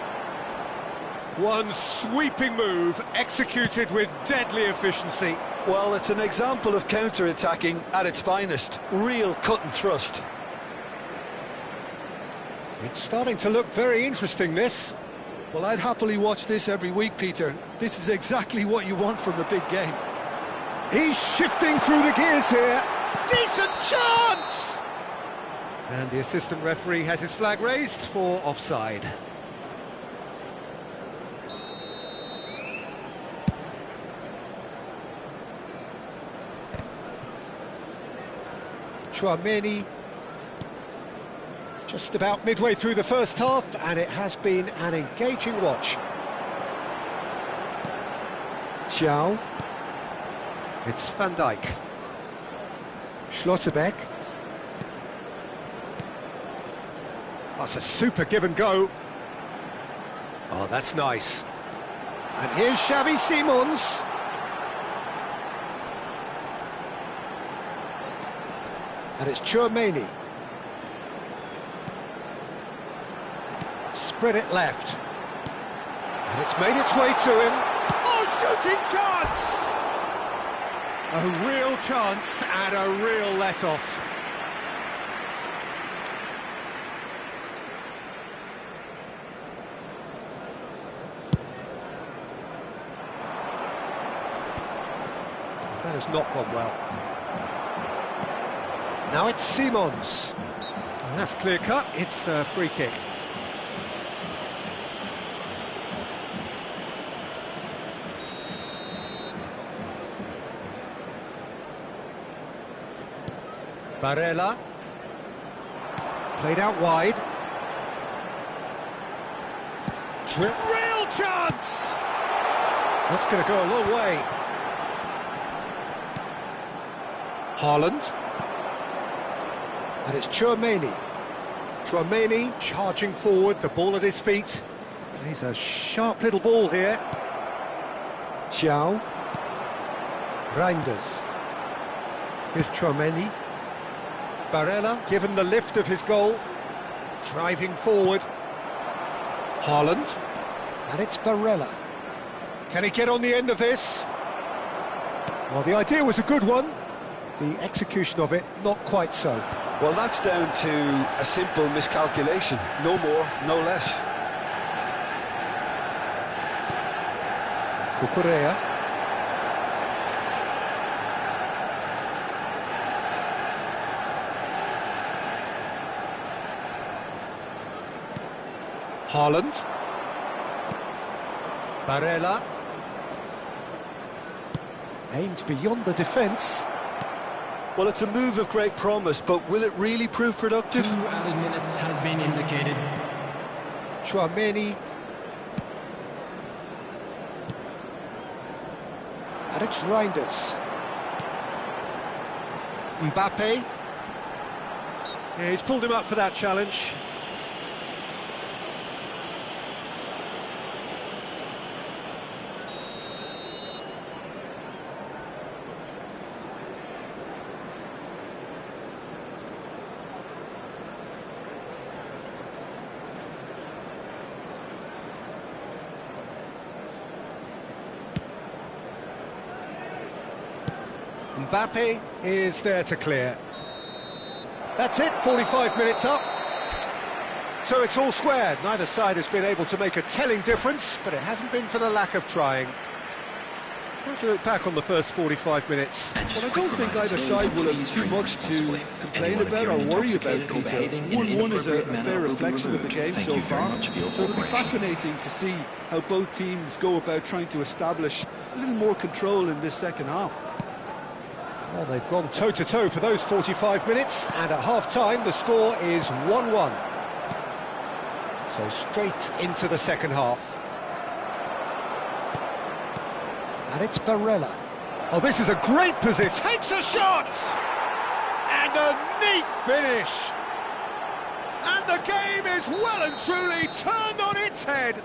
One sweeping move, executed with deadly efficiency. Well, it's an example of counter-attacking at its finest. Real cut and thrust. It's starting to look very interesting, this. Well, I'd happily watch this every week, Peter. This is exactly what you want from a big game. He's shifting through the gears here. Decent chance! And the assistant referee has his flag raised for offside. Tchouaméni. Just about midway through the first half, and it has been an engaging watch. Thiaw. It's Van Dijk. Schlotterbeck. That's a super give and go. Oh, that's nice. And here's Xavi Simons. And it's Tchouaméni. Spread it left. And it's made its way to him. Oh, shooting chance! A real chance and a real let-off. That has not gone well. Now it's Simons. And that's clear cut, it's a free kick. Barella. Played out wide. Real chance! That's going to go a long way. Haaland. And it's Tchouaméni. Tchouaméni charging forward, the ball at his feet. He's a sharp little ball here. Thiaw. Reinders. Here's Tchouaméni. Barella, given the lift of his goal, driving forward. Haaland, and it's Barella. Can he get on the end of this? Well, the idea was a good one. The execution of it, not quite so. Well, that's down to a simple miscalculation. No more, no less. Cucurella. Haaland. Barella. Aimed beyond the defence. Well, it's a move of great promise, but will it really prove productive? 2 added minutes has been indicated. Tchouaméni. And it's Reinders. Mbappe. Yeah, he's pulled him up for that challenge. Mbappe is there to clear. That's it, 45 minutes up. So it's all square. Neither side has been able to make a telling difference, but it hasn't been for the lack of trying. How do you look back on the first 45 minutes? Well, I don't think either side will have too much to complain about or worry about, Peter. 1-1 is a fair reflection of the game so far. So it'll be fascinating to see how both teams go about trying to establish a little more control in this second half. Well, they've gone toe-to-toe for those 45 minutes, and at half-time the score is 1-1. So straight into the second half. And it's Barella. Oh, this is a great position. Takes a shot! And a neat finish! And the game is well and truly turned on its head.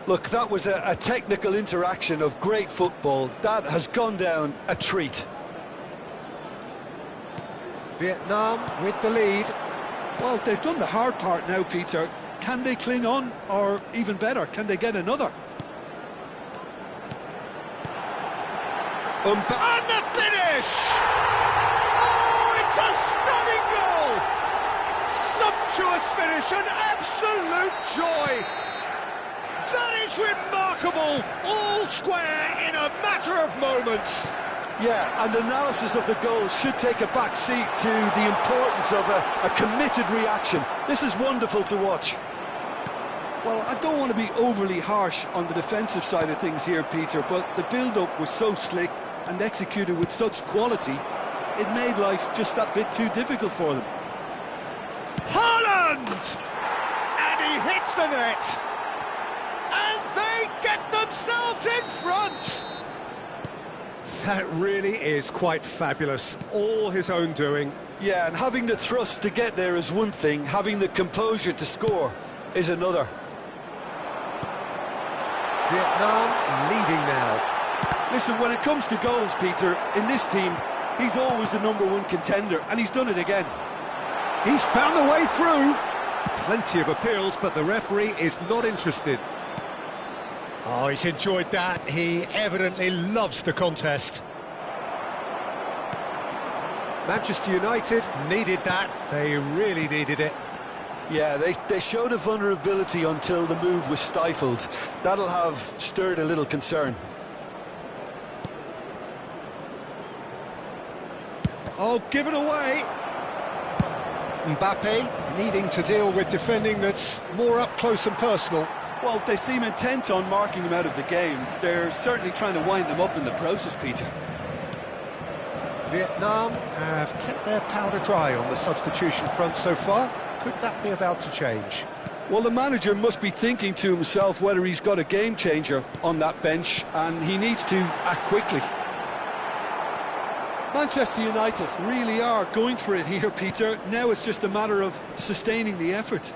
Look, that was a technical interaction of great football. That has gone down a treat. Vietnam with the lead. Well, they've done the hard part now, Peter. Can they cling on? Or even better, can they get another? And the finish! Oh, it's a stunning goal! Sumptuous finish, an absolute joy! That is remarkable! All square in a matter of moments. Yeah, and analysis of the goal should take a back seat to the importance of a committed reaction. This is wonderful to watch. Well, I don't want to be overly harsh on the defensive side of things here, Peter, but the build-up was so slick and executed with such quality, it made life just that bit too difficult for them. Haaland! And he hits the net! And they get themselves in front! That really is quite fabulous, all his own doing. Yeah, and having the thrust to get there is one thing, having the composure to score is another. Vietnam leading now. Listen, when it comes to goals, Peter, in this team, he's always the #1 contender, and he's done it again. He's found the way through. Plenty of appeals, but the referee is not interested. Oh, he's enjoyed that. He evidently loves the contest. Manchester United needed that. They really needed it. Yeah, they showed a vulnerability until the move was stifled. That'll have stirred a little concern. Oh, given away. Mbappe needing to deal with defending that's more up close and personal. Well, they seem intent on marking him out of the game. They're certainly trying to wind him up in the process, Peter. Vietnam have kept their powder dry on the substitution front so far. Could that be about to change? Well, the manager must be thinking to himself whether he's got a game changer on that bench, and he needs to act quickly. Manchester United really are going for it here, Peter. Now it's just a matter of sustaining the effort.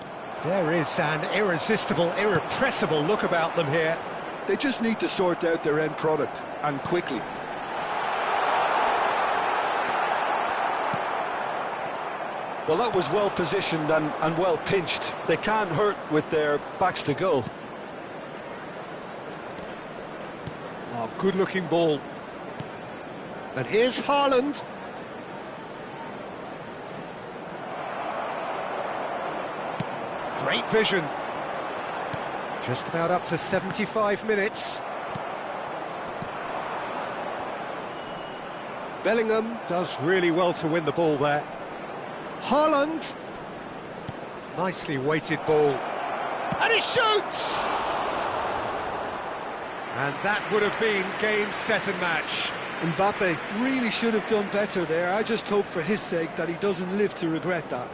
There is an irresistible, irrepressible look about them here. They just need to sort out their end product, and quickly. Well, that was well positioned and well pinched. They can't hurt with their backs to goal. Oh, good-looking ball. And here's Haaland. Great vision. Just about up to 75 minutes. Bellingham does really well to win the ball there. Haaland. Nicely weighted ball. And he shoots! And that would have been game, set and match. Mbappe really should have done better there. I just hope for his sake that he doesn't live to regret that.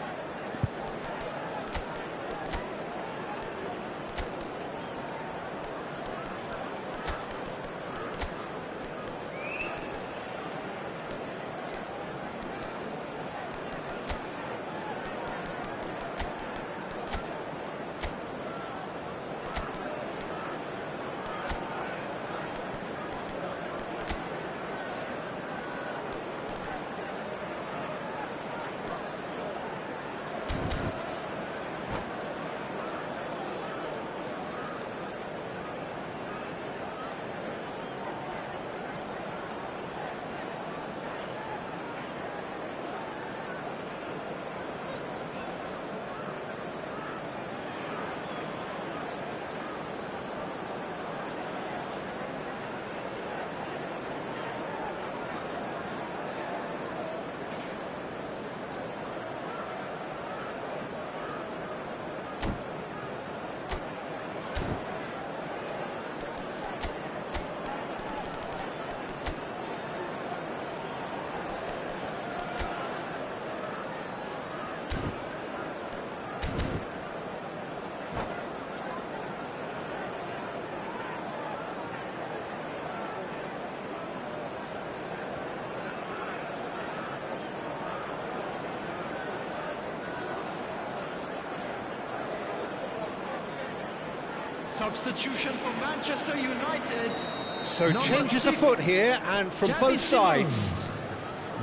Substitution for Manchester United. So changes afoot here, and from both sides.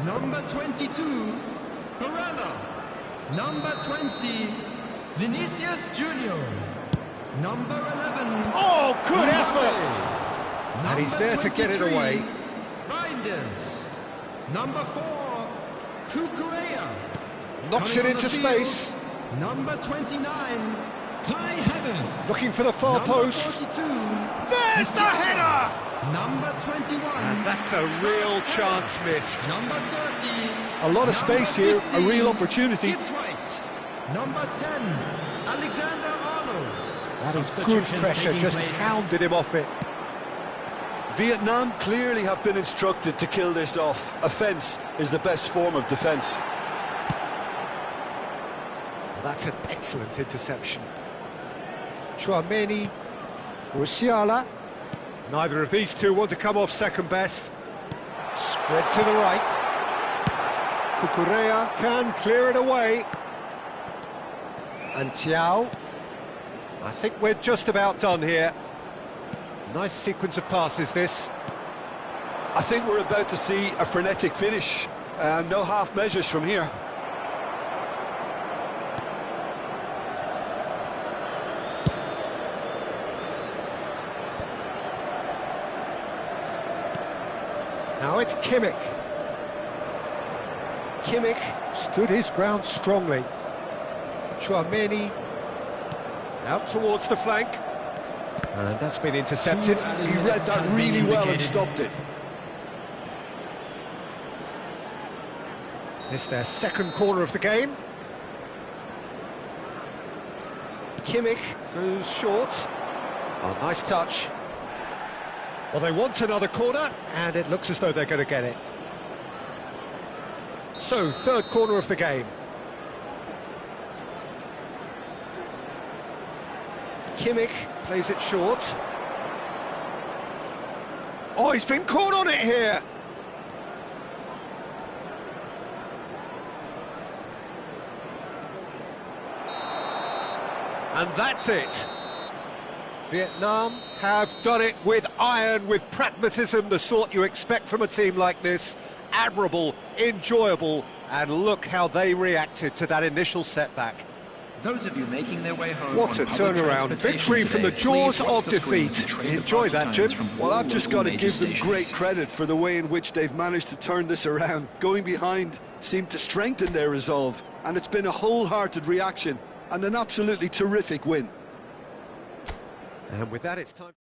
Number 22, Barella. Number 20, Vinicius Junior. Number 11. Oh, good effort! Number And he's there to get it 23, away. Reinders. Number 4, Cucurella. Knocks Coming it on into the field, space. Number 29, Kai Havertz. Looking for the far Number post. 42, There's the header! Number 21. And that's a real chance missed. Number 30. A lot of space here, a real opportunity. White. Number 10, Alexander Arnold. That is good pressure, just hounded him off it. Vietnam clearly have been instructed to kill this off. Offence is the best form of defence. That's an excellent interception. Chouameni, Musiala. Neither of these two want to come off second best. Spread to the right. Cucurella can clear it away. And Thiaw. I think we're just about done here. Nice sequence of passes, this. I think we're about to see a frenetic finish. No half measures from here. Now it's Kimmich. Kimmich stood his ground strongly. Chouameni out towards the flank. And that's been intercepted. He read that really well and stopped it. It's their second corner of the game. Kimmich goes short. Oh, nice touch. Well, they want another corner, and it looks as though they're going to get it. So, third corner of the game. Kimmich plays it short. Oh, he's been caught on it here! And that's it. Vietnam have done it with iron, with pragmatism, the sort you expect from a team like this. Admirable, enjoyable, and look how they reacted to that initial setback. Those of you making their way home. What a turnaround. Victory from the jaws of defeat. Enjoy that, Jim. Well, I've just got to give them great credit for the way in which they've managed to turn this around. Going behind seemed to strengthen their resolve, and it's been a wholehearted reaction and an absolutely terrific win. And with that, it's time.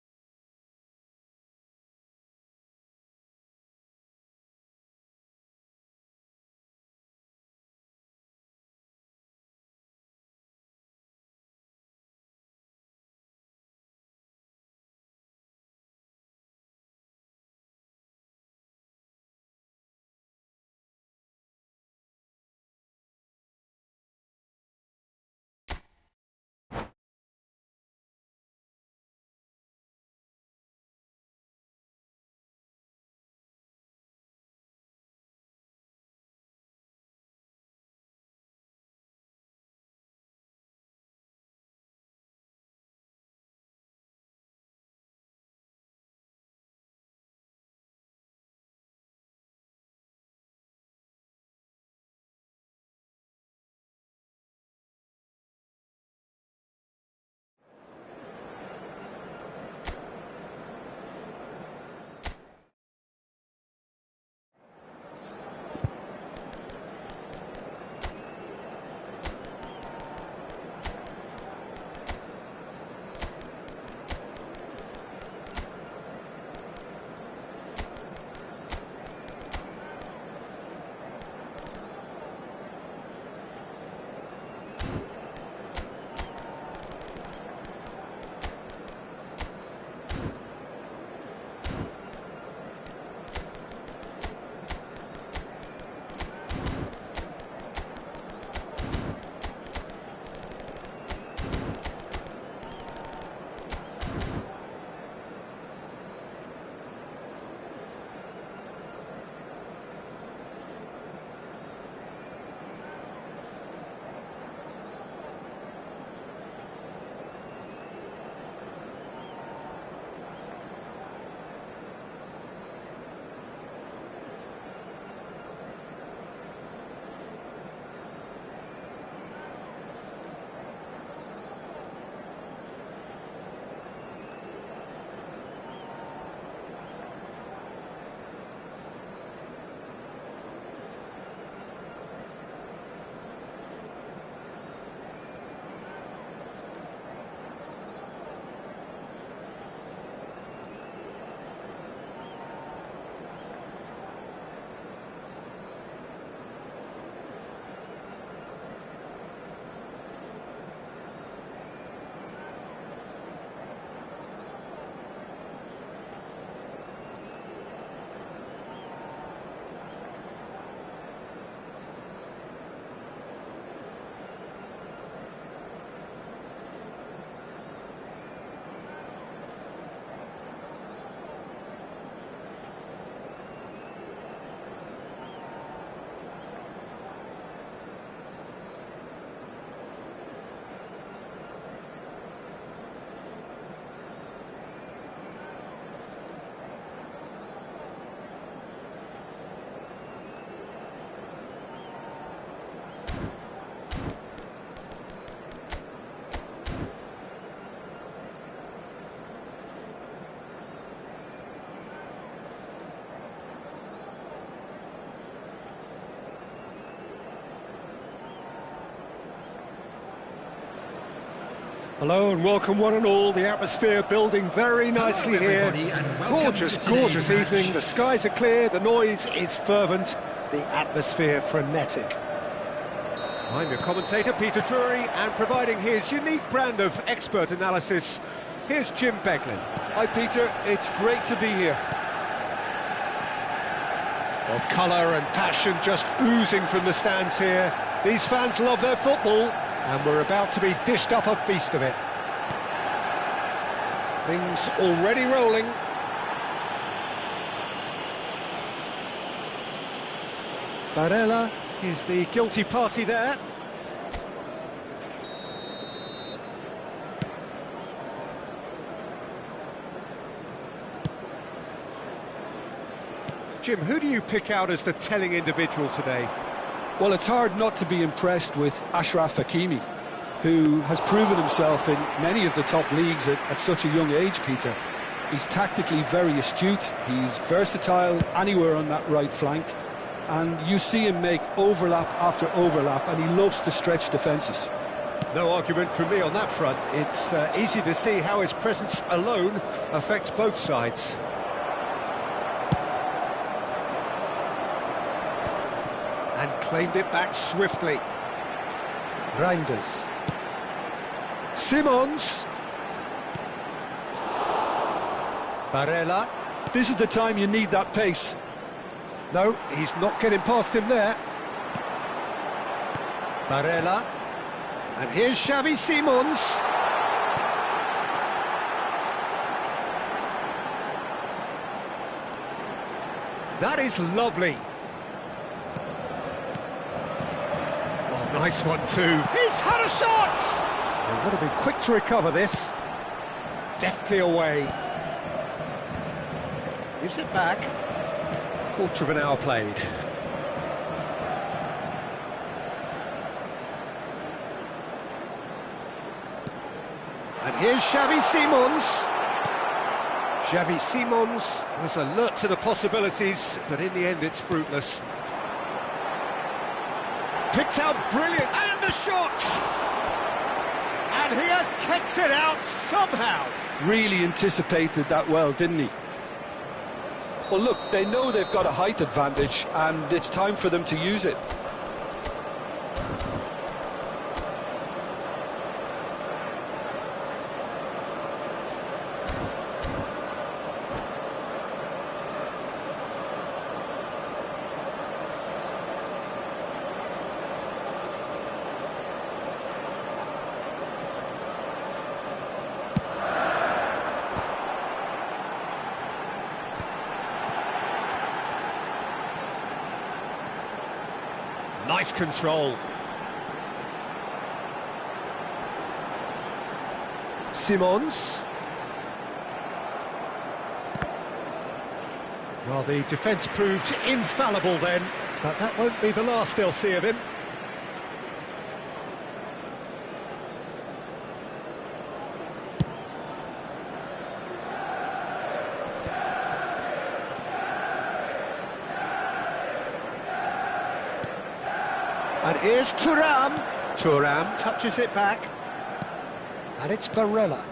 Hello and welcome one and all. The atmosphere building very nicely here. Gorgeous, gorgeous evening. The skies are clear, the noise is fervent, the atmosphere frenetic. I'm your commentator, Peter Drury, and providing his unique brand of expert analysis, here's Jim Beglin. Hi Peter, it's great to be here. Well, colour and passion just oozing from the stands here. These fans love their football, and we're about to be dished up a feast of it. Things already rolling. Barella is the guilty party there. Jim, who do you pick out as the telling individual today? Well, it's hard not to be impressed with Achraf Hakimi, who has proven himself in many of the top leagues at such a young age, Peter. He's tactically very astute, he's versatile anywhere on that right flank, and you see him make overlap after overlap, and he loves to stretch defences. No argument from me on that front. It's easy to see how his presence alone affects both sides. And claimed it back swiftly. Reinders. Simons. Barella. This is the time you need that pace. No, he's not getting past him there. Barella. And here's Xavi Simons. That is lovely. Oh, nice one too. He's had a shot! They've got to be quick to recover this. Deftly away. Gives it back. Quarter of an hour played. And here's Xavi Simons. Xavi Simons was alert to the possibilities, but in the end it's fruitless. Picked out brilliant, and the shot! And he has kicked it out somehow. Really anticipated that well, didn't he? Well, look, they know they've got a height advantage, and it's time for them to use it. Nice control. Simons. Well, the defence proved infallible then, but that won't be the last they'll see of him. And here's Thuram. Thuram touches it back. And it's Barella.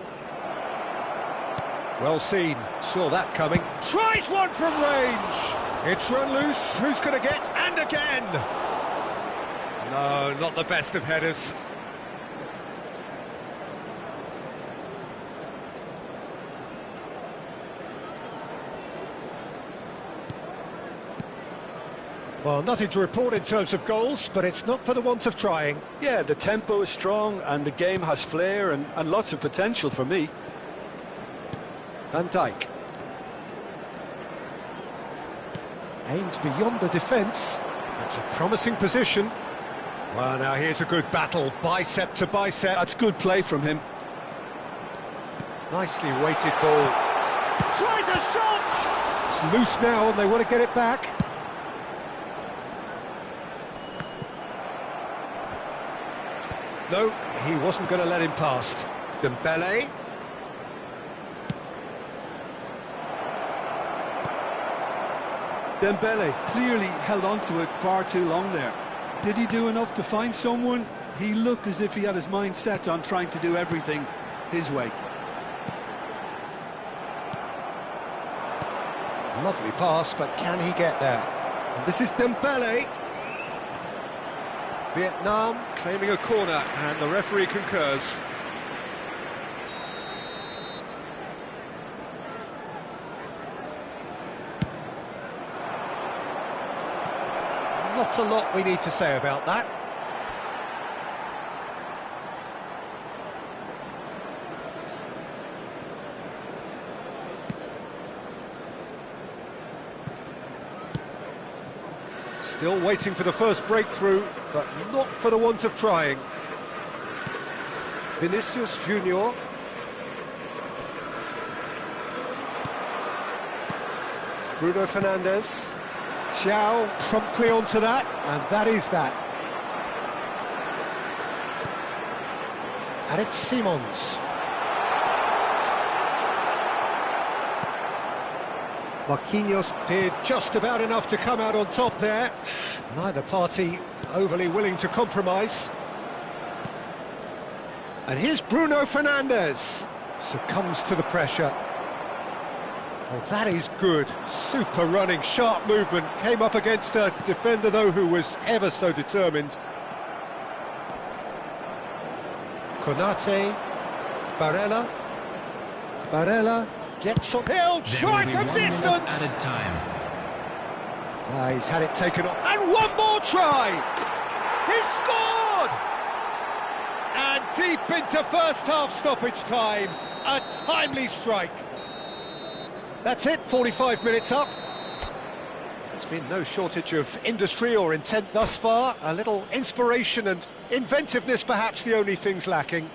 Well seen, saw that coming. Tries one from range. It's run loose, who's going to get? And again! No, not the best of headers. Well, nothing to report in terms of goals, but it's not for the want of trying. Yeah, the tempo is strong and the game has flair and lots of potential for me. Van Dijk. Aims beyond the defence. That's a promising position. Well, now here's a good battle, bicep to bicep. That's good play from him. Nicely weighted ball. Tries a shot! It's loose now and they want to get it back. No, he wasn't going to let him past. Dembele. Dembele clearly held on to it far too long there. Did he do enough to find someone? He looked as if he had his mind set on trying to do everything, his way. Lovely pass, but can he get there? And this is Dembele. Vietnam claiming a corner, and the referee concurs. Not a lot we need to say about that. Still waiting for the first breakthrough, but not for the want of trying. Vinicius Junior. Bruno Fernandes. Thiaw promptly onto that, and that is that. And it's Simons. Marquinhos did just about enough to come out on top there. Neither party overly willing to compromise. And here's Bruno Fernandes. Succumbs to the pressure. Oh, that is good. Super running, sharp movement. Came up against a defender, though, who was ever so determined. Konate. Barella. Barella gets on. He'll try from distance! Added time. He's had it taken on. And one more try! He's scored! And deep into first half stoppage time. A timely strike. That's it, 45 minutes up. There's been no shortage of industry or intent thus far. A little inspiration and inventiveness, perhaps the only things lacking.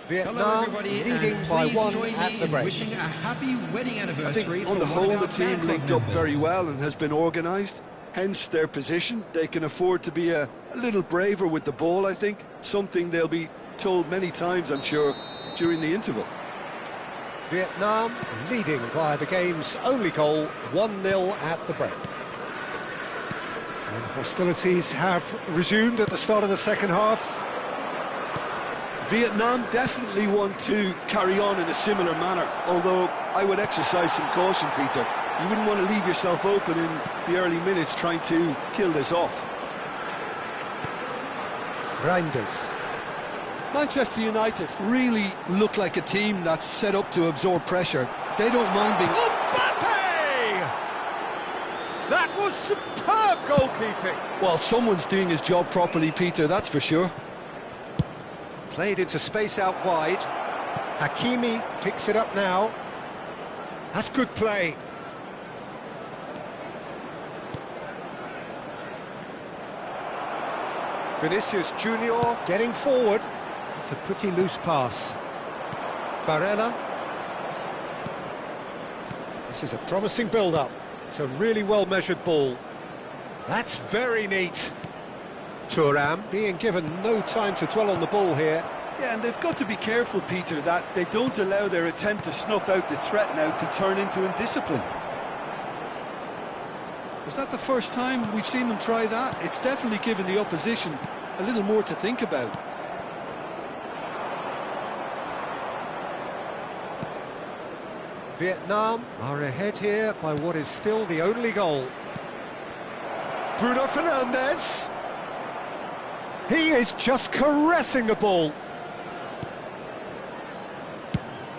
Vietnam leading by one at the break. Wishing a happy wedding I anniversary. think on the whole the team linked up very well and has been organised, hence their position. They can afford to be a little braver with the ball, I think, something they'll be told many times, I'm sure, during the interval. Vietnam leading via the game's only goal, 1-0 at the break. And hostilities have resumed at the start of the second half. Vietnam definitely want to carry on in a similar manner, although I would exercise some caution, Peter. You wouldn't want to leave yourself open in the early minutes trying to kill this off. Reinders. Manchester United really look like a team that's set up to absorb pressure. They don't mind being... Mbappe! That was superb goalkeeping. Well, someone's doing his job properly, Peter, that's for sure. Played into space out wide. Hakimi picks it up now. That's good play. Vinicius Junior getting forward. It's a pretty loose pass. Barella. This is a promising build-up. It's a really well-measured ball. That's very neat. Thuram being given no time to dwell on the ball here. Yeah, and they've got to be careful, Peter, that they don't allow their attempt to snuff out the threat now to turn into indiscipline. Is that the first time we've seen them try that? It's definitely given the opposition a little more to think about. Vietnam are ahead here by what is still the only goal. Bruno Fernandes. He is just caressing the ball.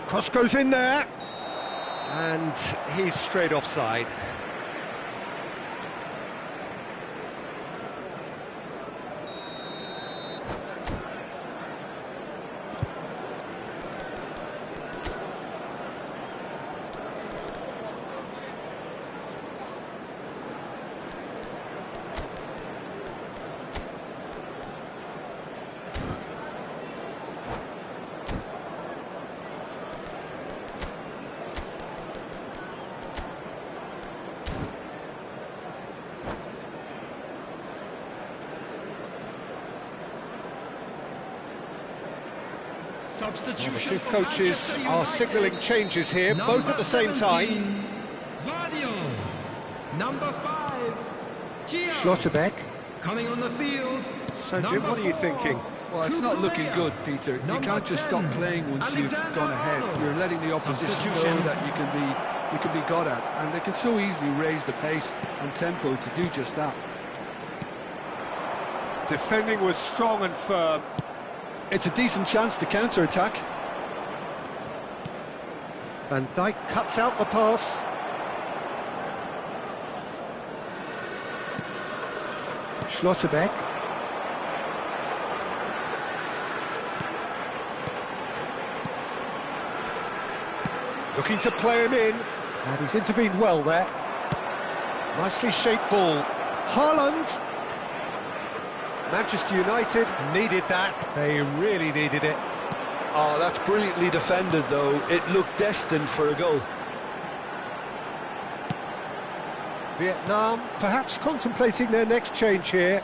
Cross goes in there. And he's straight offside. Substitution. The two coaches are signalling changes here, both at the same time. Vardio. Number 5, Thiaw. Schlotterbeck. Coming on the field. So, Jim, what are you thinking? Well, it's not looking good, Peter. You can't just stop playing once you've gone ahead. You're letting the opposition know that you can be got at, and they can so easily raise the pace and tempo to do just that. Defending was strong and firm. It's a decent chance to counter-attack. Van Dijk cuts out the pass. Schlotterbeck. Looking to play him in, and he's intervened well there. Nicely shaped ball. Haaland. Manchester United needed that. They really needed it. Oh, that's brilliantly defended, though. It looked destined for a goal. Vietnam perhaps contemplating their next change here.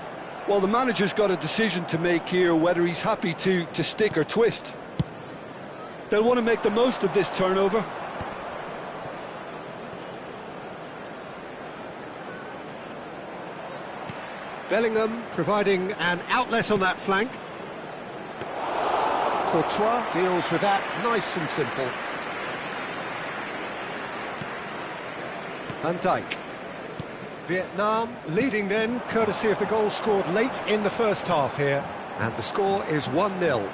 Well, the manager's got a decision to make here, whether he's happy to stick or twist. They'll want to make the most of this turnover. Bellingham providing an outlet on that flank. Courtois deals with that nice and simple. Van Dijk. Vietnam leading then, courtesy of the goal scored late in the first half here. And the score is 1-0.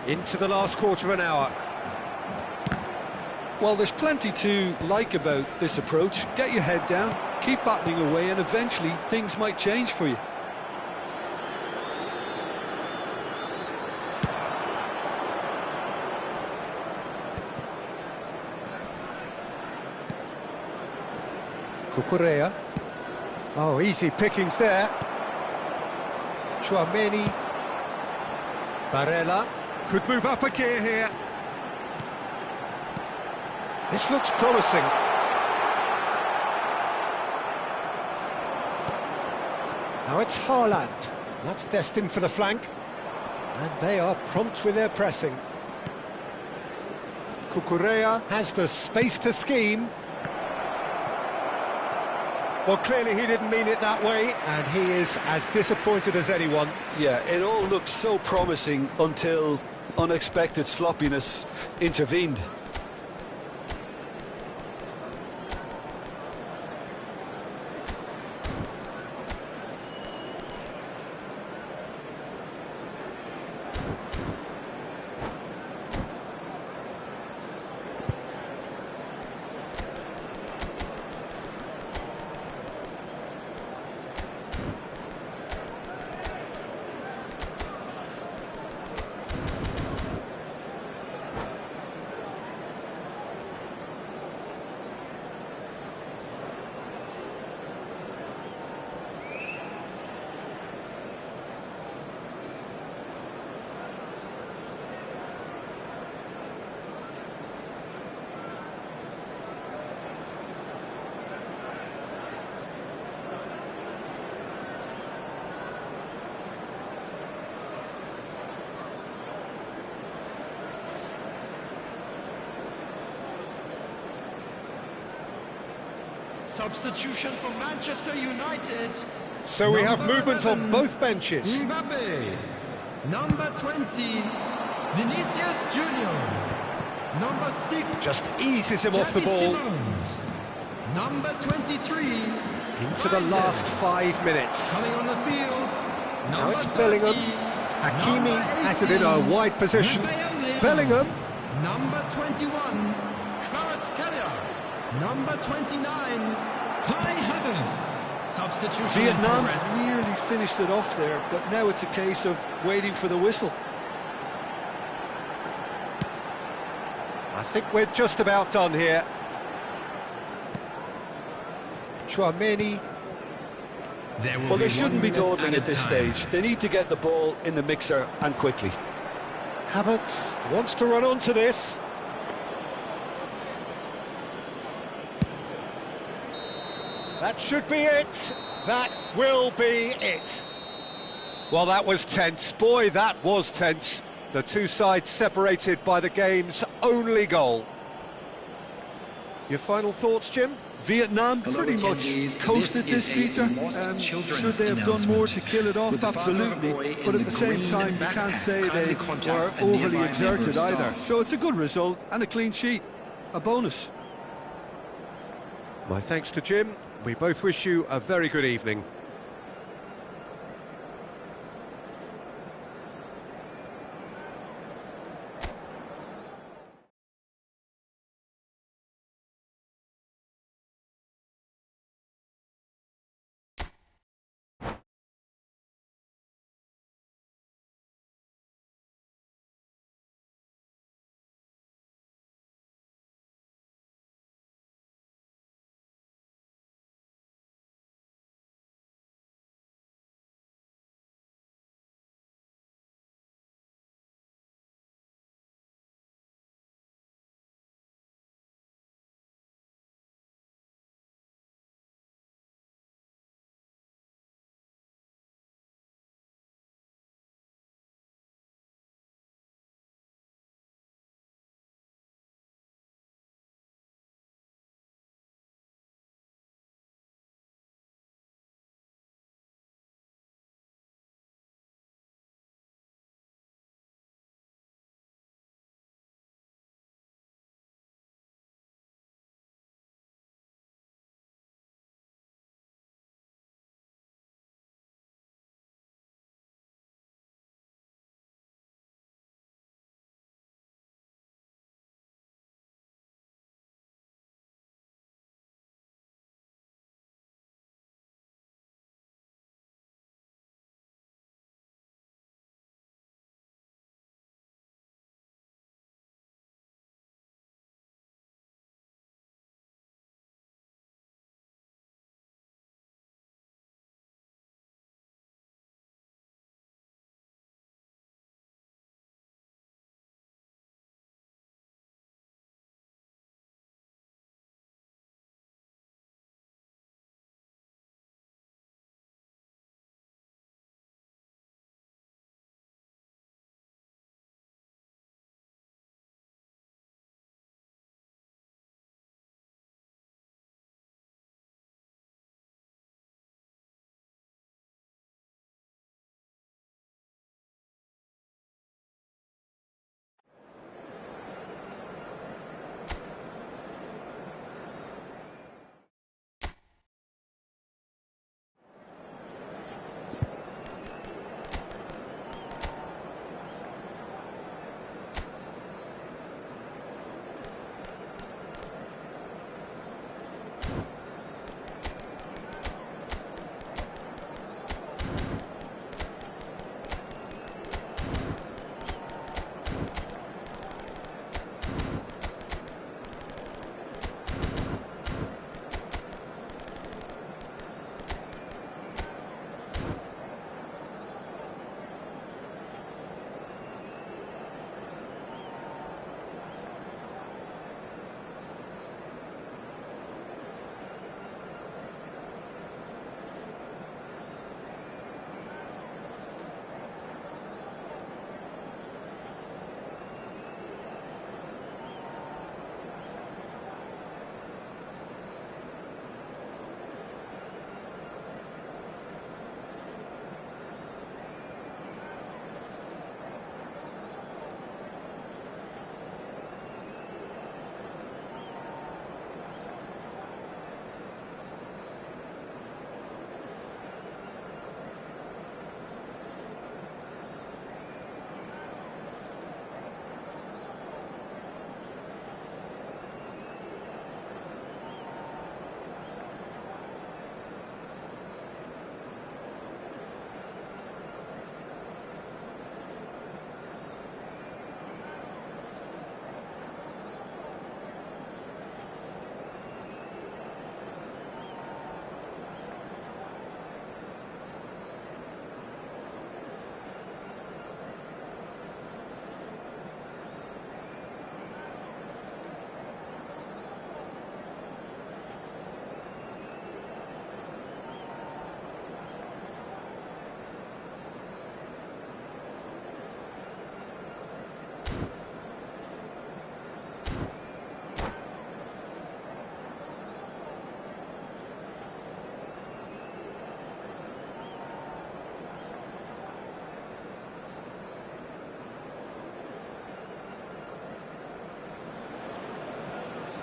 Into the last quarter of an hour. Well, there's plenty to like about this approach. Get your head down, keep battling away, and eventually things might change for you. Cucurella. Oh, easy pickings there. Tchouaméni. Barella. Could move up a gear here. This looks promising. Now it's Haaland. That's destined for the flank. And they are prompt with their pressing. Cucurella has the space to scheme. Well, clearly he didn't mean it that way, and he is as disappointed as anyone. Yeah, it all looked so promising until unexpected sloppiness intervened. Substitution for Manchester United. So we have Number movement 11, on both benches. Mbappe. Number 20, Vinicius Junior. Number 6, Just eases him off the Xavi ball. Simons. Number 23, Into the last 5 minutes. coming on the field. Now Number it's Bellingham. 30, Hakimi number has it in a 18, wide position. Mbappe. Bellingham. Number 21, Kvaratskhelia. Number 29, Kai Havertz. Substitution in Vietnam progress. nearly finished it off there, but now it's a case of waiting for the whistle. I think we're just about done here. Tchouaméni. Well, they shouldn't be dawdling at this stage. They need to get the ball in the mixer and quickly. Havertz wants to run onto this. That should be it. That will be it. Well, that was tense. Boy, that was tense. The two sides separated by the game's only goal. Your final thoughts, Jim? Vietnam Hello, pretty much attendees. coasted This this, is a Peter. Lost Children's Should they have done more to kill it off? With the father of a Absolutely. boy in But at the the same green time, you can't backpack, say kindly they contact were a overly nearby exerted member of either. staff. So it's a good result and a clean sheet. A bonus. My thanks to Jim. We both wish you a very good evening.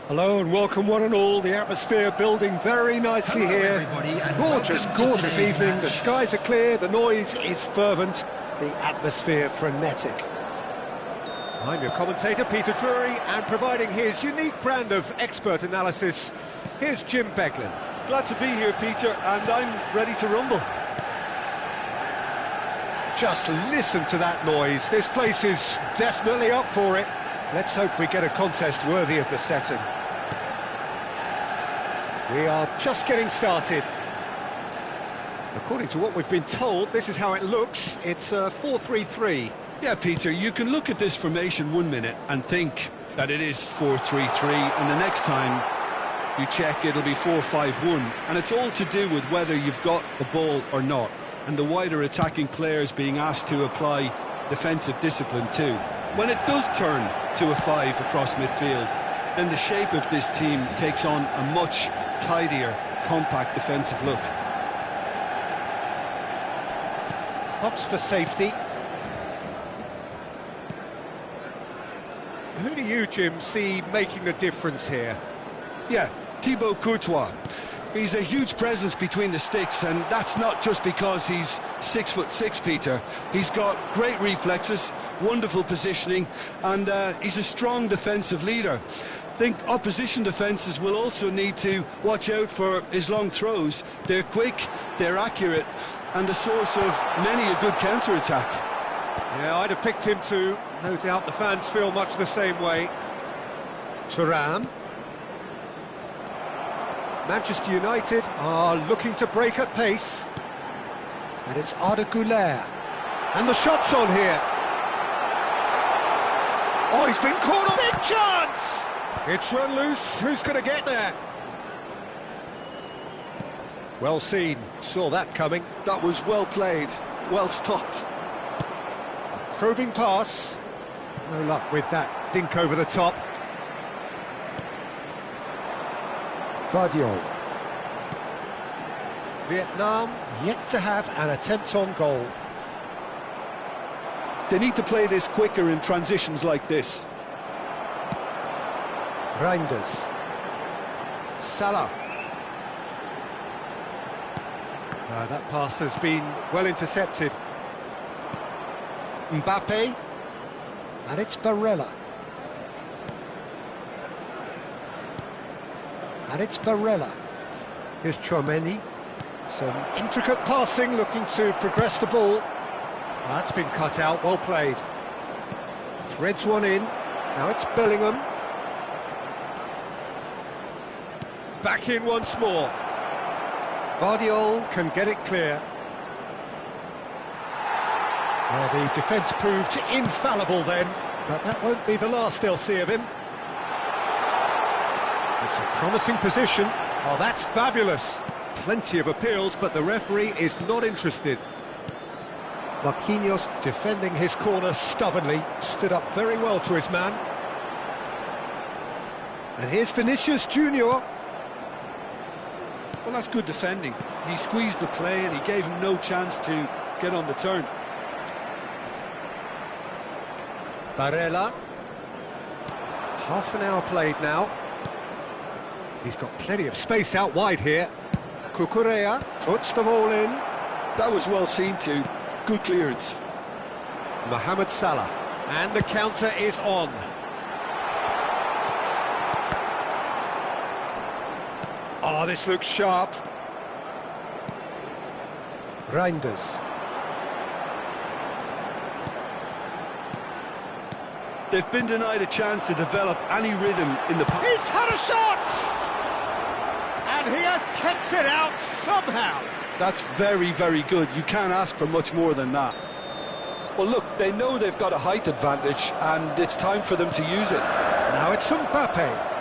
Hello and welcome one and all. The atmosphere building very nicely here. Gorgeous, gorgeous evening. The skies are clear, the noise is fervent, the atmosphere frenetic. I'm your commentator, Peter Drury, and providing his unique brand of expert analysis, here's Jim Beglin. Glad to be here, Peter, and I'm ready to rumble. Just listen to that noise. This place is definitely up for it. Let's hope we get a contest worthy of the setting. We are just getting started. According to what we've been told, this is how it looks. It's 4-3-3. Yeah, Peter, you can look at this formation 1 minute and think that it is 4-3-3, and the next time you check, it'll be 4-5-1. And it's all to do with whether you've got the ball or not, and the wider attacking players being asked to apply defensive discipline too. When it does turn to a 5 across midfield, then the shape of this team takes on a much tidier, compact defensive look. Opts for safety. Who do you, Jim, see making the difference here? Yeah, Thibaut Courtois. He's a huge presence between the sticks, and that's not just because he's 6'6", Peter. He's got great reflexes, wonderful positioning, and he's a strong defensive leader. I think opposition defences will also need to watch out for his long throws. They're quick, they're accurate, and a source of many a good counter-attack. Yeah, I'd have picked him too. No doubt the fans feel much the same way. Thuram. Manchester United are looking to break at pace. And it's Arda Güler. And the shot's on here. Oh, he's been caught on. Big chance! It's run loose. Who's going to get there? Well seen. Saw that coming. That was well played, well stopped. A probing pass. No luck with that dink over the top. Vardiol. Vietnam yet to have an attempt on goal. They need to play this quicker in transitions like this. Reinders. Salah. That pass has been well intercepted. Mbappe. And it's Barella. And it's Barella. Here's Tchouaméni. Some intricate passing, looking to progress the ball. That's been cut out, well played. Threads one in. Now it's Bellingham. Back in once more. Vardiol can get it clear. Well, the defence proved infallible then, but that won't be the last they'll see of him. It's a promising position. Oh, that's fabulous. Plenty of appeals, but the referee is not interested. Marquinhos defending his corner stubbornly, stood up very well to his man. And here's Vinicius Junior. Well, that's good defending. He squeezed the play and he gave him no chance to get on the turn. Barella. Half an hour played now. He's got plenty of space out wide here. Cucurella puts them all in. That was well seen too. Good clearance. Mohamed Salah. And the counter is on. Oh, this looks sharp. Reinders. They've been denied a chance to develop any rhythm in the pass. He's had a shot! And he has kept it out somehow. That's very, very good. You can't ask for much more than that. Well, look, they know they've got a height advantage, and it's time for them to use it. Now it's Mbappe.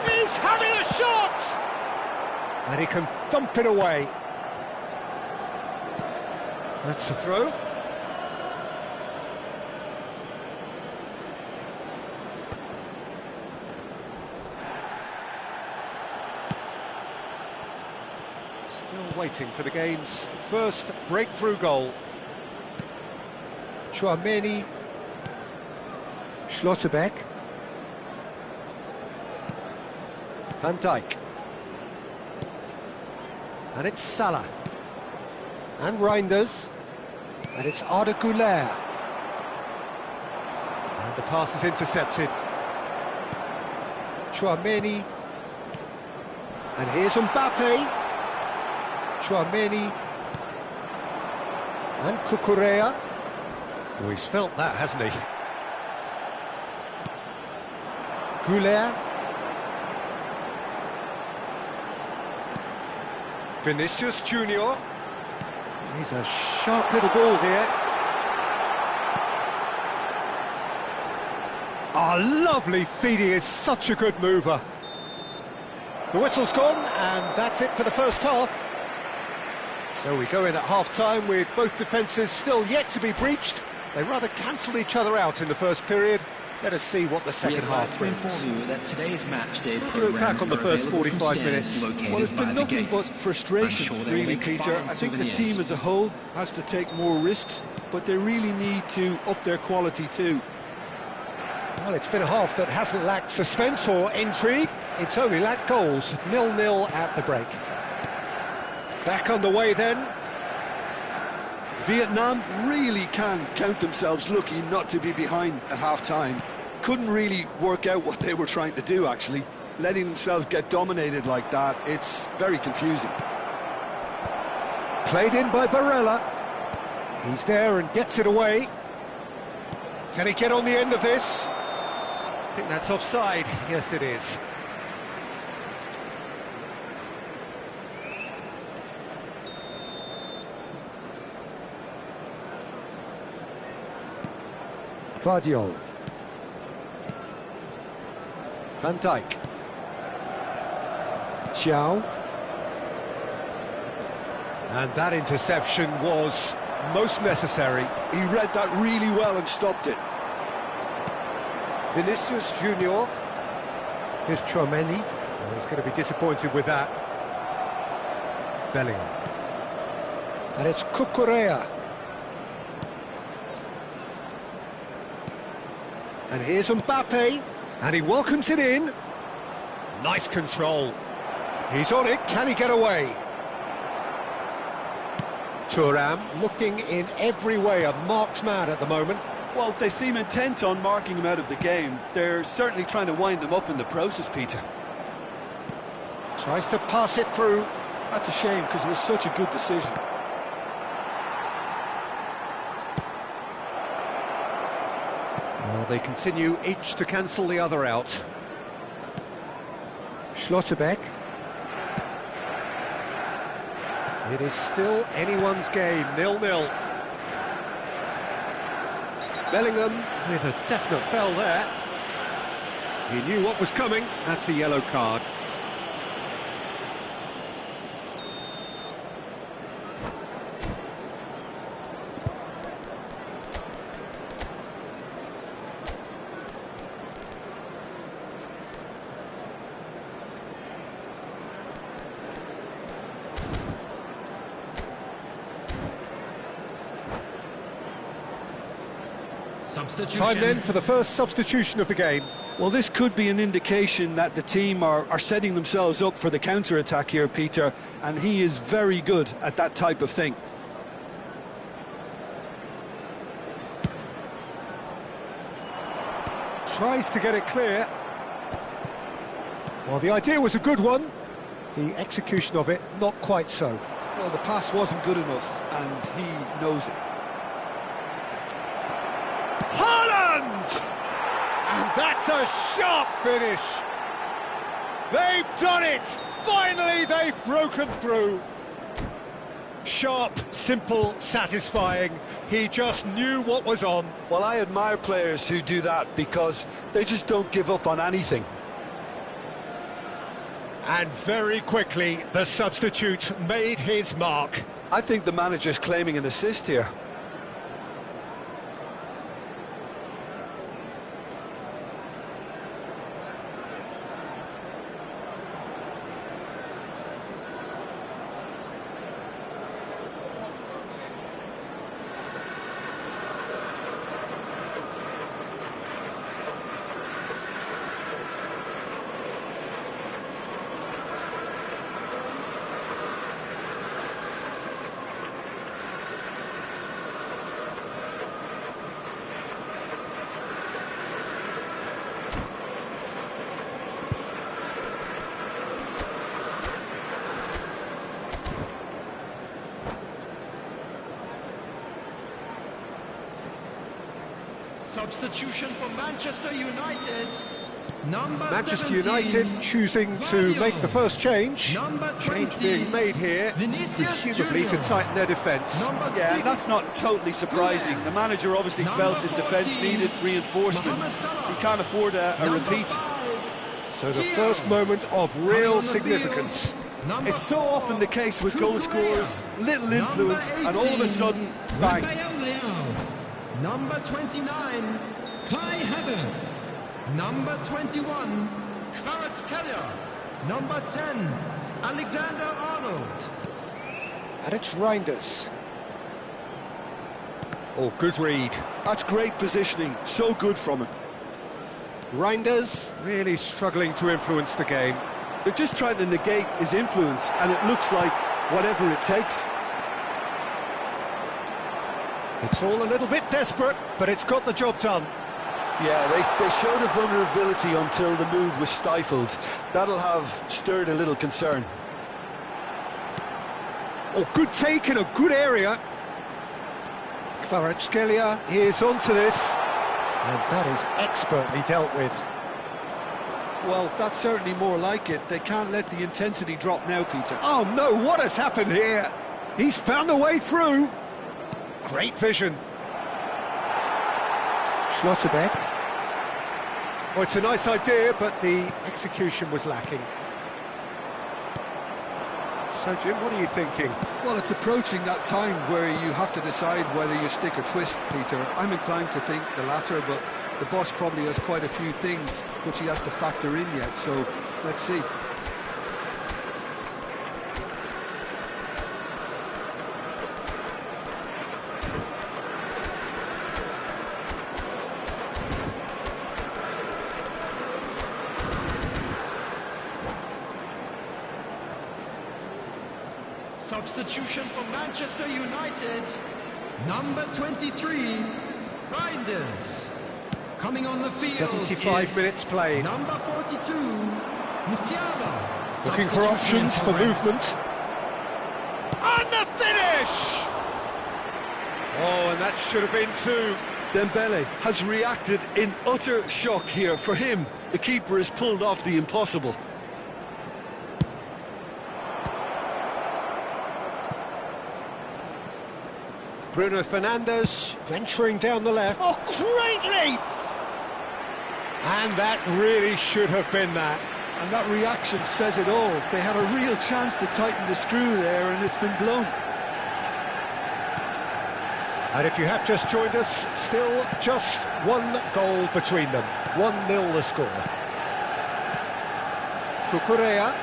He's having a shot! And he can thump it away. That's a throw. Still waiting for the game's first breakthrough goal. Tchouaméni. Schlotterbeck. Van Dijk. And it's Salah. And Reinders. And it's Arda Güler. And the pass is intercepted. Tchouaméni. And here's Mbappe. Tchouaméni. And Cucurella. Oh, he's felt that, hasn't he? Güler. Vinicius Junior. He's a sharp little ball here. Oh, lovely feed. He is such a good mover. The whistle's gone, and that's it for the first half. So we go in at half-time with both defences still yet to be breached. They rather cancelled each other out in the first period. Let us see what the second half brings. Look back on the first 45 minutes. Well, it's been nothing but frustration, really, Peter. I think the team as a whole has to take more risks, but they really need to up their quality too. Well, it's been a half that hasn't lacked suspense or intrigue. It's only lacked goals. 0-0 at the break. Back on the way then. Vietnam really can count themselves lucky not to be behind at half-time. Couldn't really work out what they were trying to do, actually. Letting themselves get dominated like that, it's very confusing. Played in by Barella. He's there and gets it away. Can he get on the end of this? I think that's offside. Yes, it is. Gvardiol. Van Dijk. Thiaw. And that interception was most necessary. He read that really well and stopped it. Vinicius Junior. Here's Tchouaméni. Oh, he's going to be disappointed with that. Bellingham. And it's Cucurella. And here's Mbappe. And he welcomes it in. Nice control. He's on it. Can he get away? Thuram looking in every way a marked man at the moment. Well, they seem intent on marking him out of the game. They're certainly trying to wind him up in the process, Peter. Tries to pass it through. That's a shame, because it was such a good decision. Well, they continue each to cancel the other out. Schlotterbeck. It is still anyone's game, 0-0. Bellingham with a definite foul there. He knew what was coming. That's a yellow card. Time then for the first substitution of the game. Well, this could be an indication that the team are setting themselves up for the counter-attack here, Peter, and he is very good at that type of thing. Tries to get it clear. Well, the idea was a good one. The execution of it, not quite so. Well, the pass wasn't good enough, and he knows it. Haaland! And that's a sharp finish. They've done it! Finally, they've broken through. Sharp, simple, satisfying. He just knew what was on. Well, I admire players who do that because they just don't give up on anything. And very quickly, the substitute made his mark. I think the manager's claiming an assist here. Substitution for Manchester United. Number Manchester 17, United choosing to Guardiola. make the first change. Number Change 20, being made here, Vinicius presumably to Junior. tighten their defence. Number Yeah, 6, and that's not totally surprising. The manager obviously Number felt his defence 14, needed reinforcement. Mohamed Salah. He can't afford a Number repeat. 5, So the Gio. first moment of Coming real on the significance. field, number It's so 4, often the case with goal scorers, little Number influence, and all of a 18, sudden, bang. Rafael Leao. Number 29, Kai Havertz. Number 21, Kvaratskhelia. Number 10, Alexander Arnold. And it's Reinders. Oh, good read. That's great positioning, so good from him. Reinders really struggling to influence the game. They're just trying to negate his influence, and it looks like whatever it takes. It's all a little bit desperate, but it's got the job done. Yeah, they showed a vulnerability until the move was stifled. That'll have stirred a little concern. Oh, good take in a good area. Kvaratskhelia is onto this, and that is expertly dealt with. Well, that's certainly more like it. They can't let the intensity drop now, Peter. Oh no, what has happened here? He's found a way through. Great vision. Schlotterbeck. Oh, it's a nice idea, but the execution was lacking. So, Jim, what are you thinking? Well, it's approaching that time where you have to decide whether you stick or twist, Peter. I'm inclined to think the latter, but the boss probably has quite a few things which he has to factor in yet, so let's see. Substitution for Manchester United. Number 23, Reinders. Coming on the field 75 is minutes played. number 42, Musiala. Looking for Substitution options for Rest. movement. And the finish! Oh, and that should have been two. Dembele has reacted in utter shock here. For him, the keeper has pulled off the impossible. Bruno Fernandes venturing down the left. Oh, great leap! And that really should have been that. And that reaction says it all. They had a real chance to tighten the screw there, and it's been blown. And if you have just joined us, still just one goal between them. 1-0 the score. Cucurella.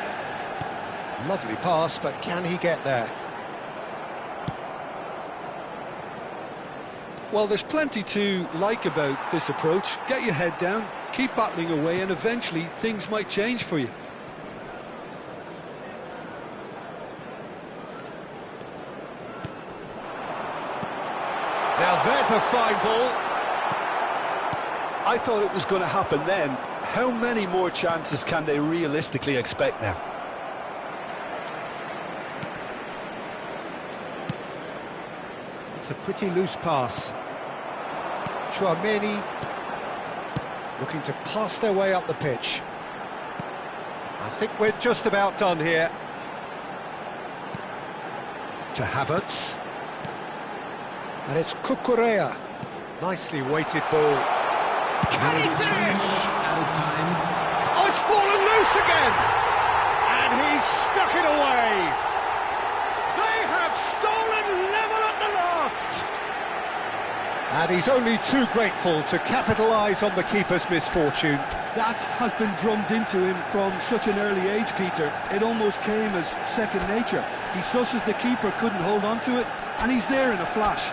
Lovely pass, but can he get there? Well, there's plenty to like about this approach. Get your head down, keep battling away, and eventually things might change for you. Now there's a fine ball. I thought it was going to happen then. How many more chances can they realistically expect now? It's a pretty loose pass. Chouameni looking to pass their way up the pitch. I think we're just about done here. To Havertz. And it's Cucurella. Nicely weighted ball. Can he finish? Out of time. Oh, it's fallen loose again! And he's stuck it away! They have stolen level at the last! And he's only too grateful to capitalise on the keeper's misfortune. That has been drummed into him from such an early age, Peter. It almost came as second nature. He susses the keeper couldn't hold on to it, and he's there in a flash.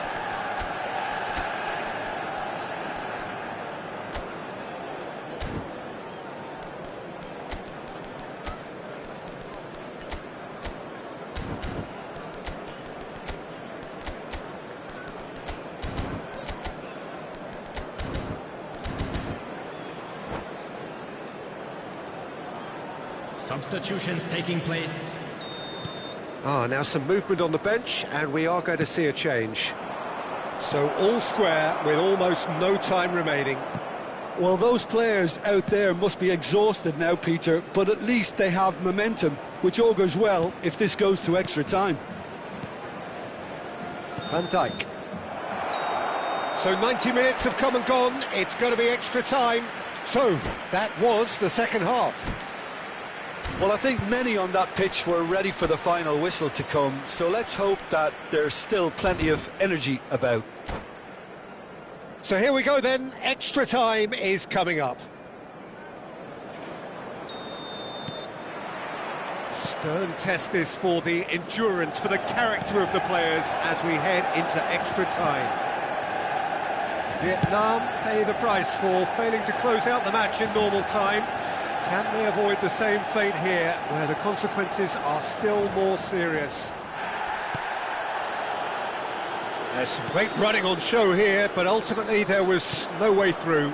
Substitutions taking place. Ah, now some movement on the bench, and we are going to see a change. So all square with almost no time remaining. Well, those players out there must be exhausted now, Peter, but at least they have momentum, which augurs well if this goes to extra time. Van Dijk. So 90 minutes have come and gone, it's going to be extra time. So, that was the second half. Well, I think many on that pitch were ready for the final whistle to come, so let's hope that there's still plenty of energy about. So here we go then, extra time is coming up. Stern test this for the endurance, for the character of the players as we head into extra time. Vietnam pay the price for failing to close out the match in normal time. Can they avoid the same fate here, where the consequences are still more serious? There's some great running on show here, but ultimately there was no way through.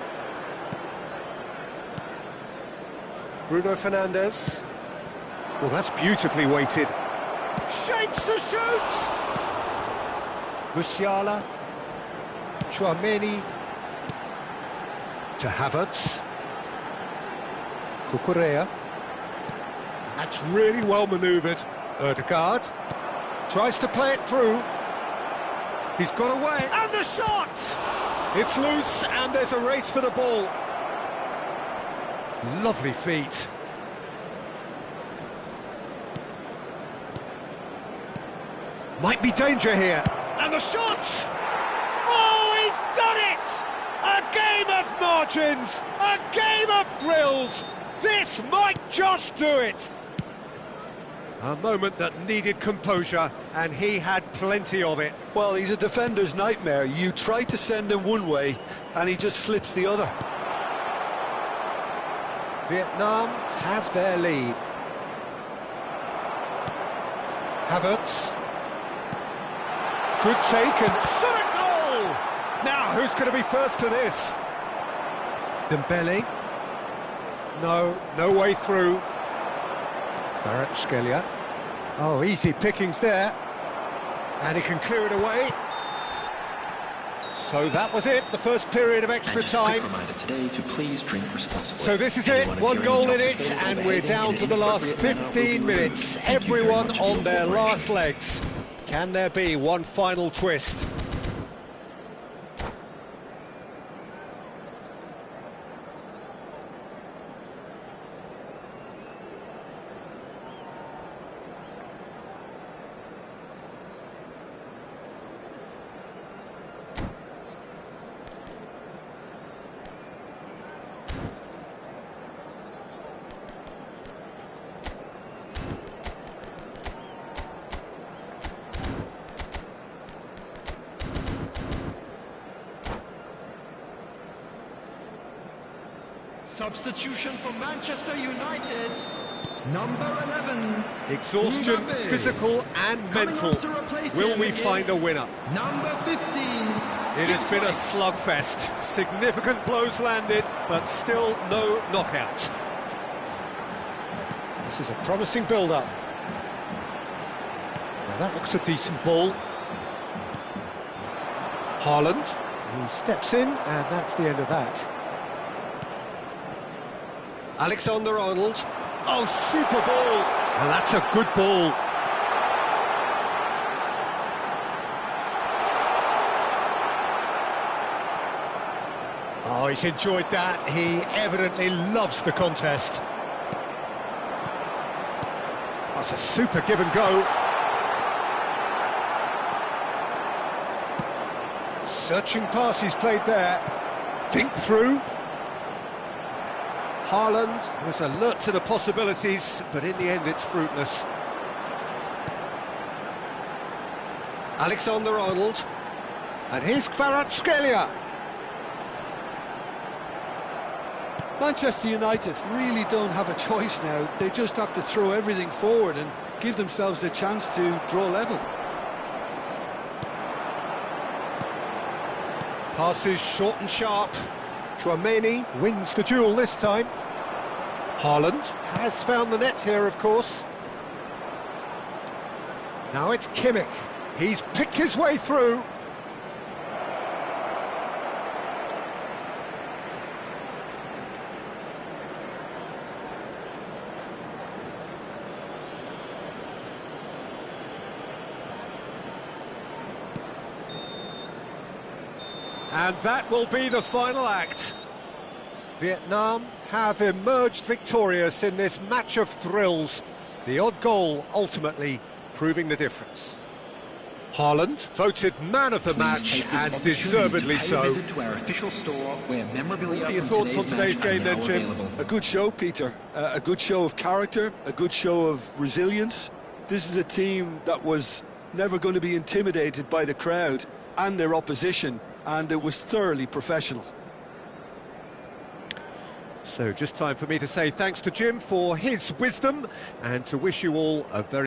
Bruno Fernandes. Well, that's beautifully weighted. Shapes to shoot! Musiala. Tchouaméni. To Havertz. Cucurella. That's really well manoeuvred. Ødegaard tries to play it through. He's got away, and the shot! It's loose, and there's a race for the ball. Lovely feet. Might be danger here. And the shot! Oh, he's done it! A game of margins, a game of thrills. This might just do it. A moment that needed composure, and he had plenty of it. Well, he's a defender's nightmare. You try to send him one way, and he just slips the other. Vietnam have their lead. Havertz. Good take and shot a goal! Now, who's going to be first to this? Dembele. No way through. Kvaratskhelia. Oh, easy pickings there. And he can clear it away. So that was it, the first period of extra time. Reminder today to please drink responsibly. So this is it, one goal in it, and we're down to the last 15 minutes. Everyone on their last legs. Can there be one final twist? Substitution for Manchester United, number 11. Exhaustion, Mbappe. physical and mental. Will we find a winner? Number 15. It has been a slugfest. Significant blows landed, but still no knockout. This is a promising build-up. Now that looks a decent ball. Haaland. He steps in, and that's the end of that. Alexander-Arnold. Oh, super ball! And that's a good ball. Oh, he's enjoyed that. He evidently loves the contest. That's a super give and go. Searching pass he's played there. Dink through. Haaland was alert to the possibilities, but in the end it's fruitless. Alexander-Arnold. And here's Kvaratskhelia. Manchester United really don't have a choice now. They just have to throw everything forward and give themselves a chance to draw level. Passes short and sharp. Tchouaméni wins the duel this time. Haaland has found the net here, of course. Now it's Kimmich. He's picked his way through. And that will be the final act. Vietnam have emerged victorious in this match of thrills. The odd goal ultimately proving the difference. Haaland, voted man of the match, and deservedly so. What are your thoughts on today's game then, Jim? A good show, Peter. A good show of character, a good show of resilience. This is a team that was never going to be intimidated by the crowd and their opposition, and it was thoroughly professional. So just time for me to say thanks to Jim for his wisdom and to wish you all a very